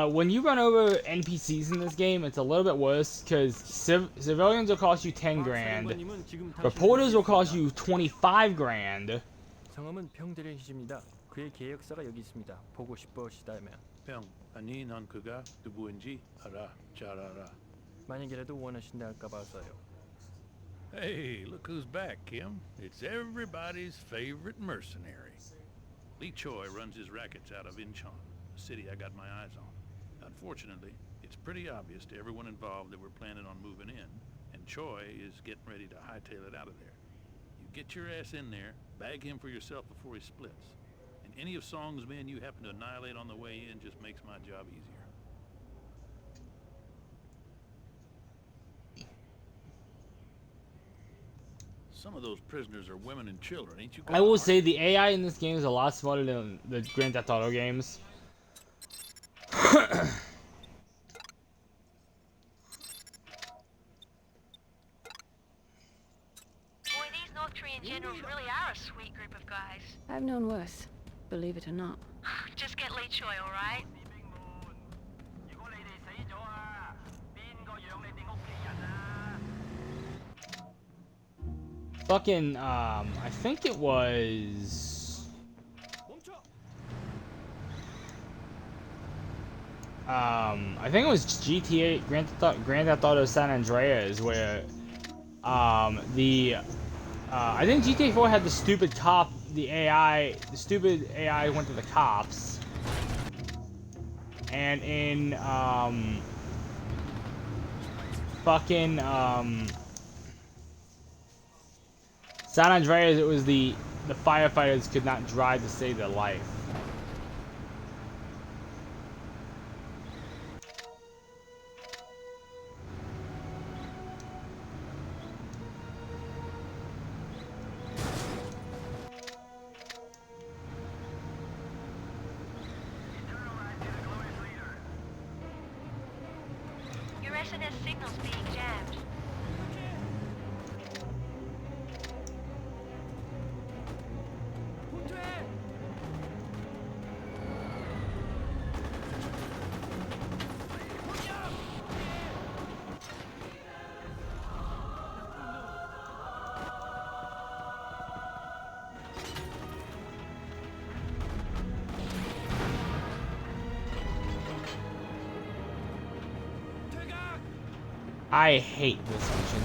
When you run over NPCs in this game, it's a little bit worse because civilians will cost you 10 grand. Reporters will cost you 25 grand. 성함은 평대련이십니다. 그의 계획서가 여기 있습니다. 보고 싶으시다면. 형, 아니 난 그가 누구인지 알아. 잘 알아. 만약이라도 원하신다 할까 봐서요. Hey, look who's back, Kim. It's everybody's favorite mercenary. Lee Choi runs his rackets out of Incheon, a city I got my eyes on. Unfortunately, it's pretty obvious to everyone involved that we're planning on moving in, and Choi is getting ready to hightail it out of there. You get your ass in there, bag him for yourself before he splits. And any of Song's men you happen to annihilate on the way in just makes my job easier. Some of those prisoners are women and children, ain't you? I will say the AI in this game is a lot smarter than the Grand Theft Auto games. Boy, these North Korean generals really are a sweet group of guys. I've known worse, believe it or not. Just get Lee Choi, alright? Fucking, I think it was... I think it was GTA Grand Theft Auto San Andreas where I think GTA 4 had the stupid cop, the stupid AI went to the cops. And in fucking San Andreas, it was the firefighters could not drive to save their life. Your SNS signal's being jammed. I hate this mission.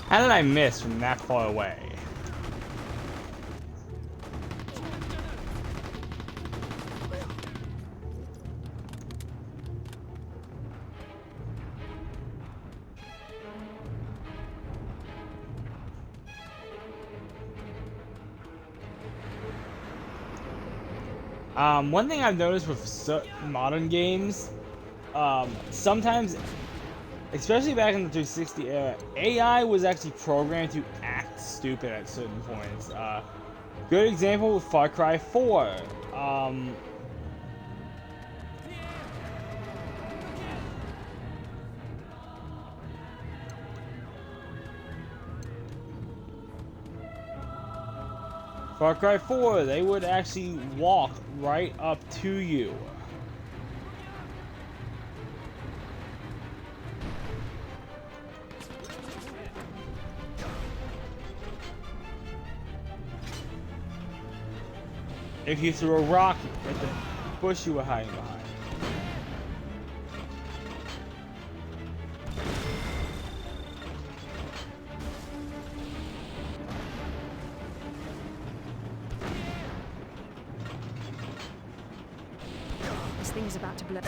How did I miss from that far away? One thing I've noticed with modern games, sometimes, especially back in the 360 era, AI was actually programmed to act stupid at certain points. Good example with Far Cry 4. Far Cry 4, they would actually walk right up to you. If you threw a rock at the bush you were hiding behind. This thing's about to blow.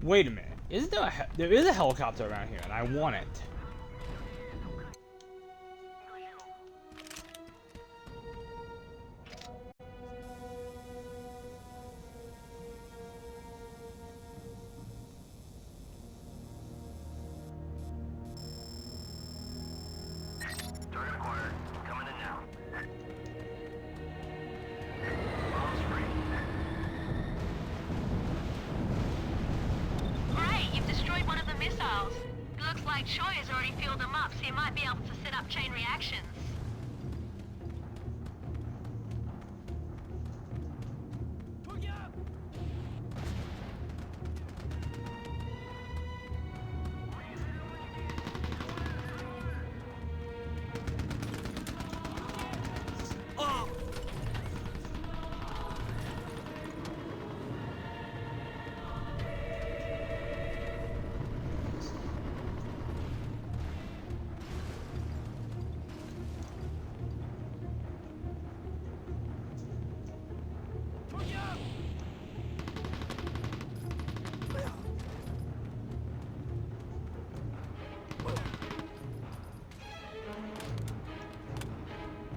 Wait a minute. Isn't there is a helicopter around here, and I want it. Target acquired. Coming in now. Great, you've destroyed one of the missiles. It looks like Choi has already fueled them up, so you might be able to set up chain reactions.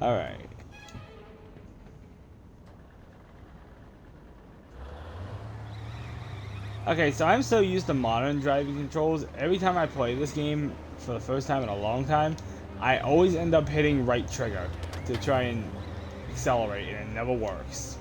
Alright. Okay, so I'm so used to modern driving controls. Every time I play this game for the first time in a long time, I always end up hitting right trigger to try and accelerate, and it never works.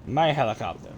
My helicopter.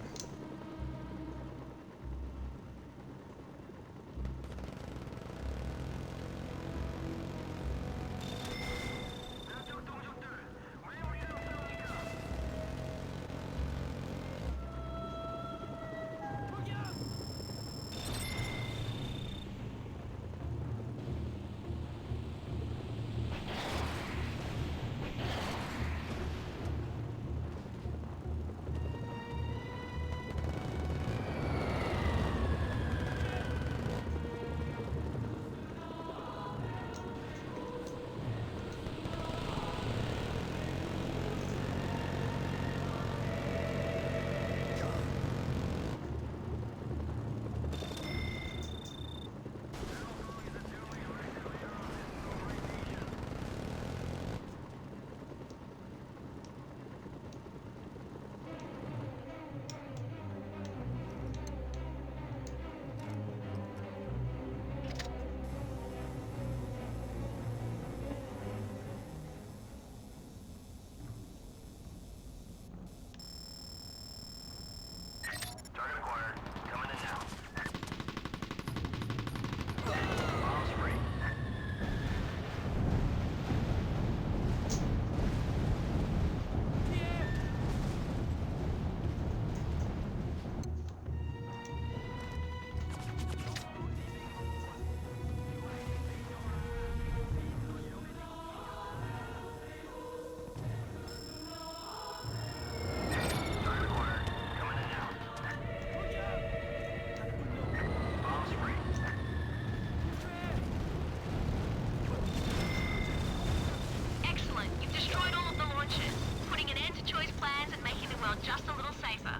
Excellent. You've destroyed all of the launches, putting an end to Choi's plans and making the world just a little safer.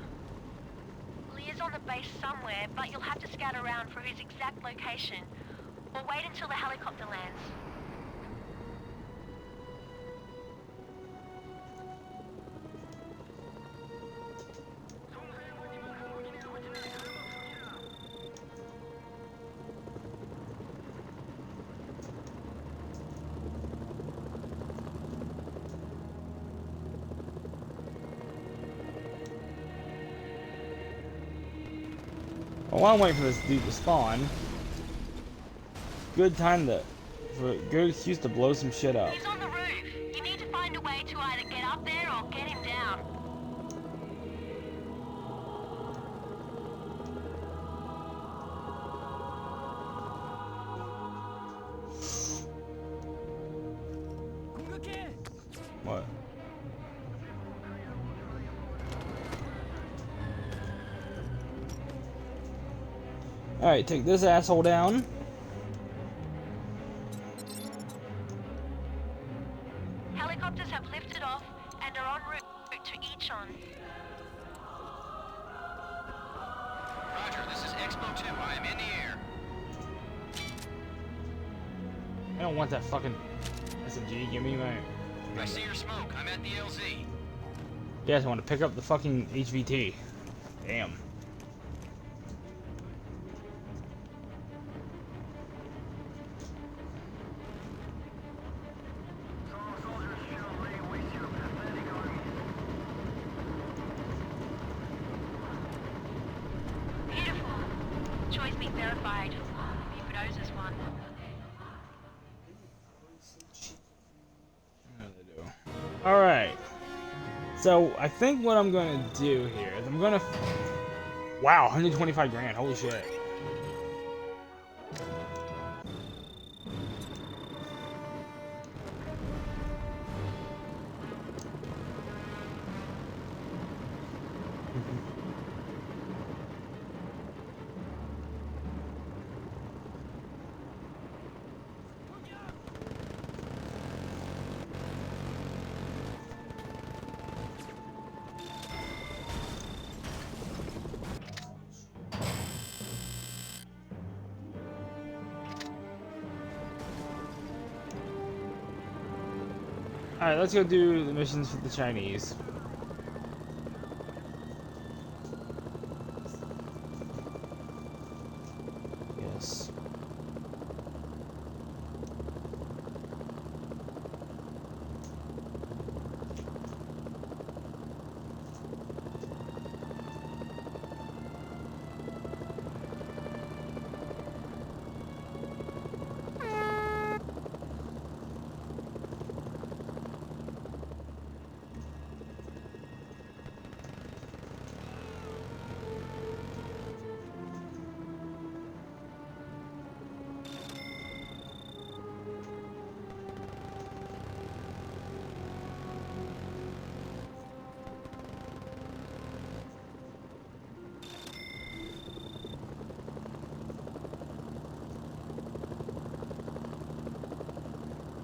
Lee is on the base somewhere, but you'll have to scout around for his exact location, or wait until the helicopter lands. Well, while I'm waiting for this dude to spawn, good time for a good excuse to blow some shit up. He's on the roof. You need to find a way to either get up there or get him down. What? Alright, take this asshole down. Helicopters have lifted off and are en route to Ichon. Roger, this is Expo 2. I am in the air. I don't want that fucking SMG. Give me my... I see your smoke. I'm at the LZ. You guys want to pick up the fucking HVT. Damn. Beautiful. Choi's been verified. If it owes us one. Alright. So, I think what I'm gonna do here is I'm gonna... Wow, 125 grand. Holy shit. Alright, let's go do the missions for the Chinese. Yes.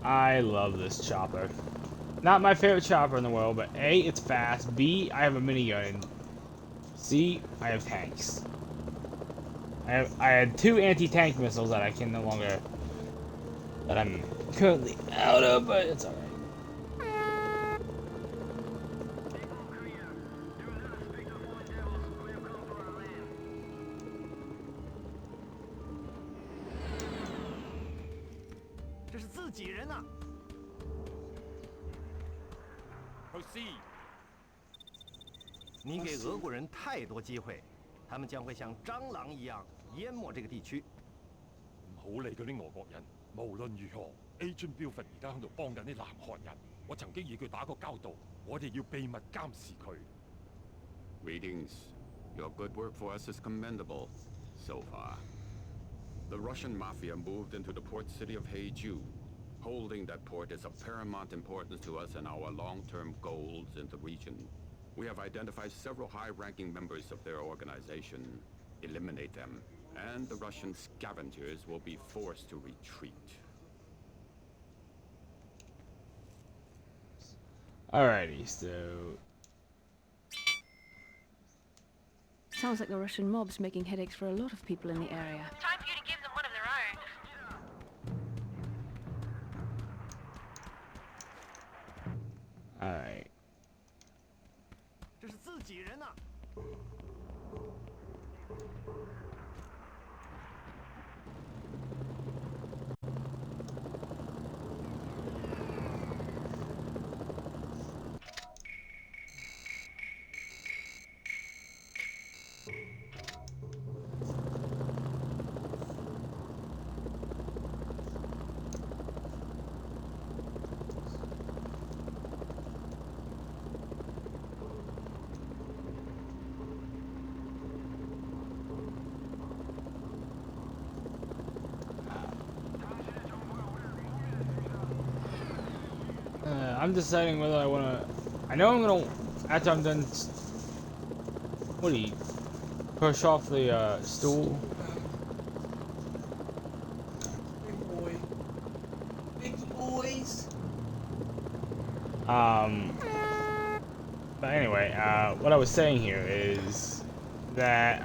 I love this chopper. Not my favorite chopper in the world, but A, it's fast. B, I have a minigun. C, I have tanks. I had 2 anti-tank missiles that I can no longer... that I'm currently out of, but it's alright. Proceed. 你给俄国人太多机会，他们将会像蟑螂一样淹没这个地區。唔好理嗰啲俄國人，無論如何 ，Agent Buford 而家喺度幫緊啲南韓人。我曾經與佢打過交道，我哋要秘密監視佢。Greetings. Your good work for us is commendable, so far. The Russian mafia moved into the port city of Haeju. Holding that port is of paramount importance to us and our long-term goals in the region. We have identified several high-ranking members of their organization. Eliminate them, and the Russian scavengers will be forced to retreat. Alrighty, so... Sounds like the Russian mob's making headaches for a lot of people in the area. Time for you to give them one of their own. Alright. 这是自己人呐！ I'm deciding whether I want to... I know I'm going to... After I'm done... What do you... Push off the stool? Big boy. Big boys. But anyway, what I was saying here is that,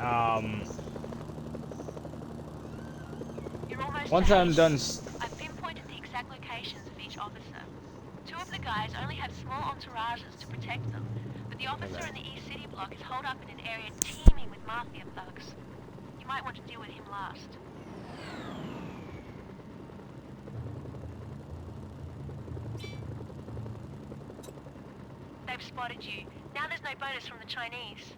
once I'm done... I've pinpointed the exact locations of each officer. 2 of the guys only have small entourages to protect them, but the officer in the East City block is holed up in an area teeming with mafia thugs. You might want to deal with him last. They've spotted you. Now there's no bonus from the Chinese.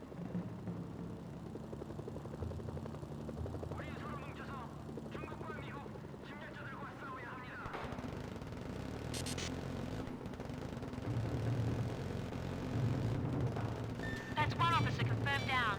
That's one officer confirmed down.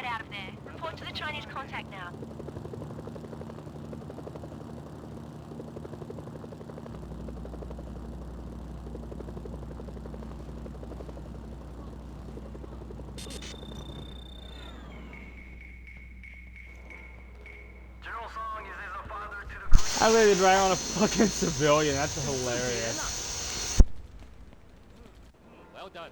out of there. Report to the Chinese contact now. I landed right on a fucking civilian. That's hilarious. Well done.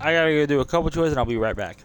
I gotta go do a couple chores and I'll be right back.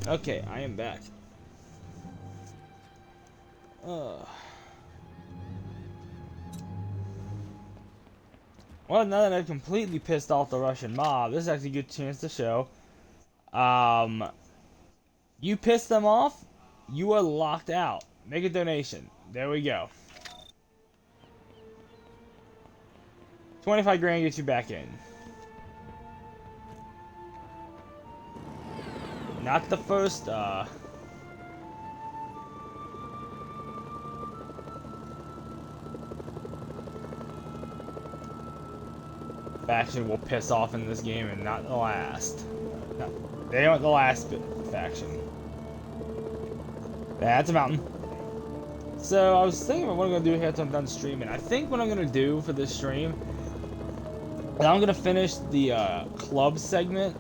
Okay, I am back. Well, now that I've completely pissed off the Russian mob, this is actually a good chance to show. You pissed them off, you are locked out. Make a donation. There we go. 25 grand gets you back in. Not the first, faction will piss off in this game, and not the last. No, they aren't the last faction. That's a mountain. So I was thinking about what I'm gonna do here until I'm done streaming. I think what I'm gonna do for this stream is I'm gonna finish the club segment.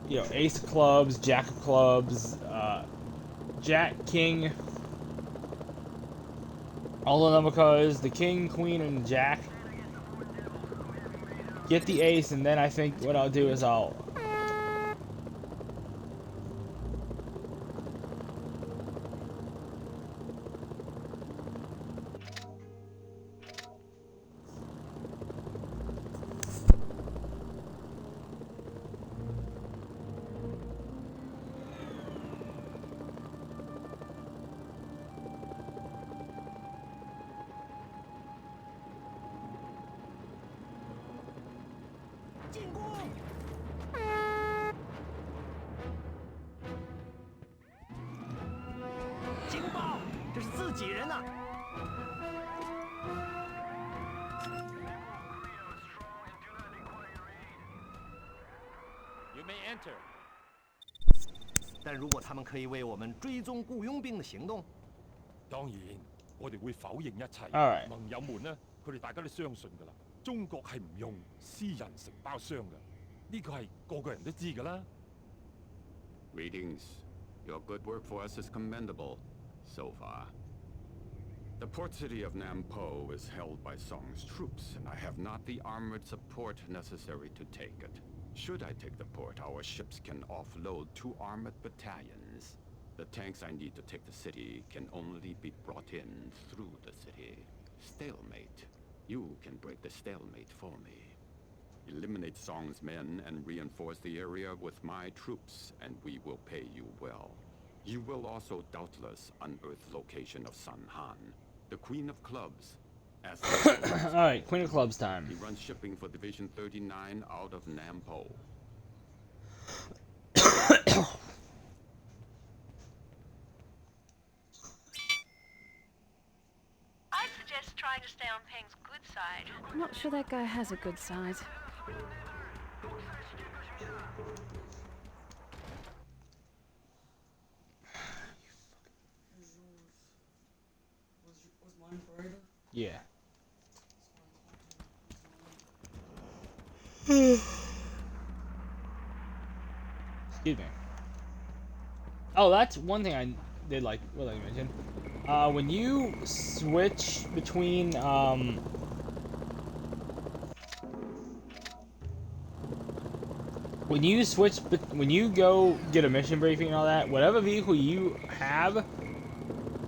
You know, ace of clubs, jack of clubs, jack, king, all the number cards, the king, queen, and jack. Get the ace, and then I think what I'll do is I'll... You may enter. 但如果他们可以为我们追踪雇佣兵的行動，當然，我哋會否認一切。 Alright. 盟友們呢，佢哋大家都相信㗎啦。中國係唔用私人承包商㗎，呢個係個個人都知㗎啦。Greetings. Your good work for us is commendable, so far. The port city of Nampo is held by Song's troops, and I have not the armored support necessary to take it. Should I take the port, our ships can offload 2 armored battalions. The tanks I need to take the city can only be brought in through the city. Stalemate. You can break the stalemate for me. Eliminate Song's men and reinforce the area with my troops, and we will pay you well. You will also doubtless unearth location of Sun Han, the Queen of Clubs. Alright, Queen of Clubs time. He runs shipping for Division 39 out of Nampo. I'd suggest trying to stay on Peng's good side. I'm not sure that guy has a good side. Yeah. Excuse me. Oh, that's one thing I did like. What did I mention? When you switch between when you go get a mission briefing and all that, whatever vehicle you have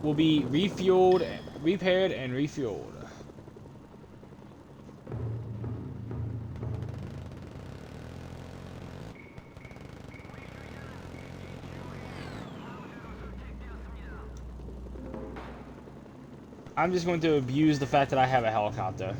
will be refueled, repaired, and refueled. I'm just going to abuse the fact that I have a helicopter.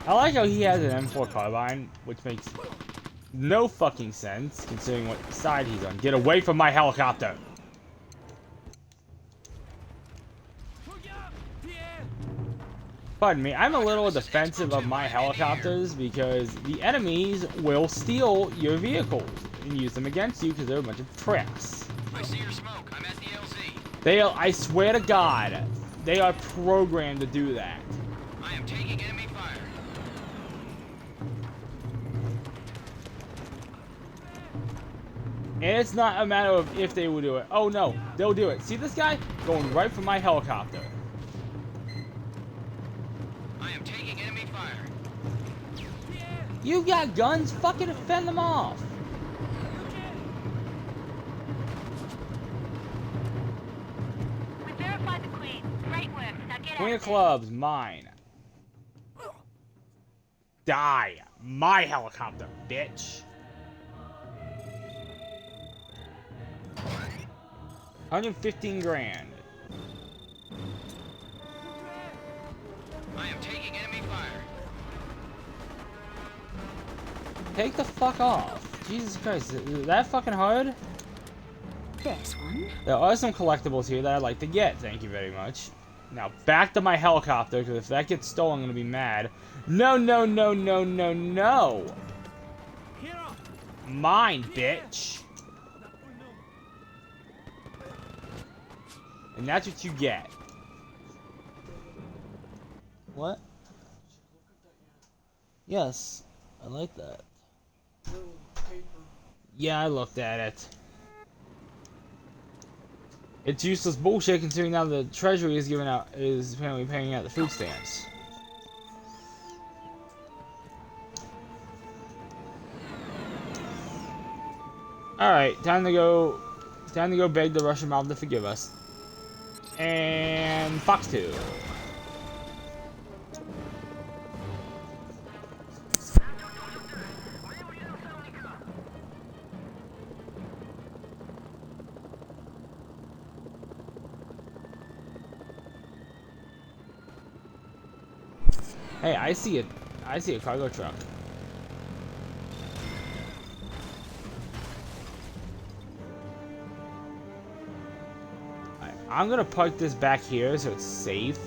I like how he has an M4 carbine, which makes no fucking sense considering what side he's on. Get away from my helicopter! Pardon me, I'm a little defensive of my helicopters because the enemies will steal your vehicles and use them against you because they're a bunch of traps. I see your smoke. I'm at the LZ. They are, I swear to God, they are programmed to do that. I am taking enemy fire. And it's not a matter of if they will do it. Oh no, they'll do it. See this guy? Going right for my helicopter. I am taking enemy fire. You got guns? Fucking fend them off. We verified the Queen. Great work. Now get Queen out of of there. Clubs, mine. Die. My helicopter, bitch. 115 grand. I am taking enemy fire. Take the fuck off. Jesus Christ, is that fucking hard? This one. There are some collectibles here that I'd like to get, thank you very much. Now, back to my helicopter, because if that gets stolen, I'm gonna be mad. No, no, no, no, no, no! Mine, bitch! And that's what you get. What? Yes, I like that. Yeah, I looked at it. It's useless bullshit considering now the Treasury is apparently paying out the food stamps. Alright, time to go beg the Russian mob to forgive us. And Fox 2. Hey, I see a cargo truck. Alright, I'm gonna park this back here so it's safe.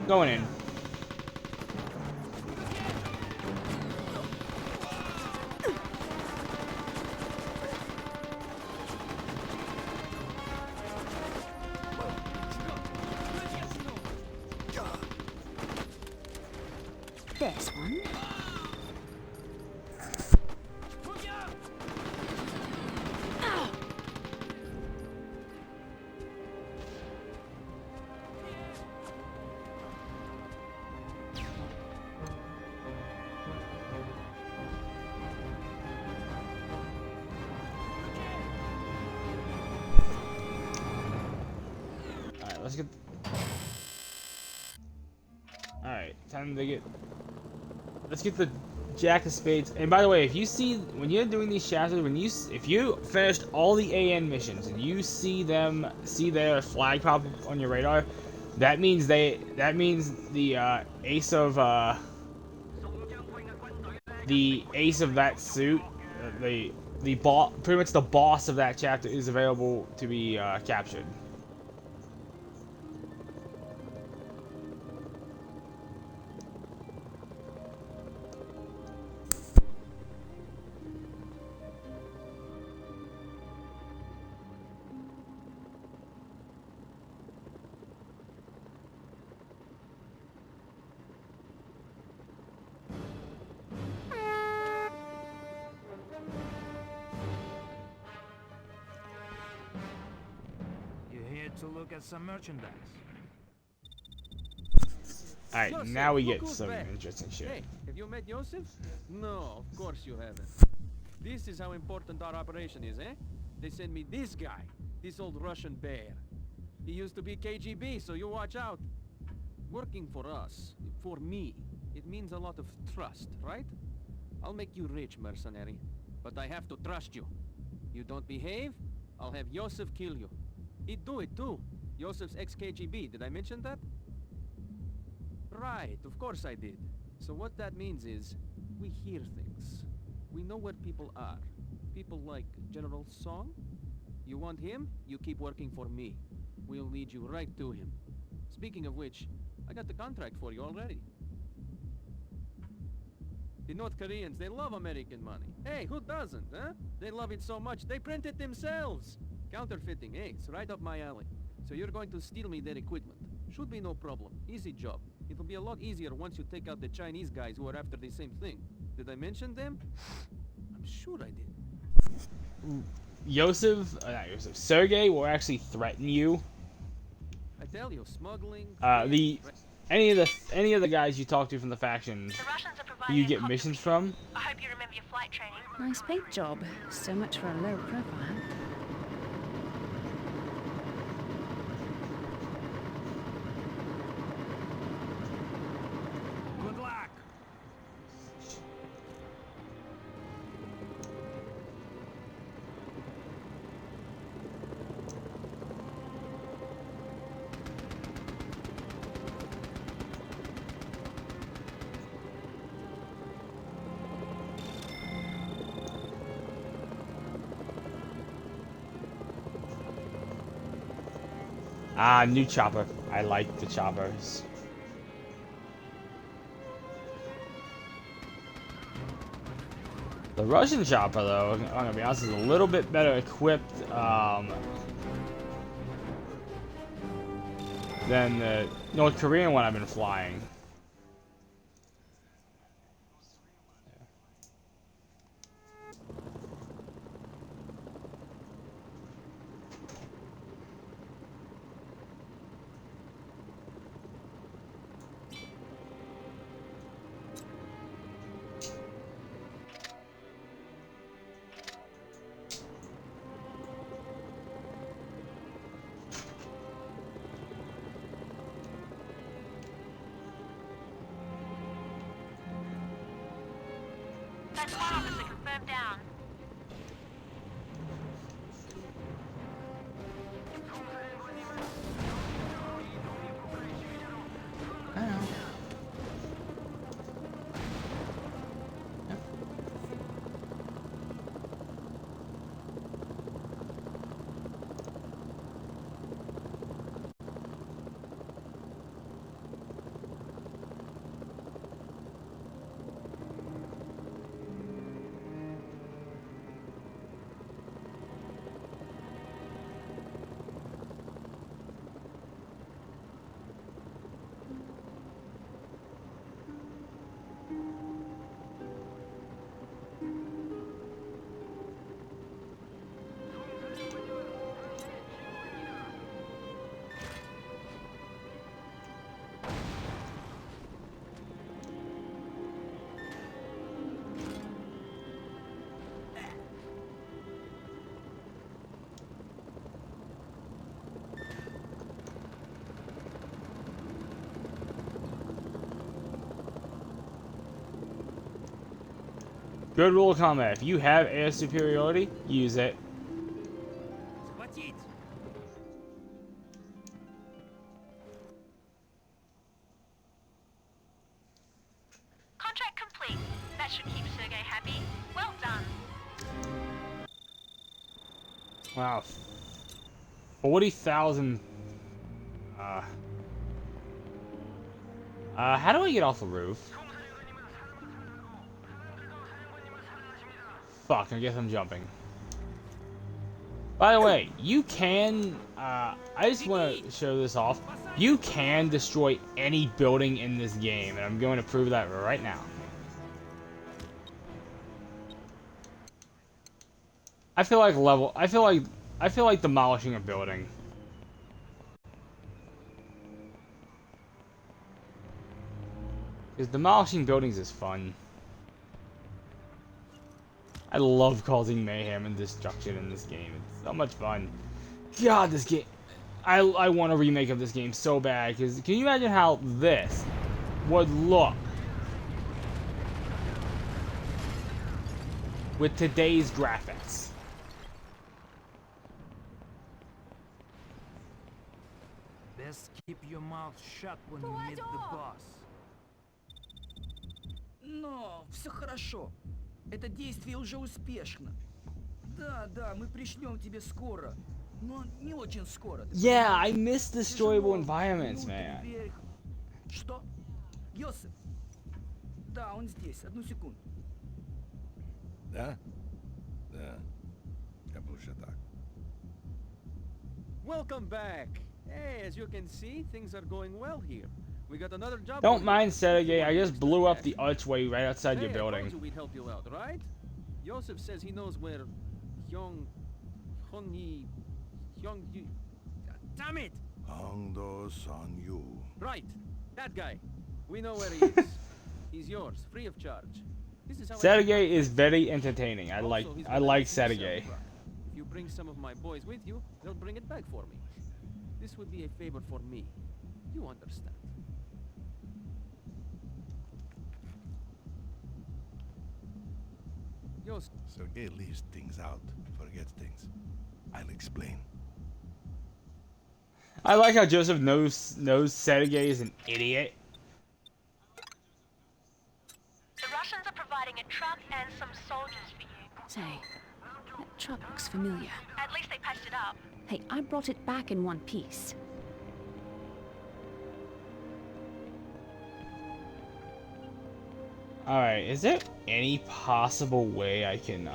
Going in. This one. Alright, let's get... Alright, time to get... Let's get the Jack of Spades. And by the way, if you see... When you're doing these chapters, if you finished all the AN missions and you see their flag pop up on your radar, that means the ace of that suit, pretty much the boss of that chapter is available to be captured. To look at some merchandise. Alright, now we get some interesting shit. Hey, have you met Yosef? No, of course you haven't. This is how important our operation is, eh? They send me this guy, this old Russian bear. He used to be KGB, so you watch out. Working for us, for me, it means a lot of trust, right? I'll make you rich, mercenary. but I have to trust you. You don't behave, I'll have Yosef kill you. He'd do it too. Yosef's ex-KGB, did I mention that? Right, of course I did. So what that means is, we hear things. We know where people are. People like General Song. You want him? You keep working for me. We'll lead you right to him. Speaking of which, I got the contract for you already. The North Koreans, they love American money. Hey, who doesn't, huh? They love it so much, they print it themselves. Counterfeiting, hey, it's right up my alley. So you're going to steal me their equipment. Should be no problem. Easy job. It'll be a lot easier once you take out the Chinese guys who are after the same thing. Did I mention them? I'm sure I did. Not Yosef. Sergey will actually threaten you. I tell you, smuggling... Any of the guys you talk to from the factions who you get missions from. I hope you remember your flight training. Nice paint job. So much for a low profile. Good luck. New chopper. I like the choppers. The Russian chopper, though, I'm gonna be honest, is a little bit better equipped than the North Korean one I've been flying. That's one officer confirmed down. Good rule of combat. If you have air superiority, use it. Contract complete. That should keep Sergey happy. Well done. Wow. 40,000. How do I get off the roof? Fuck, I guess I'm jumping. By the way, you can, I just want to show this off. You can destroy any building in this game, and I'm going to prove that right now. I feel like demolishing a building. Because demolishing buildings is fun. I love causing mayhem and destruction in this game. It's so much fun. God, this game... I want a remake of this game so bad, because can you imagine how this would look? with today's graphics. Best keep your mouth shut when you meet the boss. Но все хорошо. Это действие уже успешно. Да, мы пришлем тебе скоро. Но не очень скоро. Yeah, I miss destroyable environments, man. Что? Йосиф? Да, он здесь. Одну секунду. Да? Да. Я был уже так. Welcome back. Hey, as you can see, things are going well here. We got another job. Don't mind Sergey, I just blew up the archway right outside your Hey, I told building. you we'd help you out, right? Yosef says he knows where Hyung-yi... Damn it! Hongdo Son Yu. Right, that guy. We know where he is. He's yours, free of charge. This is how Sergey is very entertaining. I like Sergey. If you bring some of my boys with you, they'll bring it back for me. This would be a favor for me. You understand. Sergey leaves things out, forgets things. I'll explain. I like how Joseph knows Sergey is an idiot. The Russians are providing a truck and some soldiers for you. Say, that truck looks familiar. At least they patched it up. Hey, I brought it back in one piece. Alright, is there any possible way I can,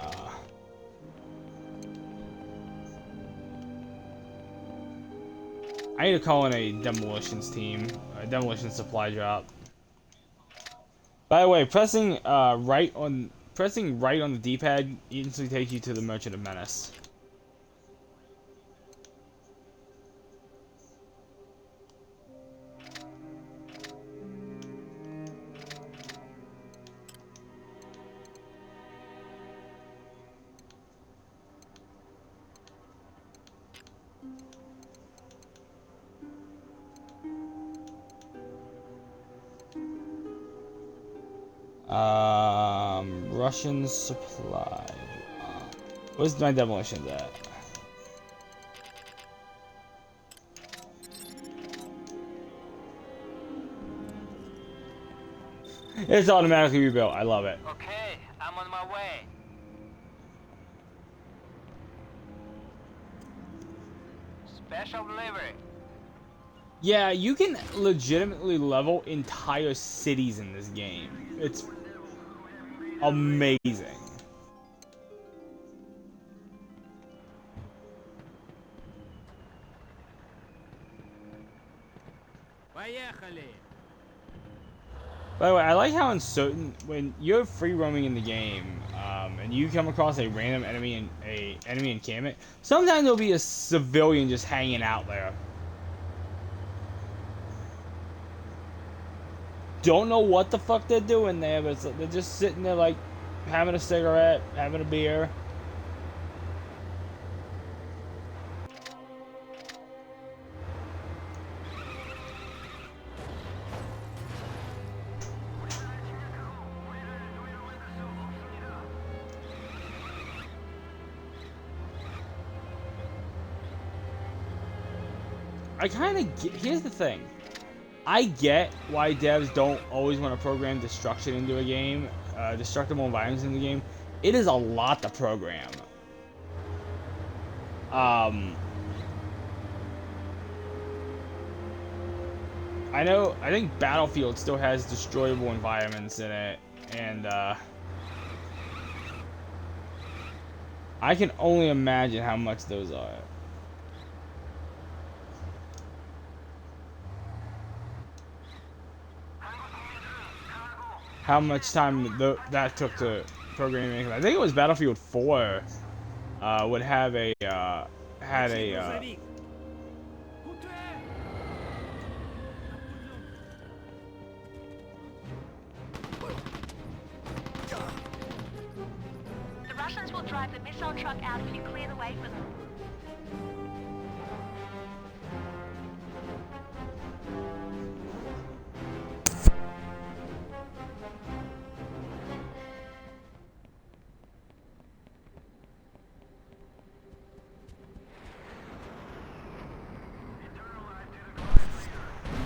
I need to call in a demolitions team, a demolition supply drop. By the way, pressing right on the D-pad instantly takes you to the Merchant of Menace. Russian supply. Where's my demolitions at? It's automatically rebuilt. I love it. Okay, I'm on my way. Special delivery. Yeah, you can legitimately level entire cities in this game. It's amazing. By the way, I like how when you're free roaming in the game, and you come across a random enemy encampment, sometimes there'll be a civilian just hanging out there. Don't know what the fuck they're doing there, but they're just sitting there like having a cigarette, having a beer. I kind of get, here's the thing. I get why devs don't always want to program destruction into a game, destructible environments in the game. It is a lot to program. I think Battlefield still has destroyable environments in it, and I can only imagine how much those are. How much time that took to programming. I think it was Battlefield 4 would have a The Russians will drive the missile truck out if you clear the way for them.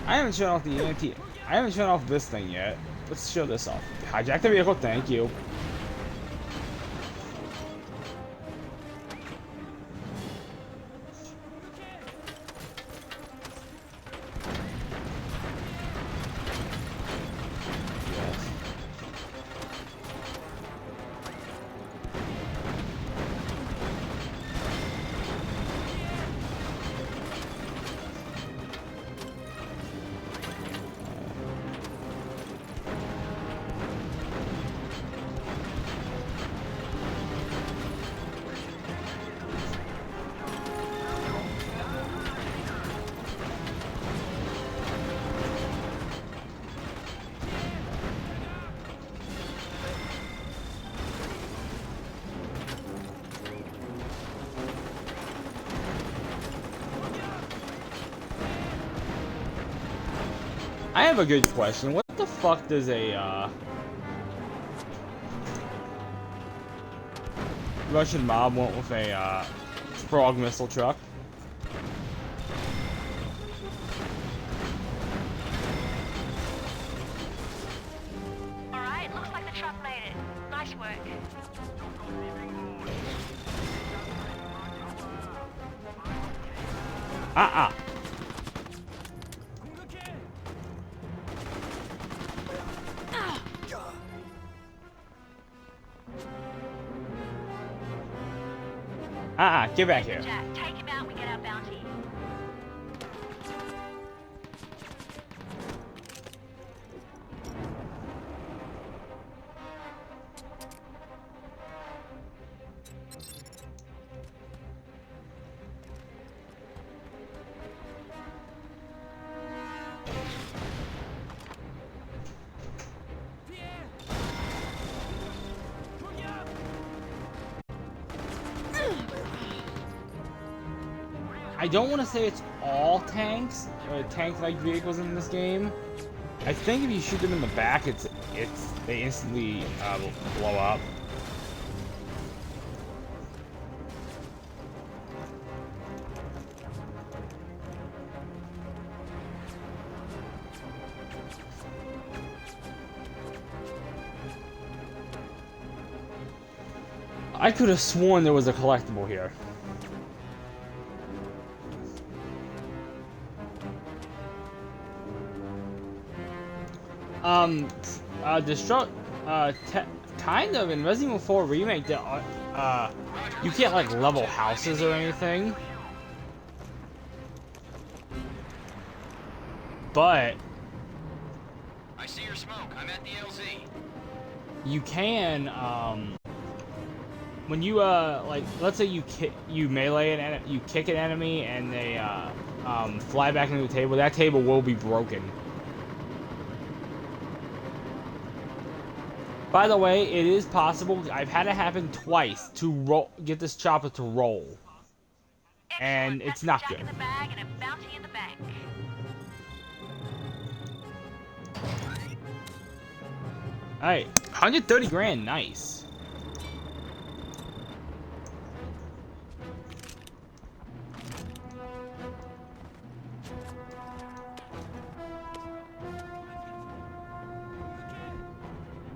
I haven't shown off the anti. I haven't shown off this thing yet. Let's show this off. Hijack the vehicle. Thank you. I have a good question. What the fuck does a Russian mob want with a frog missile truck? Alright, looks like the truck made it. Nice work. Get back here. Jack, take him out, we get our bounty. I don't want to say it's all tanks, tank-like vehicles in this game. I think if you shoot them in the back, they instantly blow up. I could have sworn there was a collectible here. Kind of in Resident Evil 4 Remake, you can't like level houses or anything. But I see your smoke. I'm at the LZ. you can, when you like, let's say you melee and you kick an enemy and they fly back into the table, that table will be broken. By the way, it is possible. I've had it happen twice to get this chopper to roll, and it's not good. In the bag and a bounty in the bank. All right, 130 grand, nice.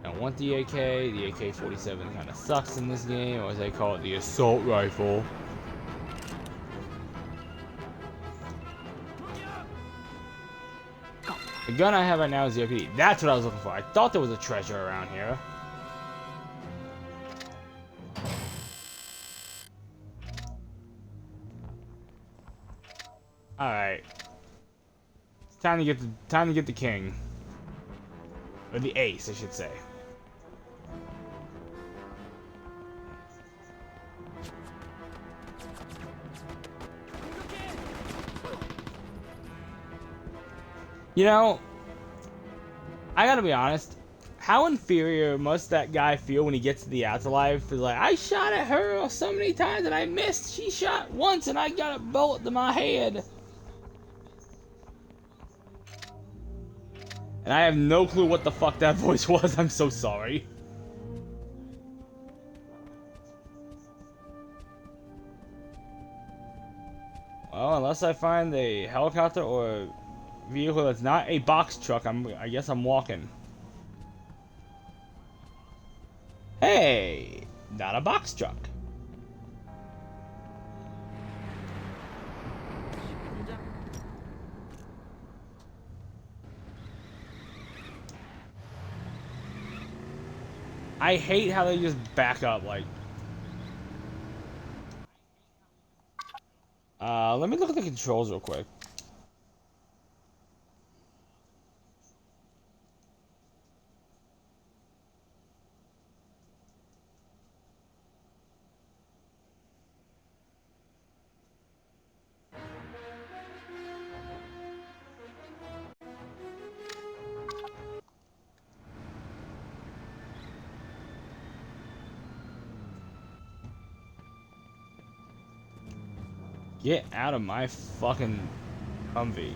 I want the AK. The AK-47 kind of sucks in this game, or as they call it, the assault rifle. The gun I have right now is the OPD. That's what I was looking for. I thought there was a treasure around here. All right. It's time to get the king, or the ace, I should say. You know, I gotta be honest, how inferior must that guy feel when he gets to the afterlife? He's like, I shot at her so many times and I missed. She shot once and I got a bullet to my head. And I have no clue what the fuck that voice was. I'm so sorry. Well, unless I find a helicopter or vehicle that's not a box truck. I guess I'm walking. Hey, not a box truck. I hate how they just back up, like... let me look at the controls real quick. Get out of my fucking Humvee.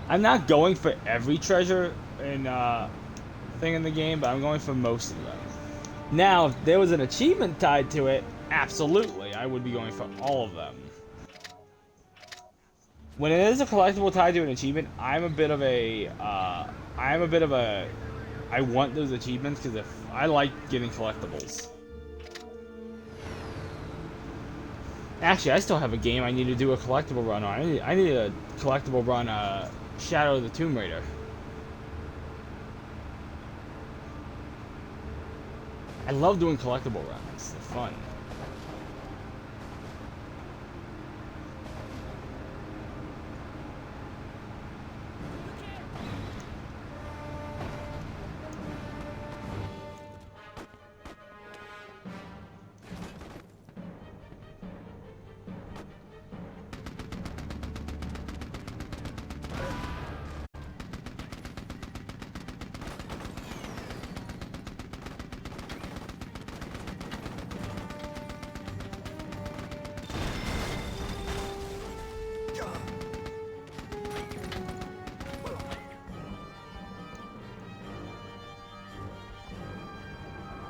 I'm not going for every treasure in thing in the game, but I'm going for most of them. Now, if there was an achievement tied to it, absolutely, I would be going for all of them. When it is a collectible tied to an achievement, I want those achievements because if I like getting collectibles. Actually, I still have a game I need to do a collectible run on. I need a collectible run, Shadow of the Tomb Raider. I love doing collectible runs. They're fun.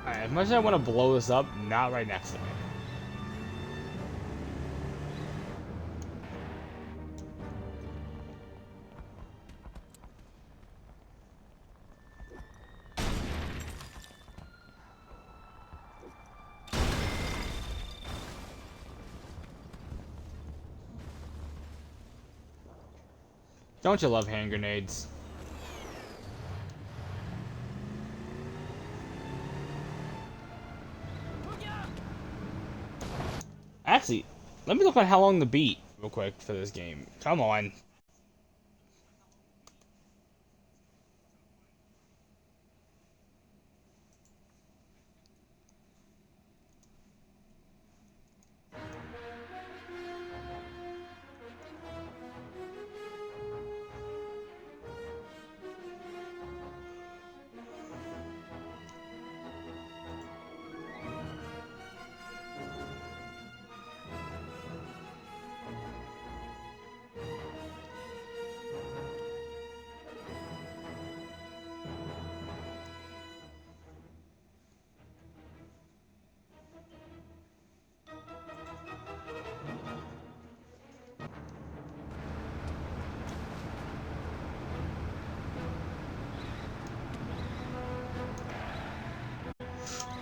Alright, as much as I want to blow this up, not right next to me. Don't you love hand grenades? Actually, let me look at how long the beat real quick for this game. Come on.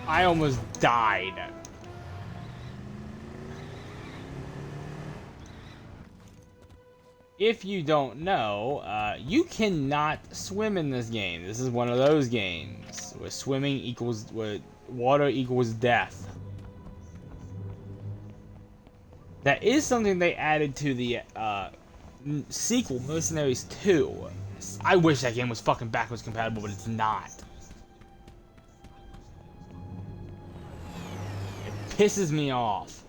I almost died. If you don't know, you cannot swim in this game. This is one of those games where swimming equals, where water equals death. That is something they added to the sequel, Mercenaries 2. I wish that game was fucking backwards compatible, but it's not. It pisses me off.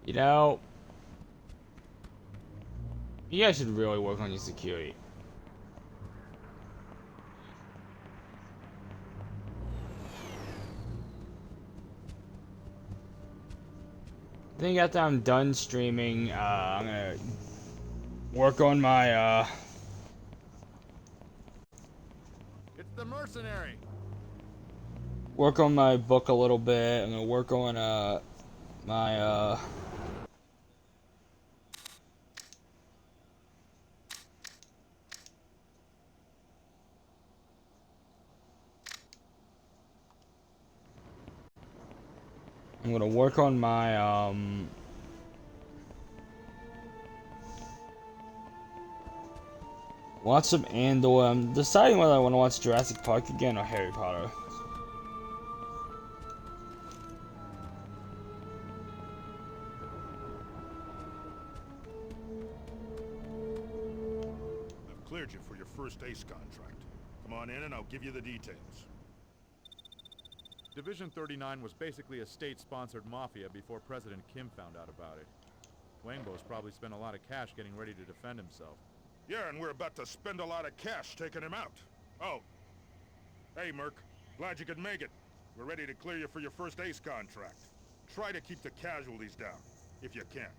You know, you guys should really work on your security. think after I'm done streaming, I'm gonna work on my It's the mercenary. work on my book a little bit. I'm gonna work on my I'm gonna work on my watch some Andor. I'm deciding whether I want to watch Jurassic Park again or Harry Potter. I've cleared you for your first ACE contract. Come on in and I'll give you the details. Division 39 was basically a state-sponsored mafia before President Kim found out about it. Wangbo's probably spent a lot of cash getting ready to defend himself. Yeah, and we're about to spend a lot of cash taking him out. Oh. Hey, Merc. Glad you could make it. We're ready to clear you for your first ACE contract. Try to keep the casualties down, if you can.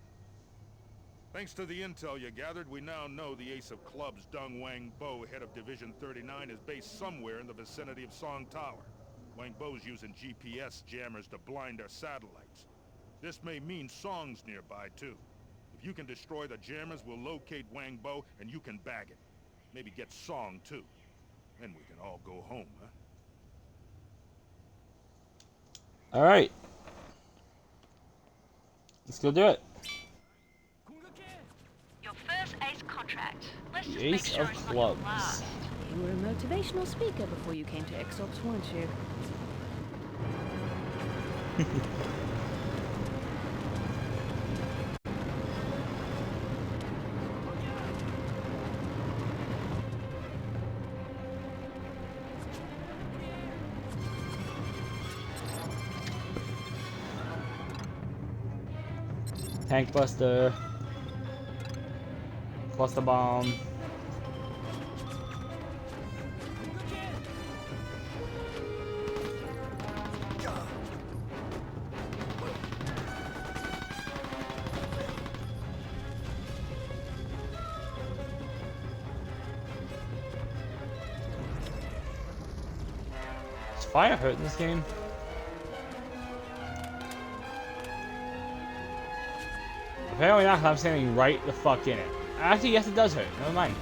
Thanks to the intel you gathered, we now know the ace of clubs, Deng Wang Bo, head of Division 39, is based somewhere in the vicinity of Song Tower. Wang Bo's using GPS jammers to blind our satellites. This may mean Song's nearby, too. If you can destroy the jammers, we'll locate Wang Bo, and you can bag it. Maybe get Song, too. Then we can all go home, huh? Alright. Let's go do it. Your first ACE contract. Let's just The make Ace sure of it's not your Clubs. last. You were a motivational speaker before you came to Exops, weren't you? Tank Buster. Cluster Bomb. Is fire hurt in this game? Apparently not, 'cause I'm standing right the fuck in it. Actually, yes, it does hurt. Never mind.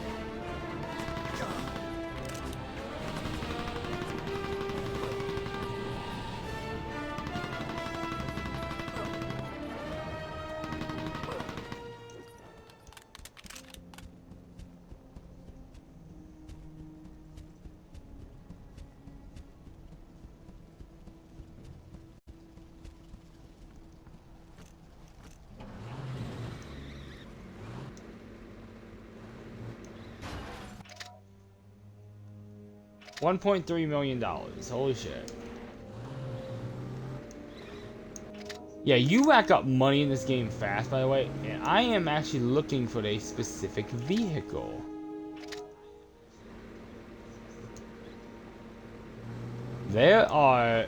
$1.3 million. Holy shit. Yeah, you rack up money in this game fast, by the way, and I am actually looking for a specific vehicle. There are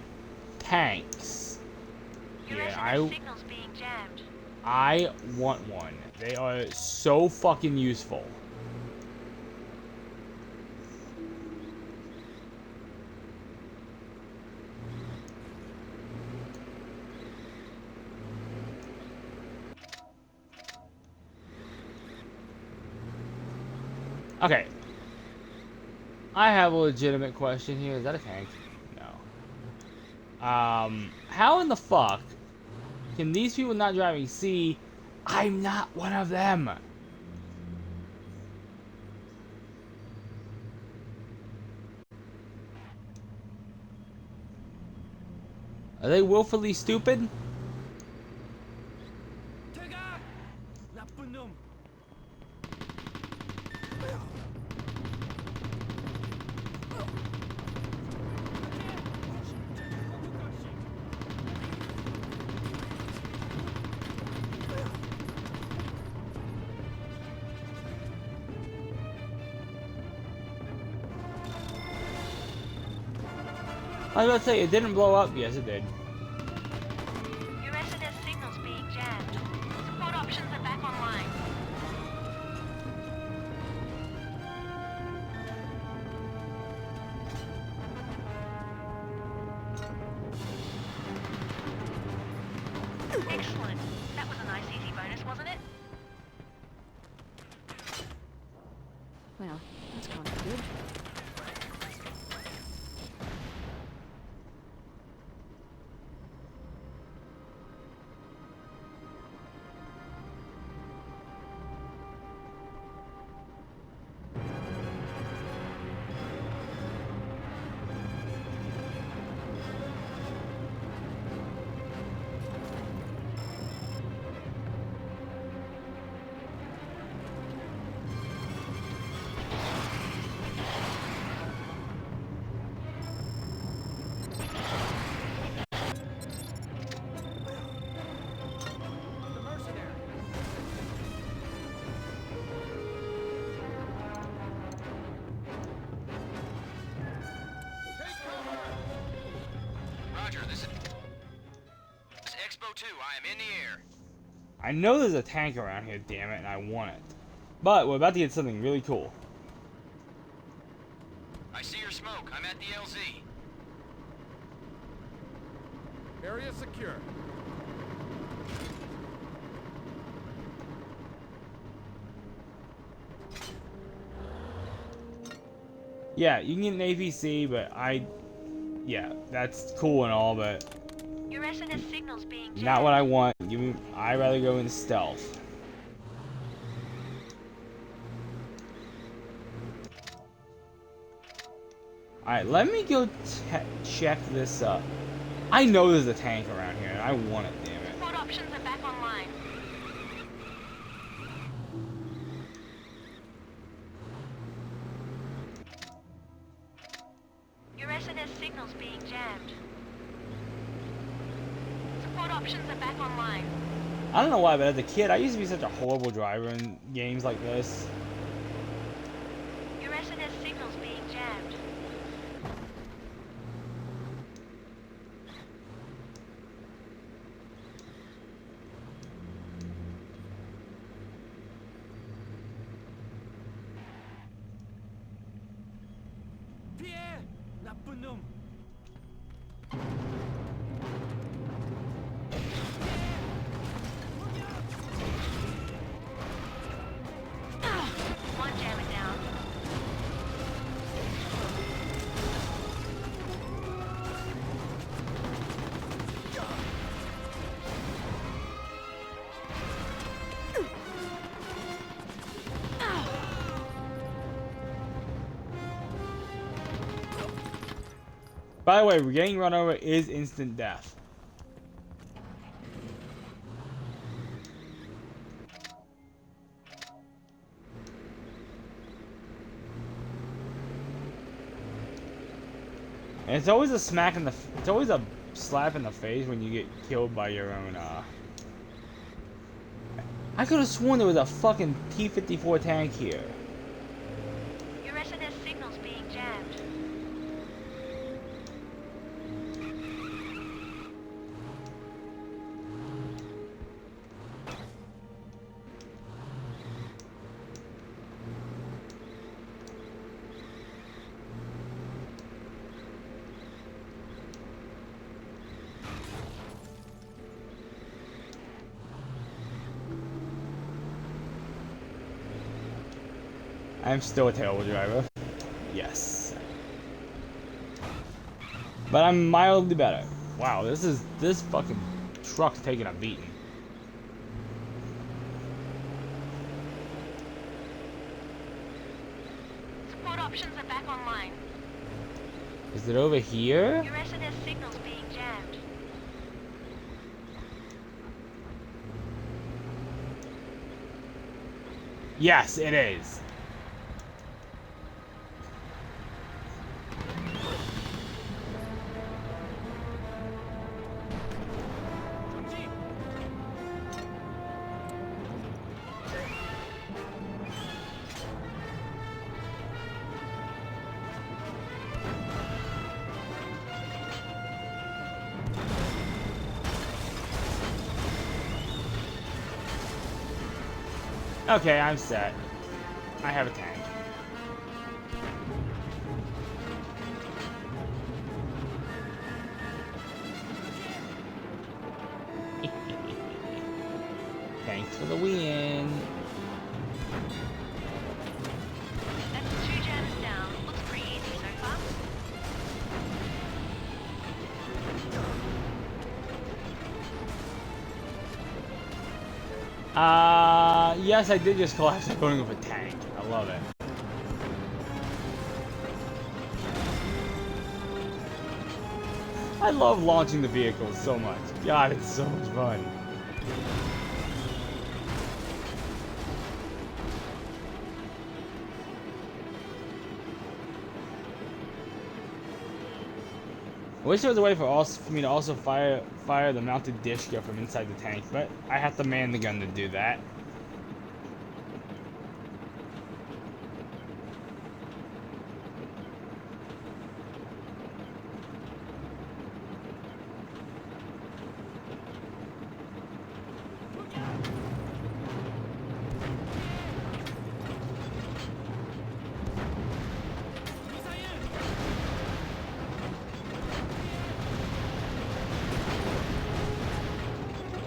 tanks. Yeah, I want one. They are so fucking useful. Okay. I have a legitimate question here. Is that a tank? No. How in the fuck can these people not driving see I'm not one of them? Are they willfully stupid? I was about to say, it didn't blow up. Yes, it did. Your SNS signal's being jammed. That can't be good. Roger, this is Expo 2. I am in the air. I know there's a tank around here, damn it, and I want it. But we're about to get something really cool. I see your smoke. I'm at the LZ. Area secure. Yeah, you can get an APC, but yeah, that's cool and all, but Your SNS signal's being jammed. not what I want. I'd rather go in stealth. Alright, let me go check this up. I know there's a tank around here, and I want it, damn it. Support options are back online. Your SNS signal's being jammed. Support options are back online. I don't know why, but as a kid, I used to be such a horrible driver in games like this. Your SNS signal's being jammed. Pierre! 나쁜 놈! One jammer down. By the way, getting run over is instant death. And it's always a it's always a slap in the face when you get killed by your own, I could have sworn there was a fucking T-54 tank here. Your SNS signal's being jammed. I'm still a terrible driver. Yes. But I'm mildly better. Wow, this fucking truck's taking a beating. Support options are back online. Is it over here? Your SNS signal's being jammed. Yes, it is. Okay, I'm set. I have a tank. Thanks for the win. That's 2 jammers Yes, I did just collapse the building with a tank. I love it. I love launching the vehicles so much. God, it's so much fun. I wish there was a way for me to also fire the mounted dish gun from inside the tank, but I have to man the gun to do that.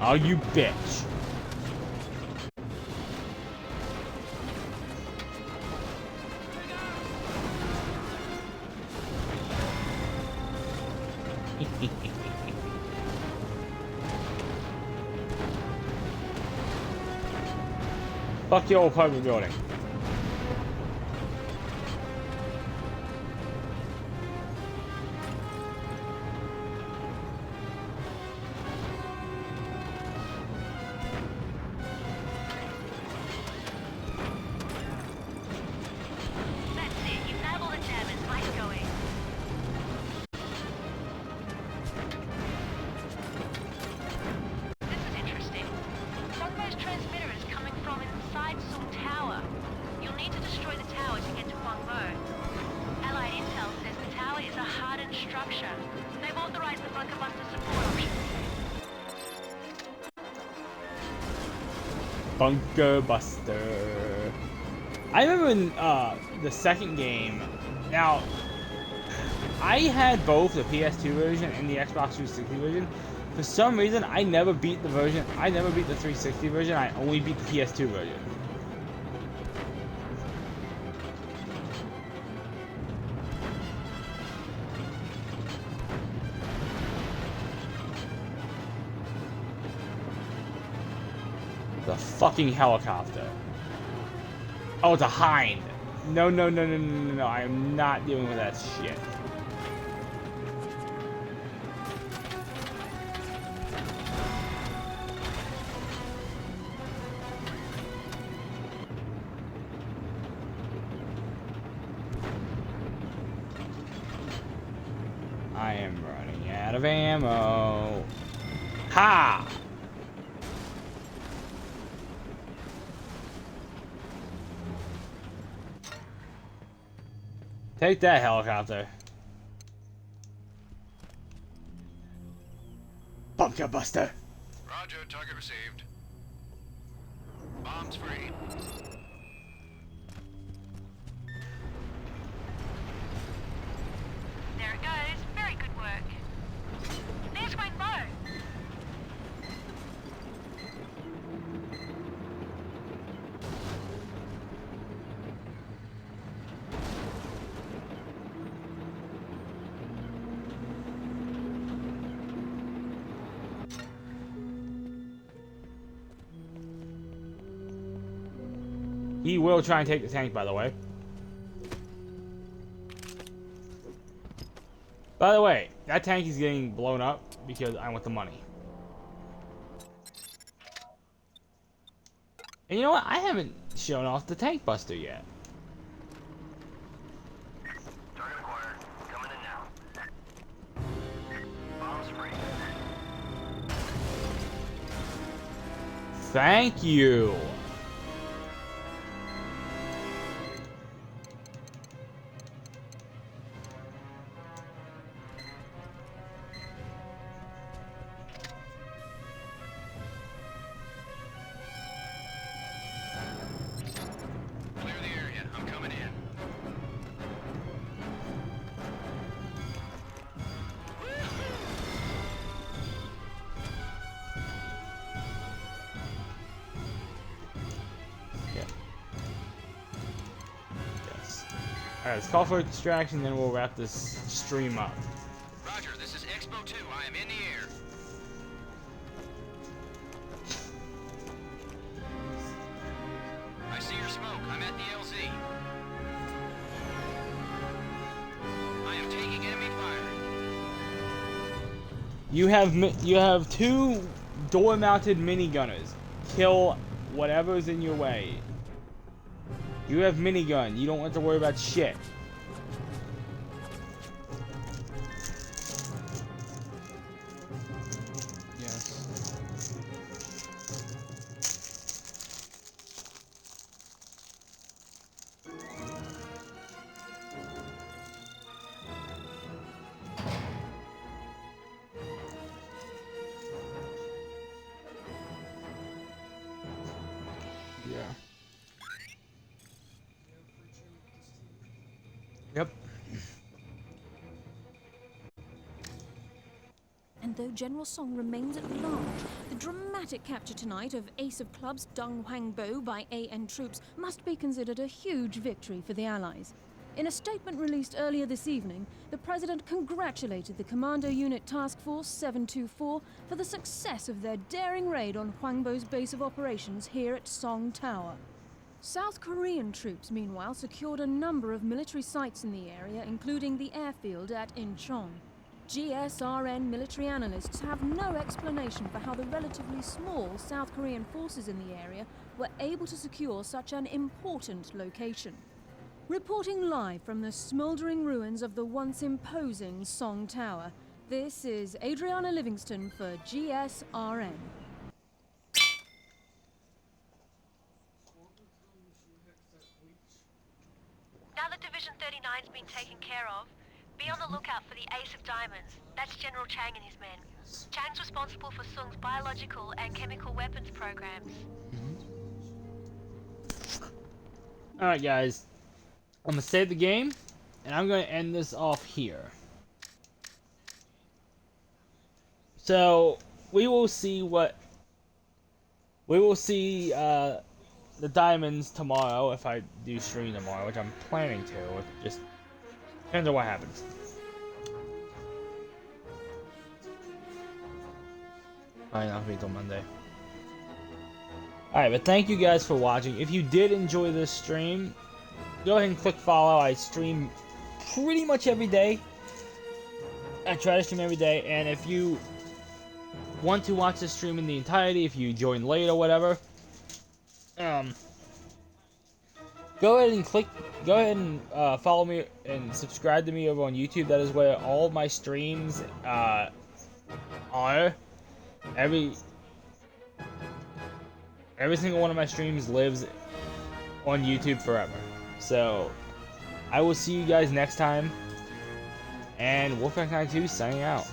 Oh, you bitch. Fuck your apartment building. Bunker Buster. I remember in the second game. Now, I had both the PS2 version and the Xbox 360 version. For some reason, I never beat the 360 version. I only beat the PS2 version. The fucking helicopter. Oh, it's a hind. No, no, no, no, no, no, no. I am not dealing with that shit. I am running out of ammo. Ha! Take that, helicopter. Bunker Buster. Roger, target received. Bombs free. There it goes. Very good work. There's Rainbow. He will try and take the tank, by the way. By the way, that tank is getting blown up because I want the money. And you know what? I haven't shown off the tank buster yet. Target acquired. Coming in now. Bombs free. Thank you. Clear the area. I'm coming in. Yeah. Yes. Alright, let's call for a distraction, then we'll wrap this stream up. Roger, this is Expo 2. I am in the air. I'm at the LZ. I am taking enemy fire. You have 2 door-mounted minigunners. Kill whatever's in your way. You have minigun. You don't have to worry about shit. Yeah. Yep. And though General Song remains at large, the dramatic capture tonight of Ace of Clubs Deng Huangbo by AN troops must be considered a huge victory for the Allies. In a statement released earlier this evening, the President congratulated the Commando Unit Task Force 724 for the success of their daring raid on Huangbo's base of operations here at Song Tower. South Korean troops, meanwhile, secured a number of military sites in the area, including the airfield at Incheon. GSRN military analysts have no explanation for how the relatively small South Korean forces in the area were able to secure such an important location. Reporting live from the smouldering ruins of the once imposing Song Tower, this is Adriana Livingston for GSRN. Now that Division 39's been taken care of, be on the lookout for the Ace of Diamonds. That's General Chang and his men. Chang's responsible for Sung's biological and chemical weapons programs. Alright guys, I'm gonna save the game, and I'm gonna end this off here. So, we will see the diamonds tomorrow, if I do stream tomorrow, which I'm planning to. It just depends on what happens. Probably not be till Monday. Alright, but thank you guys for watching. If you did enjoy this stream, go ahead and click follow. I stream pretty much every day. I try to stream every day, and if you want to watch the stream in the entirety, if you join late or whatever, go ahead and follow me and subscribe to me over on YouTube. That is where all of my streams are. Every single one of my streams lives on YouTube forever. So, I will see you guys next time. And Wolfpack 92 signing out.